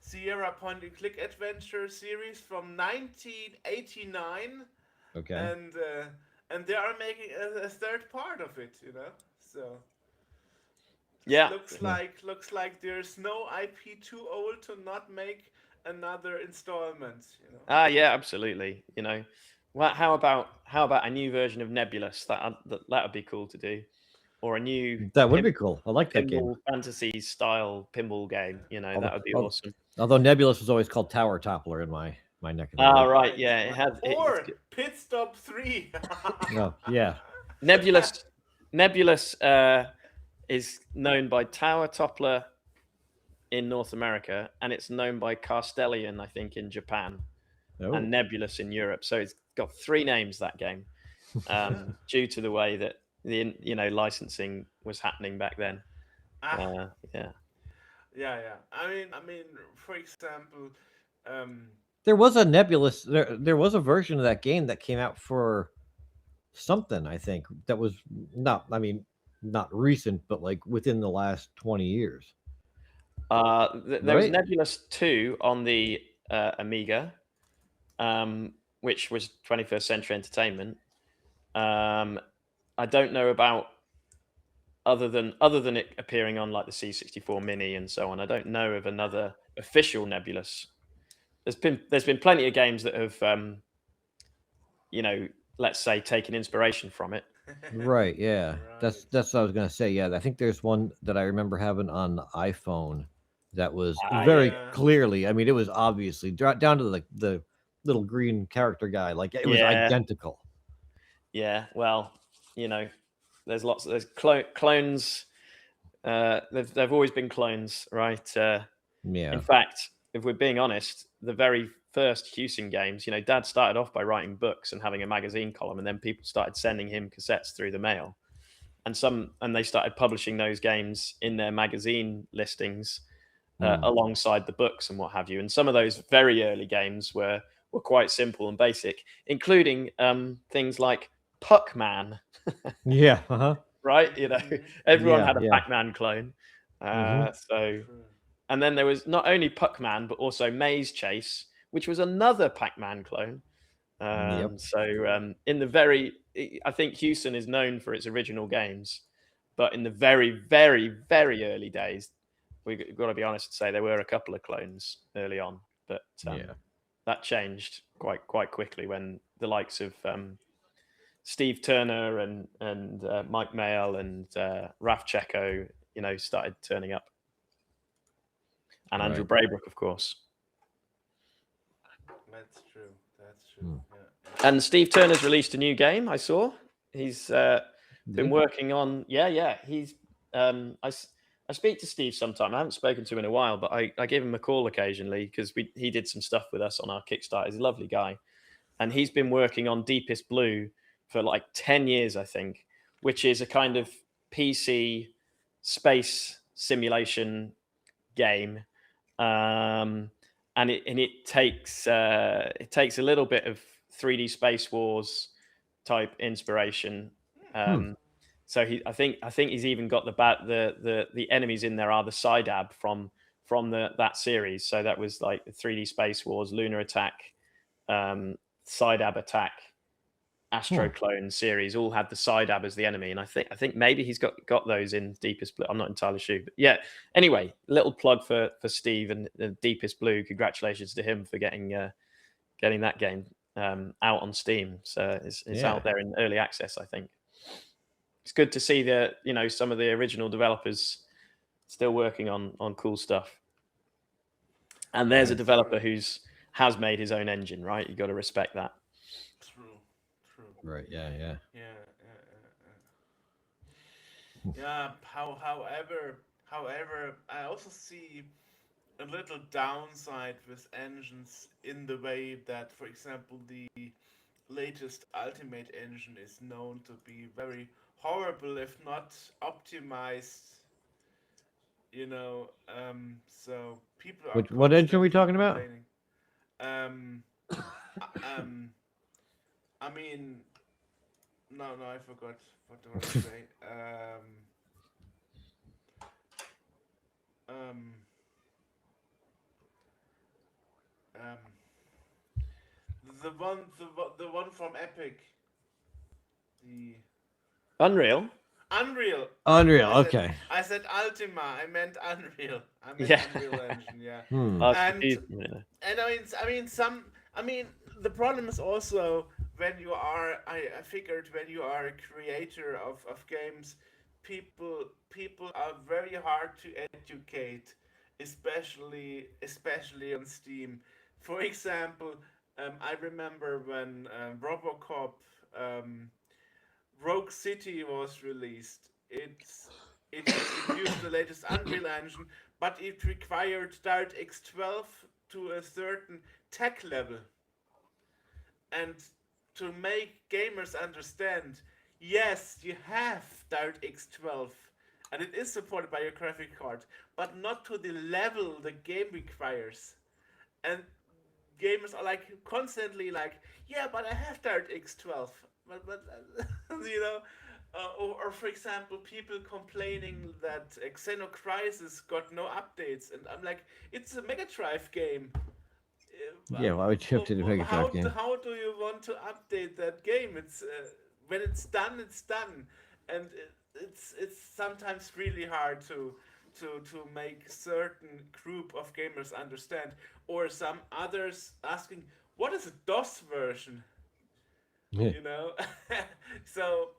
Sierra point and click adventure series from 1989. Okay. And they are making a third part of it, you know. So yeah, looks like there's no IP too old to not make another installment, you know. Yeah, absolutely. You know, well, how about a new version of Nebulous? That would be cool to do, or a new that would be cool. I like that game. Fantasy style pinball game. You know, that would be awesome. Although Nebulous was always called Tower Toppler in my neck of the woods. Right, yeah, it has. Or Pit Stop 3. No, yeah. Nebulous is known by Tower Toppler in North America, and it's known by Carstellian, I think, in Japan, and Nebulous in Europe. So it's got 3 names, that game, due to the way that the licensing was happening back then. Yeah. I mean, for example, there was a Nebulous. There was a version of that game that came out for something, I think, that was not recent, but like within the last 20 years. There was Nebulous 2 on the Amiga, which was 21st Century Entertainment. I don't know about other than it appearing on like the C64 Mini and so on. I don't know of another official Nebulous. There's been plenty of games that have, let's say, taken inspiration from it. Right. Yeah. Right. That's what I was gonna say. Yeah, I think there's one that I remember having on the iPhone that was very clearly. I mean, it was obviously down to the little green character guy. Like it was identical. Yeah. Well, there's clones. They've always been clones, right? Yeah. In fact, if we're being honest, the very first Hewson games, Dad started off by writing books and having a magazine column, and then people started sending him cassettes through the mail, and they started publishing those games in their magazine listings alongside the books and what have you. And some of those very early games were quite simple and basic, including things like Puckman. Yeah. Right. Everyone had a Pac-Man clone. So. And then there was not only Puckman, but also Maze Chase, which was another Pac-Man clone. So in the I think Hewson is known for its original games, but in the very, very, very early days, we've got to be honest and say there were a couple of clones early on, but that changed quite quickly when the likes of Steve Turner and Mike Mail and Raf Checco, started turning up. And Andrew Braybrook, of course. That's true. Yeah. And Steve Turner's released a new game. I saw he's been working on. Yeah. He's. I speak to Steve sometime. I haven't spoken to him in a while, but I give him a call occasionally because he did some stuff with us on our Kickstarter. He's a lovely guy, and he's been working on Deepest Blue for like 10 years, I think, which is a kind of PC space simulation game. And it takes a little bit of 3D Space Wars type inspiration. So I think he's even got the enemies in there are the Sidab from that series. So that was like the 3D Space Wars, Lunar Attack, Sidab Attack, Astro Clone series all had the Sidab as the enemy, and I think maybe he's got those in Deepest Blue. I'm not entirely sure, but yeah. Anyway, little plug for Steve and Deepest Blue. Congratulations to him for getting that game out on Steam. So it's out there in early access, I think. it's good to see that, you know, some of the original developers still working on cool stuff. And there's a developer has made his own engine, right? You got to respect that. True. Right. Yeah. However, I also see a little downside with engines in the way that, for example, the latest Ultimate engine is known to be very horrible, if not optimized. You know, so people are What engine are we talking complaining. I mean, no, I forgot what I want to say. The one from Epic, the Unreal. Unreal. Okay. I said Ultima. I meant Unreal. I meant Yeah. Unreal Engine. Yeah. I mean, the problem is also when you are. I figured when you are a creator of games, people are very hard to educate, especially on Steam. For example, I remember when RoboCop. Rogue City was released. It used the latest Unreal Engine, but it required DirectX 12 to a certain tech level. And to make gamers understand, yes, you have DirectX 12, and it is supported by your graphic card, but not to the level the game requires. And gamers are like constantly like, yeah, but I have DirectX 12. But you know, or for example, people complaining that Xenocrisis got no updates, and I'm like, it's a Mega Drive game. Yeah, why would you update the Mega Drive game? How do you want to update that game? It's when it's done, and it's sometimes really hard to make certain group of gamers understand, or some others asking, what is a DOS version? You know. So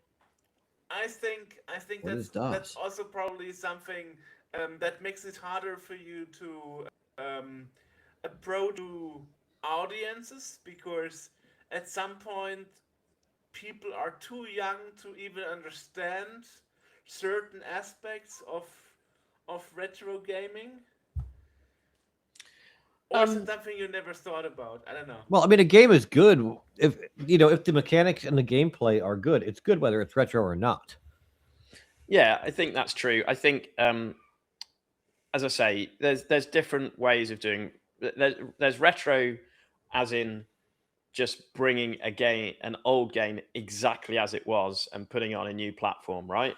I think that's also probably something that makes it harder for you to approach to audiences, because at some point people are too young to even understand certain aspects of retro gaming. Or is it something you never thought about? I don't know. Well, I mean, a game is good if the mechanics and the gameplay are good. It's good whether it's retro or not. Yeah, I think that's true. I think, as I say, there's different ways of doing. There's retro, as in just bringing an old game exactly as it was and putting it on a new platform, right?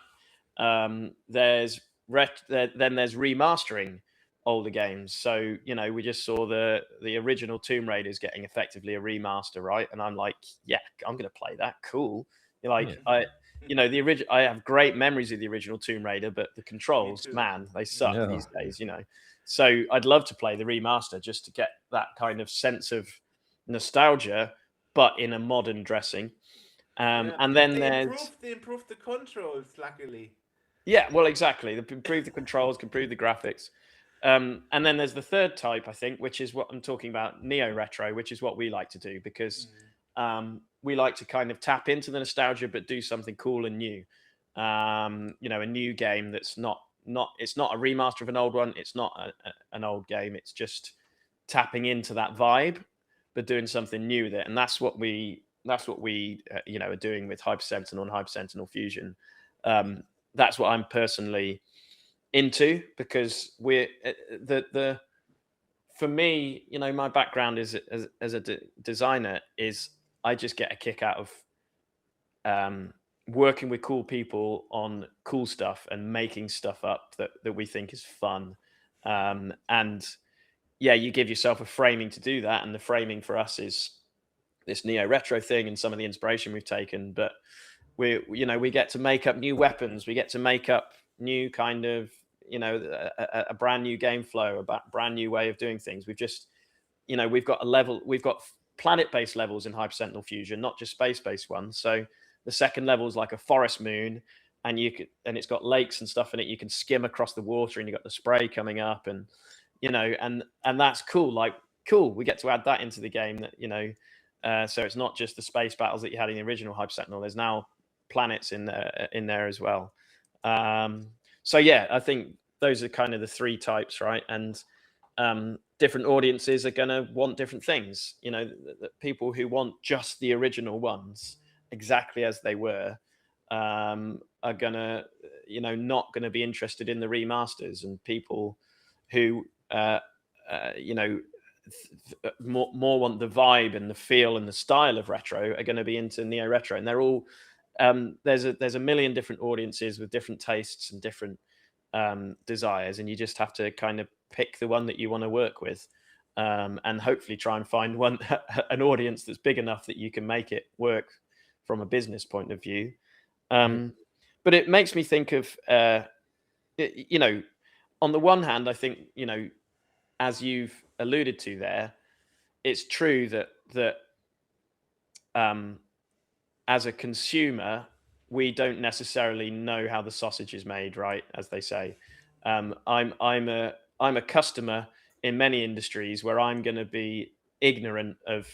Then there's remastering older games. So, you know, we just saw the original Tomb Raiders getting effectively a remaster, right? And I'm like, yeah, I'm going to play that. Cool. Like, I have great memories of the original Tomb Raider, but the controls, man, they suck these days, you know. So I'd love to play the remaster just to get that kind of sense of nostalgia, but in a modern dressing. And then they improved the controls, luckily. Yeah, well, exactly. They improve the controls, can improve the graphics. And then there's the third type, I think, which is what I'm talking about, neo-retro, which is what we like to do, because we like to kind of tap into the nostalgia, but do something cool and new. You know, a new game that's it's not a remaster of an old one. It's not an old game. It's just tapping into that vibe, but doing something new with it. And that's what we are doing with Hyper Sentinel and Hyper Sentinel Fusion. That's what I'm personally into, because for me, you know, my background is as a designer is I just get a kick out of working with cool people on cool stuff and making stuff up that we think is fun. And yeah, you give yourself a framing to do that, and the framing for us is this neo retro thing and some of the inspiration we've taken, but we get to make up new weapons, we get to make up new kind of, you know, a brand new game flow, a brand new way of doing things. We've just, you know, we've got planet-based levels in Hyper Sentinel Fusion, not just space-based ones. So the second level is like a forest moon, and it's got lakes and stuff in it. You can skim across the water, and you got the spray coming up, and and that's cool. Like, cool, we get to add that into the game. That so it's not just the space battles that you had in the original Hyper Sentinel. There's now planets in there as well. So yeah, I think those are kind of the three types, right? And different audiences are going to want different things. The people who want just the original ones exactly as they were are going to, not going to be interested in the remasters, and people who, more want the vibe and the feel and the style of retro are going to be into neo retro. And they're all there's a million different audiences with different tastes and different desires, and you just have to kind of pick the one that you want to work with, and hopefully try and find an audience that's big enough that you can make it work from a business point of view. But it makes me think of on the one hand, I think, as you've alluded to there, it's true that as a consumer, we don't necessarily know how the sausage is made, right? As they say, I'm a customer in many industries where I'm going to be ignorant of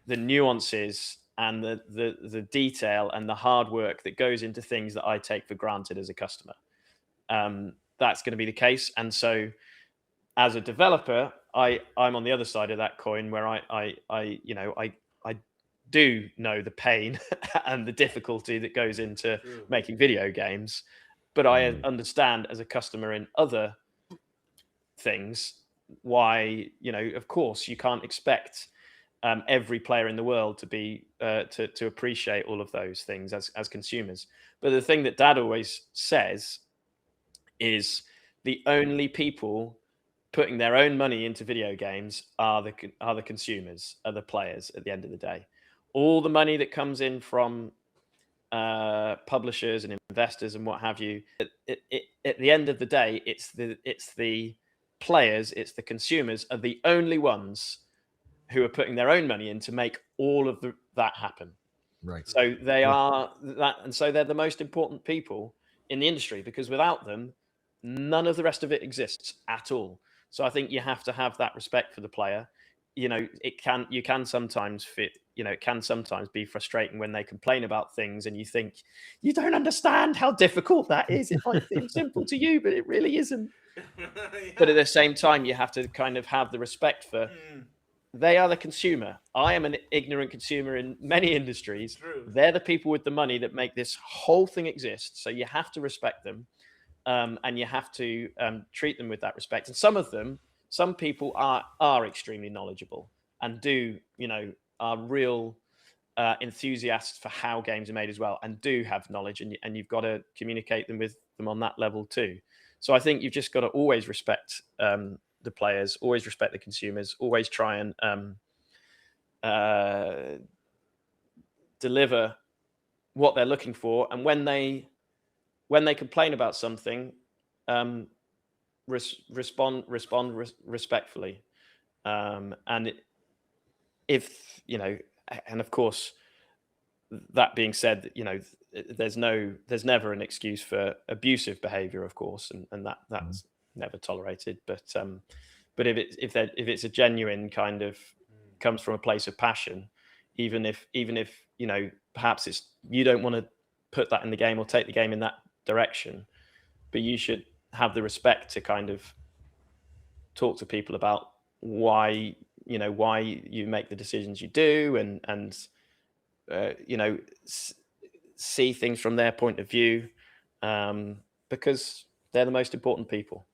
the nuances and the detail and the hard work that goes into things that I take for granted as a customer. That's going to be the case, and so as a developer, I'm on the other side of that coin, where I do know the pain and the difficulty that goes into making video games, but I understand as a customer in other things why, of course, you can't expect every player in the world to be to appreciate all of those things as consumers. But the thing that Dad always says is the only people putting their own money into video games are the consumers, are the players at the end of the day. All the money that comes in from publishers and investors and what have you, at the end of the day, it's the players, it's the consumers are the only ones who are putting their own money in to make all of that happen. Right. So they are that, and so they're the most important people in the industry, because without them, none of the rest of it exists at all. So I think you have to have that respect for the player. It can sometimes be frustrating when they complain about things, and you think, you don't understand how difficult that is. It might seem simple to you, but it really isn't. Yeah. But at the same time, you have to kind of have the respect for they are the consumer. I am an ignorant consumer in many industries. True. They're the people with the money that make this whole thing exist. So you have to respect them. And you have to treat them with that respect. And some people are extremely knowledgeable and are real enthusiasts for how games are made as well, and do have knowledge, and you've got to communicate with them on that level too. So I think you've just got to always respect the players, always respect the consumers, always try and deliver what they're looking for. And when they complain about something, respond respectfully. And and of course, that being said, there's never an excuse for abusive behavior, of course, and that's never tolerated. But if it's a genuine kind of comes from a place of passion, even if perhaps it's you don't want to put that in the game or take the game in that direction, but you should have the respect to kind of talk to people about why you make the decisions you do, and see things from their point of view, because they're the most important people.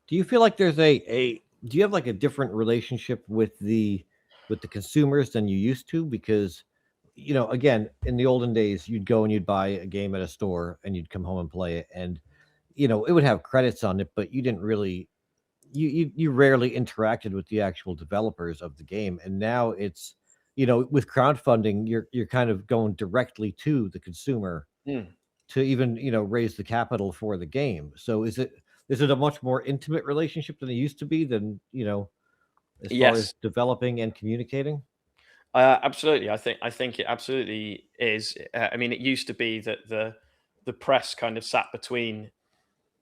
Do you feel like there's do you have like a different relationship with the consumers than you used to? Because again, in the olden days, you'd go and you'd buy a game at a store and you'd come home and play it, and it would have credits on it, but you didn't really you rarely interacted with the actual developers of the game. And now it's with crowdfunding, you're kind of going directly to the consumer to even raise the capital for the game. So is it a much more intimate relationship than it used to be, than as far as developing and communicating? Absolutely. I think it absolutely is. I mean, it used to be that the press kind of sat between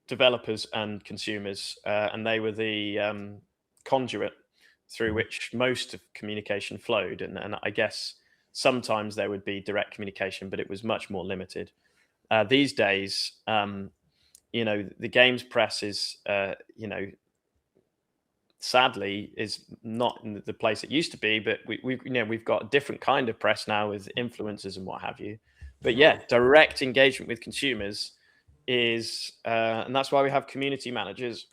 developers and consumers, and they were the conduit through which most of communication flowed. And I guess sometimes there would be direct communication, but it was much more limited. These days, the games press is, sadly, is not in the place it used to be. But we've got a different kind of press now with influencers and what have you. But yeah, direct engagement with consumers is, and that's why we have community managers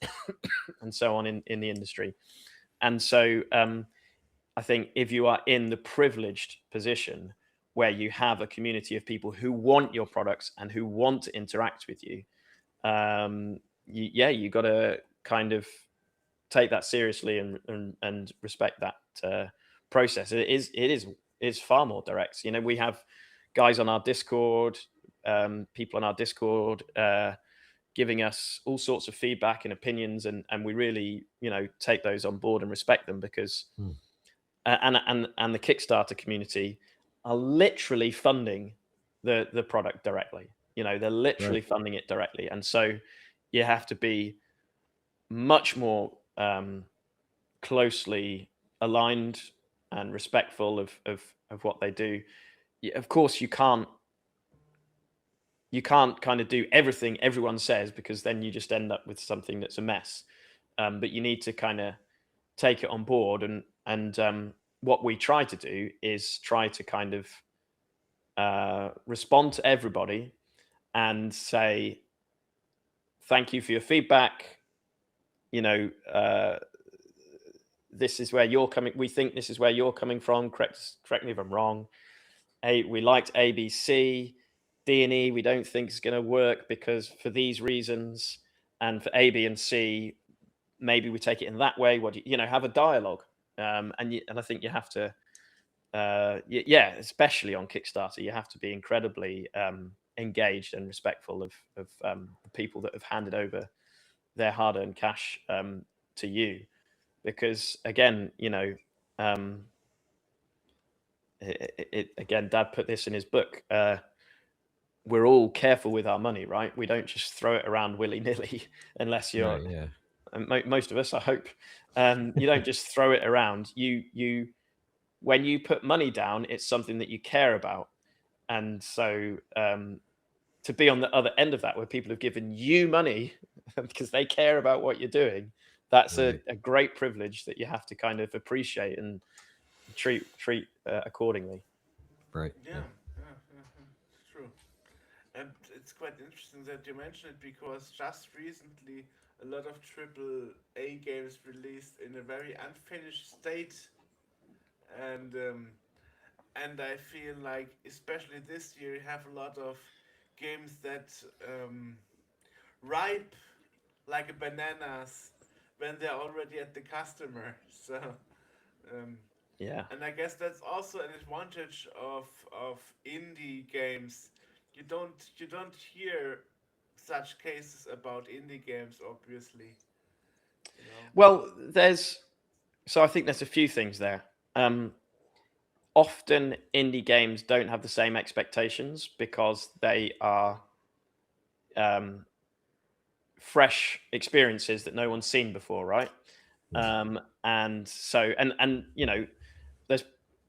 and so on in the industry. And so I think if you are in the privileged position where you have a community of people who want your products and who want to interact with you, you got to kind of take that seriously and respect that process. It's far more direct. We have guys on our Discord, people on our Discord, giving us all sorts of feedback and opinions, and we really take those on board and respect them, because and the Kickstarter community are literally funding the product directly. They're literally funding it directly, and so you have to be much more closely aligned and respectful of what they do. Of course, you can't kind of do everything everyone says, because then you just end up with something that's a mess. But you need to kind of take it on board, and what we try to do is try to kind of respond to everybody and say thank you for your feedback. This is where you're coming. We think this is where you're coming from. Correct me if I'm wrong. We liked ABC. D&E we don't think is going to work because for these reasons, and for A, B, and C, maybe we take it in that way. What do you have a dialogue, and I think you have to, especially on Kickstarter, you have to be incredibly engaged and respectful of the people that have handed over their hard-earned cash to you, because again, again, Dad put this in his book. We're all careful with our money, right? We don't just throw it around willy-nilly unless you're, most of us, I hope, you don't just throw it around. You when you put money down, it's something that you care about. And so to be on the other end of that, where people have given you money because they care about what you're doing, that's a great privilege that you have to kind of appreciate and treat accordingly. Right. Yeah. It's true. And it's quite interesting that you mentioned it, because just recently a lot of AAA games released in a very unfinished state, and I feel like especially this year you have a lot of games that ripe like bananas when they're already at the customer. So and I guess that's also an advantage of indie games. You don't hear such cases about indie games, obviously. Well, so I think there's a few things there. Often indie games don't have the same expectations because they are fresh experiences that no one's seen before, right? And so there's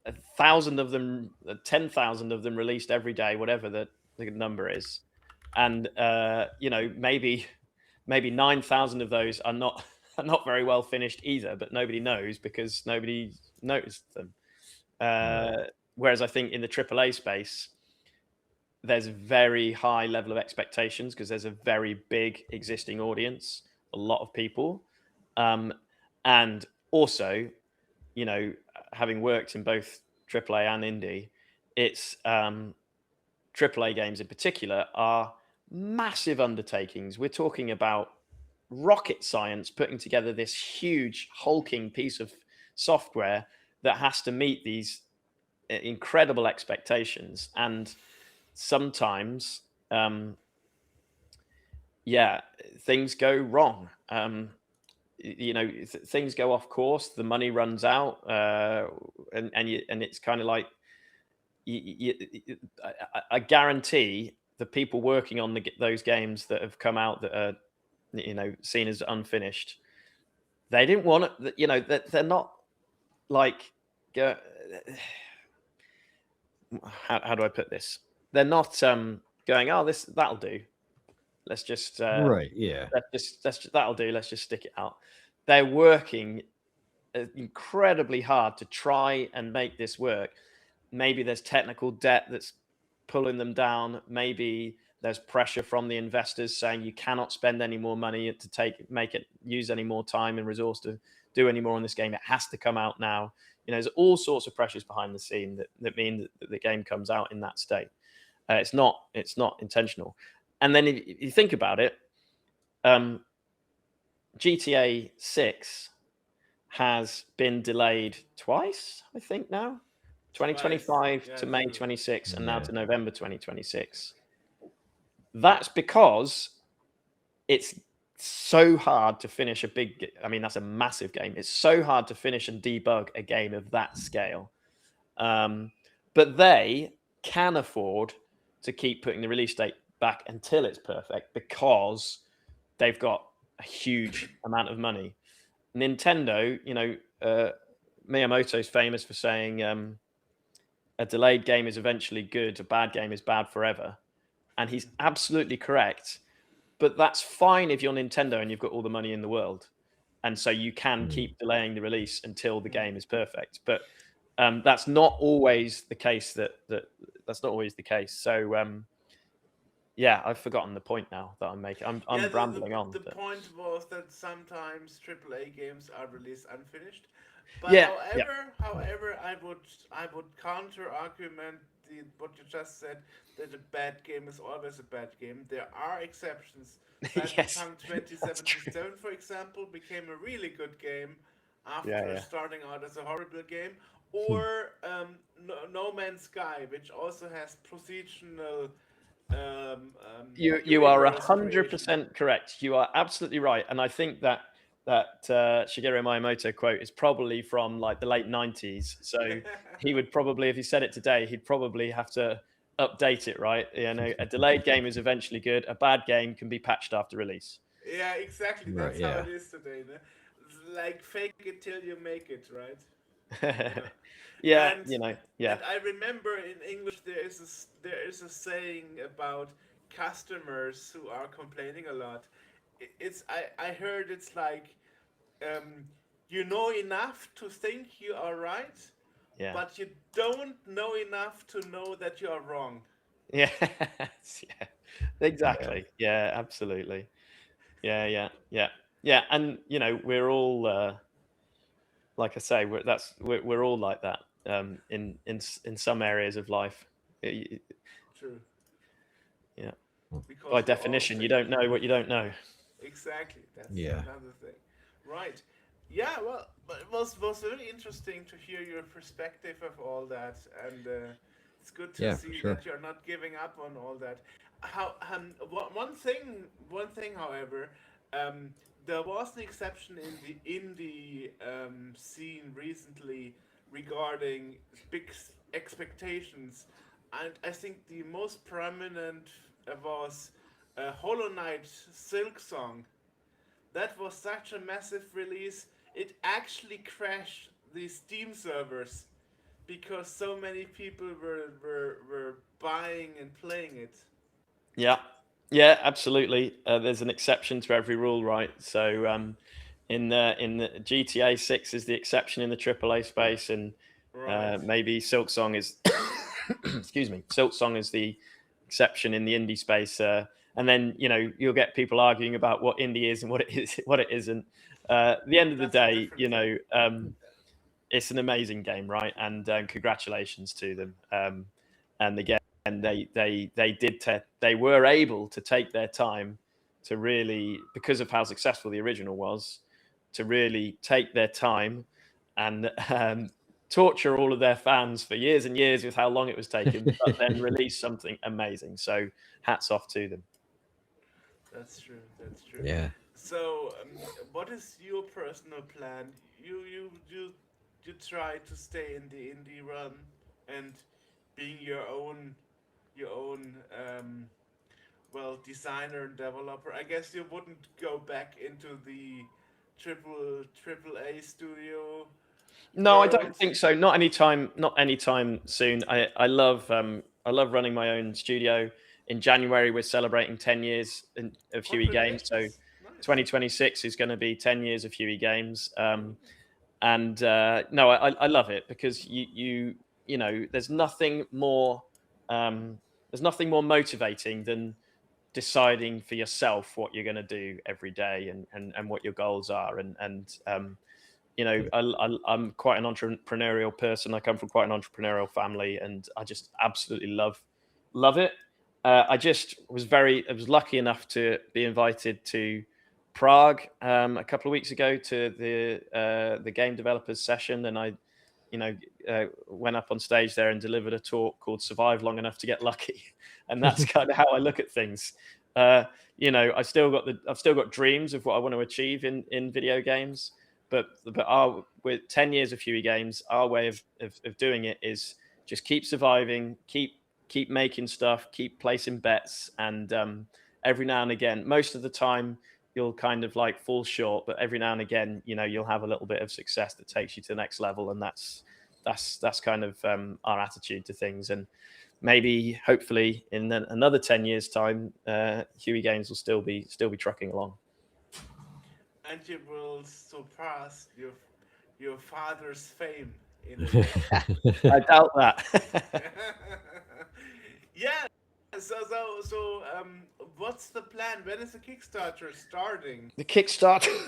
1,000 of them, 10,000 of them released every day, whatever the number is, and maybe 9,000 of those are not very well finished either, but nobody knows because nobody noticed them. Whereas I think in the AAA space, there's a very high level of expectations because there's a very big existing audience, a lot of people, and also, having worked in both AAA and indie, it's AAA games in particular are massive undertakings. We're talking about rocket science putting together this huge hulking piece of software that has to meet these incredible expectations, and sometimes things go wrong. Things go off course, the money runs out, and it's kind of like I guarantee the people working on those games that have come out that are, seen as unfinished, they didn't want it. They're not like, how do I put this? They're not going, oh, that'll do. Let's just right, yeah, that'll do. Let's just stick it out. They're working incredibly hard to try and make this work. Maybe there's technical debt that's pulling them down. Maybe there's pressure from the investors saying you cannot spend any more money to use any more time and resource to do any more on this game. It has to come out now. There's all sorts of pressures behind the scene that mean that the game comes out in that state. It's not intentional. And then if you think about it, GTA 6 has been delayed twice, I think now. 2025 to May 26 and now to November 2026. That's because it's so hard to finish that's a massive game. It's so hard to finish and debug a game of that scale. But they can afford to keep putting the release date back until it's perfect because they've got a huge amount of money. Nintendo, Miyamoto's famous for saying a delayed game is eventually good, a bad game is bad forever. And he's absolutely correct. But that's fine if you're Nintendo and you've got all the money in the world. And so you can keep delaying the release until the game is perfect. But that's not always the case. That's not always the case. So I've forgotten the point now that I'm making. I'm rambling on. The point was that sometimes AAA games are released unfinished. But however, I would counter argument what you just said, that a bad game is always a bad game. There are exceptions. Cyberpunk 2077, for example, became a really good game after starting out as a horrible game. Or No Man's Sky, which also has procedural. You are 100% correct. You are absolutely right, and I think that Shigeru Miyamoto quote is probably from like the late 90s. So he would probably, if he said it today, he'd probably have to update it, right? A delayed game is eventually good. A bad game can be patched after release. Yeah, exactly. That's how it is today. No? Like fake it till you make it, right? And I remember in English there is a saying about customers who are complaining a lot. I heard it's like you know enough to think you are right, but you don't know enough to know that you are wrong. Yeah, exactly. Yeah, absolutely. Yeah. And we're all like I say, we're all like that in some areas of life. True. Yeah. Because by definition, you don't know what you don't know. Exactly. That's another thing. Right. Yeah. Well, it was really interesting to hear your perspective of all that, and it's good to see that you're not giving up on all that. One thing, however, there was an exception in the indie scene recently regarding big expectations, and I think the most prominent was Hollow Knight Silk Song. That was such a massive release. It actually crashed the Steam servers because so many people were buying and playing it. Yeah, absolutely. There's an exception to every rule, right? So in the GTA 6 is the exception in the AAA space, and maybe Silk Song is excuse me, Silk Song is the exception in the indie space. And then you'll get people arguing about what indie is and what it isn't. At the end of the day, it's an amazing game, right? And congratulations to them. And again, they were able to take their time to really, because of how successful the original was, to really take their time and torture all of their fans for years and years with how long it was taking, but then release something amazing. So hats off to them. That's true. Yeah. So, what is your personal plan? You try to stay in the indie run and being your own designer and developer. I guess you wouldn't go back into the triple A studio No, I don't world. think so. Not anytime. Not anytime soon. I love running my own studio. In January, we're celebrating 10 years of Huey Games. So Congratulations. Nice. 2026 is going to be 10 years of Huey Games. And no, I love it because you know there's nothing more motivating than deciding for yourself what you're going to do every day and what your goals are and you know, I'm quite an entrepreneurial person. I come from quite an entrepreneurial family, and I just absolutely love it. I just I was lucky enough to be invited to Prague a couple of weeks ago to the game developers session, and I, you know, went up on stage there and delivered a talk called "Survive Long Enough to Get Lucky," and that's kind of how I look at things. You know, I've still got dreams of what I want to achieve in video games. But with 10 years of Huey Games, our way of doing it is just keep surviving, keep making stuff, keep placing bets, and every now and again, most of the time you'll kind of like fall short, but every now and again, you know, you'll have a little bit of success that takes you to the next level, and that's kind of our attitude to things. And maybe, hopefully, in another 10 years' time, Huey Games will still be trucking along. And you will surpass your father's fame in I doubt that. Yeah. So what's the plan? When is the Kickstarter starting? The Kickstarter.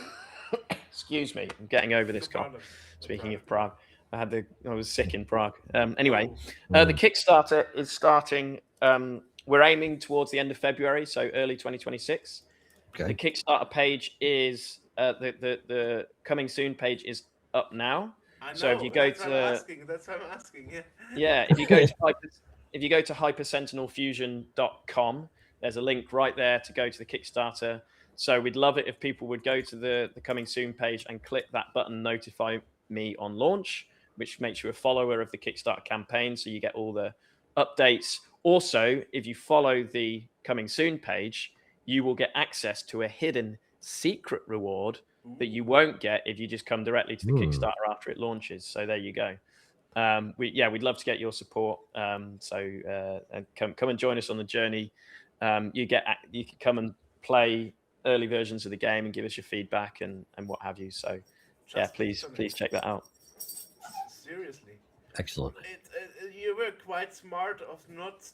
Excuse me, I'm getting over this cough. Speaking of Prague, I was sick in Prague. Anyway, the Kickstarter is starting. We're aiming towards the end of February, so early 2026. Okay. The Kickstarter page is the coming soon page is up now. I know, so if you go that's what I'm asking. Yeah. Yeah, if you go to hypersentinelfusion.com, there's a link right there to go to the Kickstarter. So we'd love it if people would go to the coming soon page and click that button, notify me on launch, which makes you a follower of the Kickstarter campaign. So you get all the updates. Also, if you follow the coming soon page, you will get access to a hidden secret reward that you won't get if you just come directly to the Kickstarter after it launches. So there you go. We'd love to get your support. So come and join us on the journey. You can come and play early versions of the game and give us your feedback and what have you. So please check that out. Seriously. Excellent. You were quite smart of not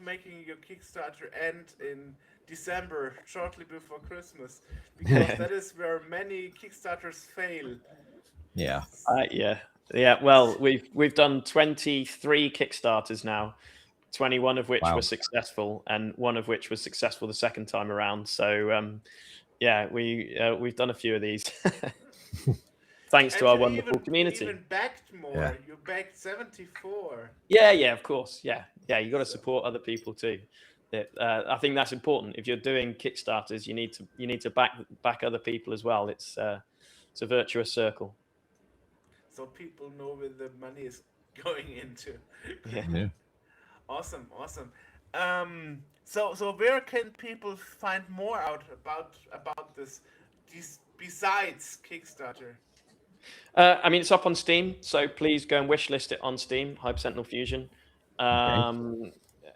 making your Kickstarter end in December, shortly before Christmas, because that is where many Kickstarters fail. Yeah. Yeah. Well, we've done 23 Kickstarters now, 21 of which were successful, and one of which was successful the second time around. So, we've done a few of these. Thanks to our wonderful community. You even backed more. Yeah. You backed 74. Yeah, of course. Yeah. You got to support other people too. I think that's important. If you're doing Kickstarters, you need to back other people as well. It's a virtuous circle. So people know where the money is going into. Yeah. Awesome. So where can people find more out about this besides Kickstarter? It's up on Steam, so please go and wishlist it on Steam, Hyper Sentinel Fusion.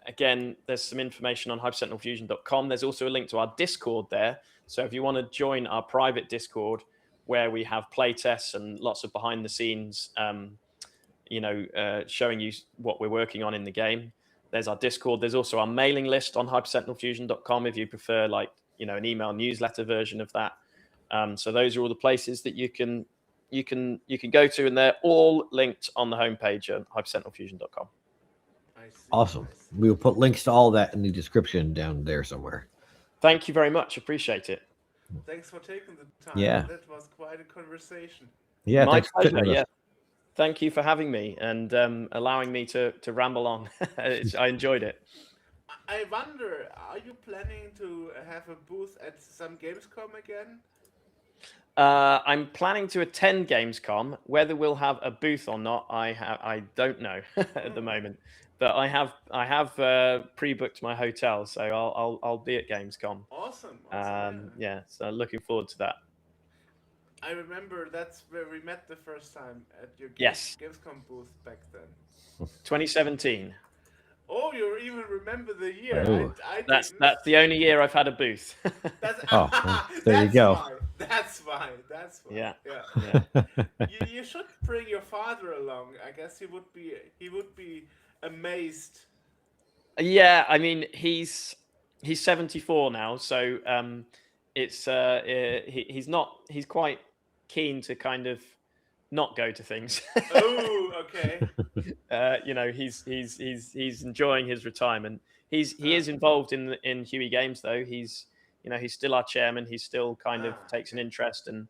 Again, there's some information on hypersentinelfusion.com. There's also a link to our Discord there. So if you want to join our private Discord, where we have playtests and lots of behind the scenes, showing you what we're working on in the game, there's our Discord. There's also our mailing list on hypersentinelfusion.com if you prefer, an email newsletter version of that. So those are all the places that you can go to, and they're all linked on the homepage at hypersentinelfusion.com. Awesome. We will put links to all that in the description down there somewhere. Thank you very much. Appreciate it. Thanks for taking the time. Yeah. That was quite a conversation. Yeah, my pleasure. Yeah. Thank you for having me and allowing me to ramble on. I enjoyed it. I wonder, are you planning to have a booth at some Gamescom again? I'm planning to attend Gamescom. Whether we'll have a booth or not, I don't know at the moment. But I have pre-booked my hotel, so I'll be at Gamescom. Awesome. Yeah, so looking forward to that. I remember that's where we met the first time at your Gamescom booth back then. 2017. Oh, you even remember the year? Ooh. That's the only year I've had a booth. That's, well, there you go. That's why. Yeah. You should bring your father along. I guess he would be amazed. Yeah, I mean he's 74 now, so it's he's quite keen to kind of not go to things. Oh, okay. He's enjoying his retirement. He is involved in Huey Games though. He's still our chairman. He still kind of takes an interest and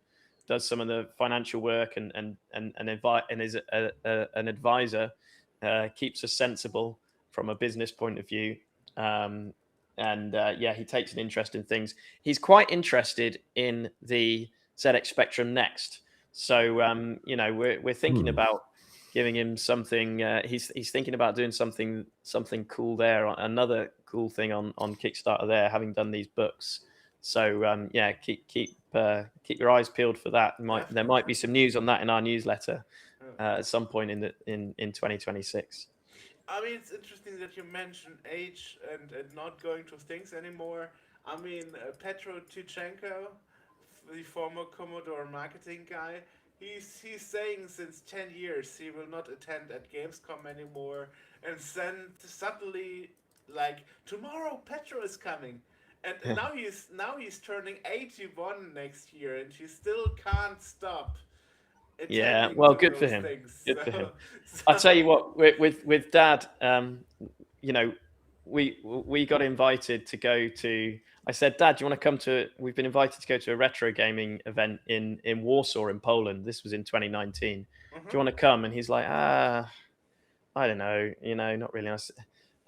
does some of the financial work and is an advisor. Keeps us sensible from a business point of view. He takes an interest in things. He's quite interested in the ZX Spectrum Next. So we're thinking about giving him something. He's thinking about doing something cool there. Another cool thing on Kickstarter there, having done these books. So keep your eyes peeled for that. There might be some news on that in our newsletter at some point in 2026. I mean, it's interesting that you mentioned age and not going to things anymore. I mean, Petro Tichenko, the former Commodore marketing guy, he's saying since 10 years he will not attend at Gamescom anymore. And then suddenly, like, tomorrow Petro is coming. And now he's turning 81 next year, and he still can't stop. Yeah, well, good for him. Good for him. I'll tell you what, with Dad, we got invited to go to. I said, Dad, do you want to come to? We've been invited to go to a retro gaming event in Warsaw in Poland. This was in 2019. Do you want to come? And he's like, I don't know, not really.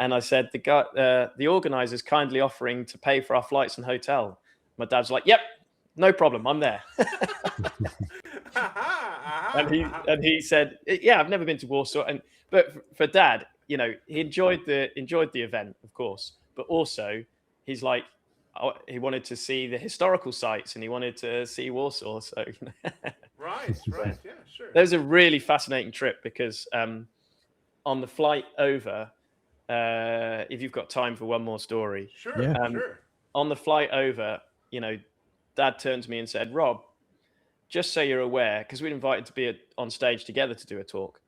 And I said, the organizer's kindly offering to pay for our flights and hotel. My dad's like, yep, no problem, I'm there. And he said, yeah, I've never been to Warsaw. But for Dad, he enjoyed the event, of course, but also he's like, he wanted to see the historical sites and he wanted to see Warsaw. So right, yeah, sure. That was a really fascinating trip because on the flight over, if you've got time for one more story, sure, yeah. Sure. On the flight over, Dad turned to me and said, Rob, just so you're aware, because we're invited to be on stage together to do a talk,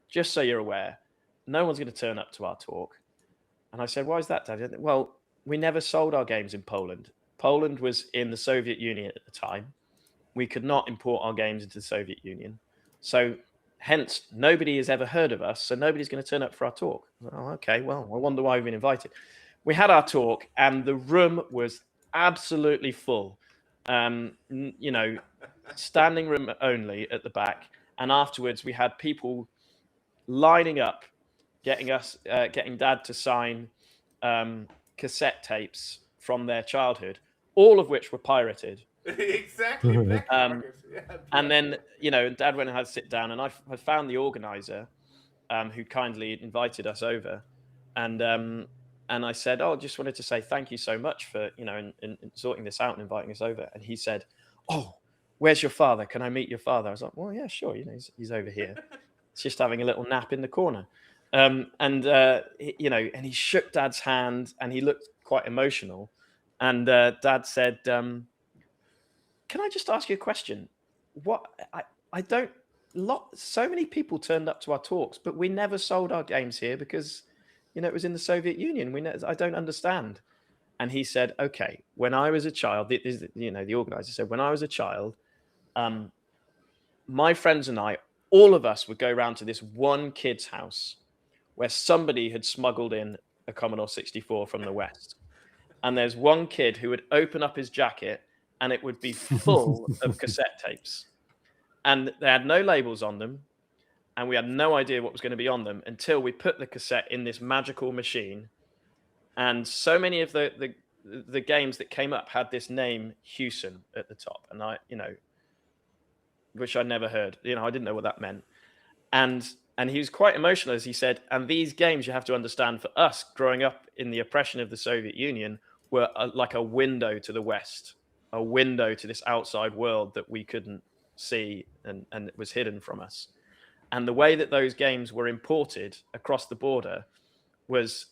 just so you're aware, no one's going to turn up to our talk. And I said, why is that, Dad? Well, we never sold our games in Poland. Poland was in the Soviet Union at the time. We could not import our games into the Soviet Union. So hence, nobody has ever heard of us, so nobody's going to turn up for our talk. Oh, okay, well, I wonder why we've been invited. We had our talk, and the room was absolutely full. Standing room only at the back. And afterwards, we had people lining up, getting Dad to sign cassette tapes from their childhood, all of which were pirated. Exactly. And then, Dad went and had to sit down, and I found the organizer who kindly invited us over. And I said, oh, just wanted to say thank you so much for, in sorting this out and inviting us over. And he said, oh, where's your father? Can I meet your father? I was like, well, yeah, sure. He's over here. He's just having a little nap in the corner. And he shook Dad's hand and he looked quite emotional. And Dad said, can I just ask you a question? So many people turned up to our talks, but we never sold our games here because, it was in the Soviet Union. I don't understand. And he said, okay, when I was a child, the organizer said, when I was a child, my friends and I, all of us would go around to this one kid's house where somebody had smuggled in a Commodore 64 from the West. And there's one kid who would open up his jacket and it would be full of cassette tapes. And they had no labels on them. And we had no idea what was going to be on them until we put the cassette in this magical machine. And so many of the games that came up had this name Hewson at the top. And I, which I never heard. I didn't know what that meant. And And he was quite emotional as he said, and these games, you have to understand, for us growing up in the oppression of the Soviet Union, were like a window to the West, a window to this outside world that we couldn't see, and it was hidden from us. And the way that those games were imported across the border was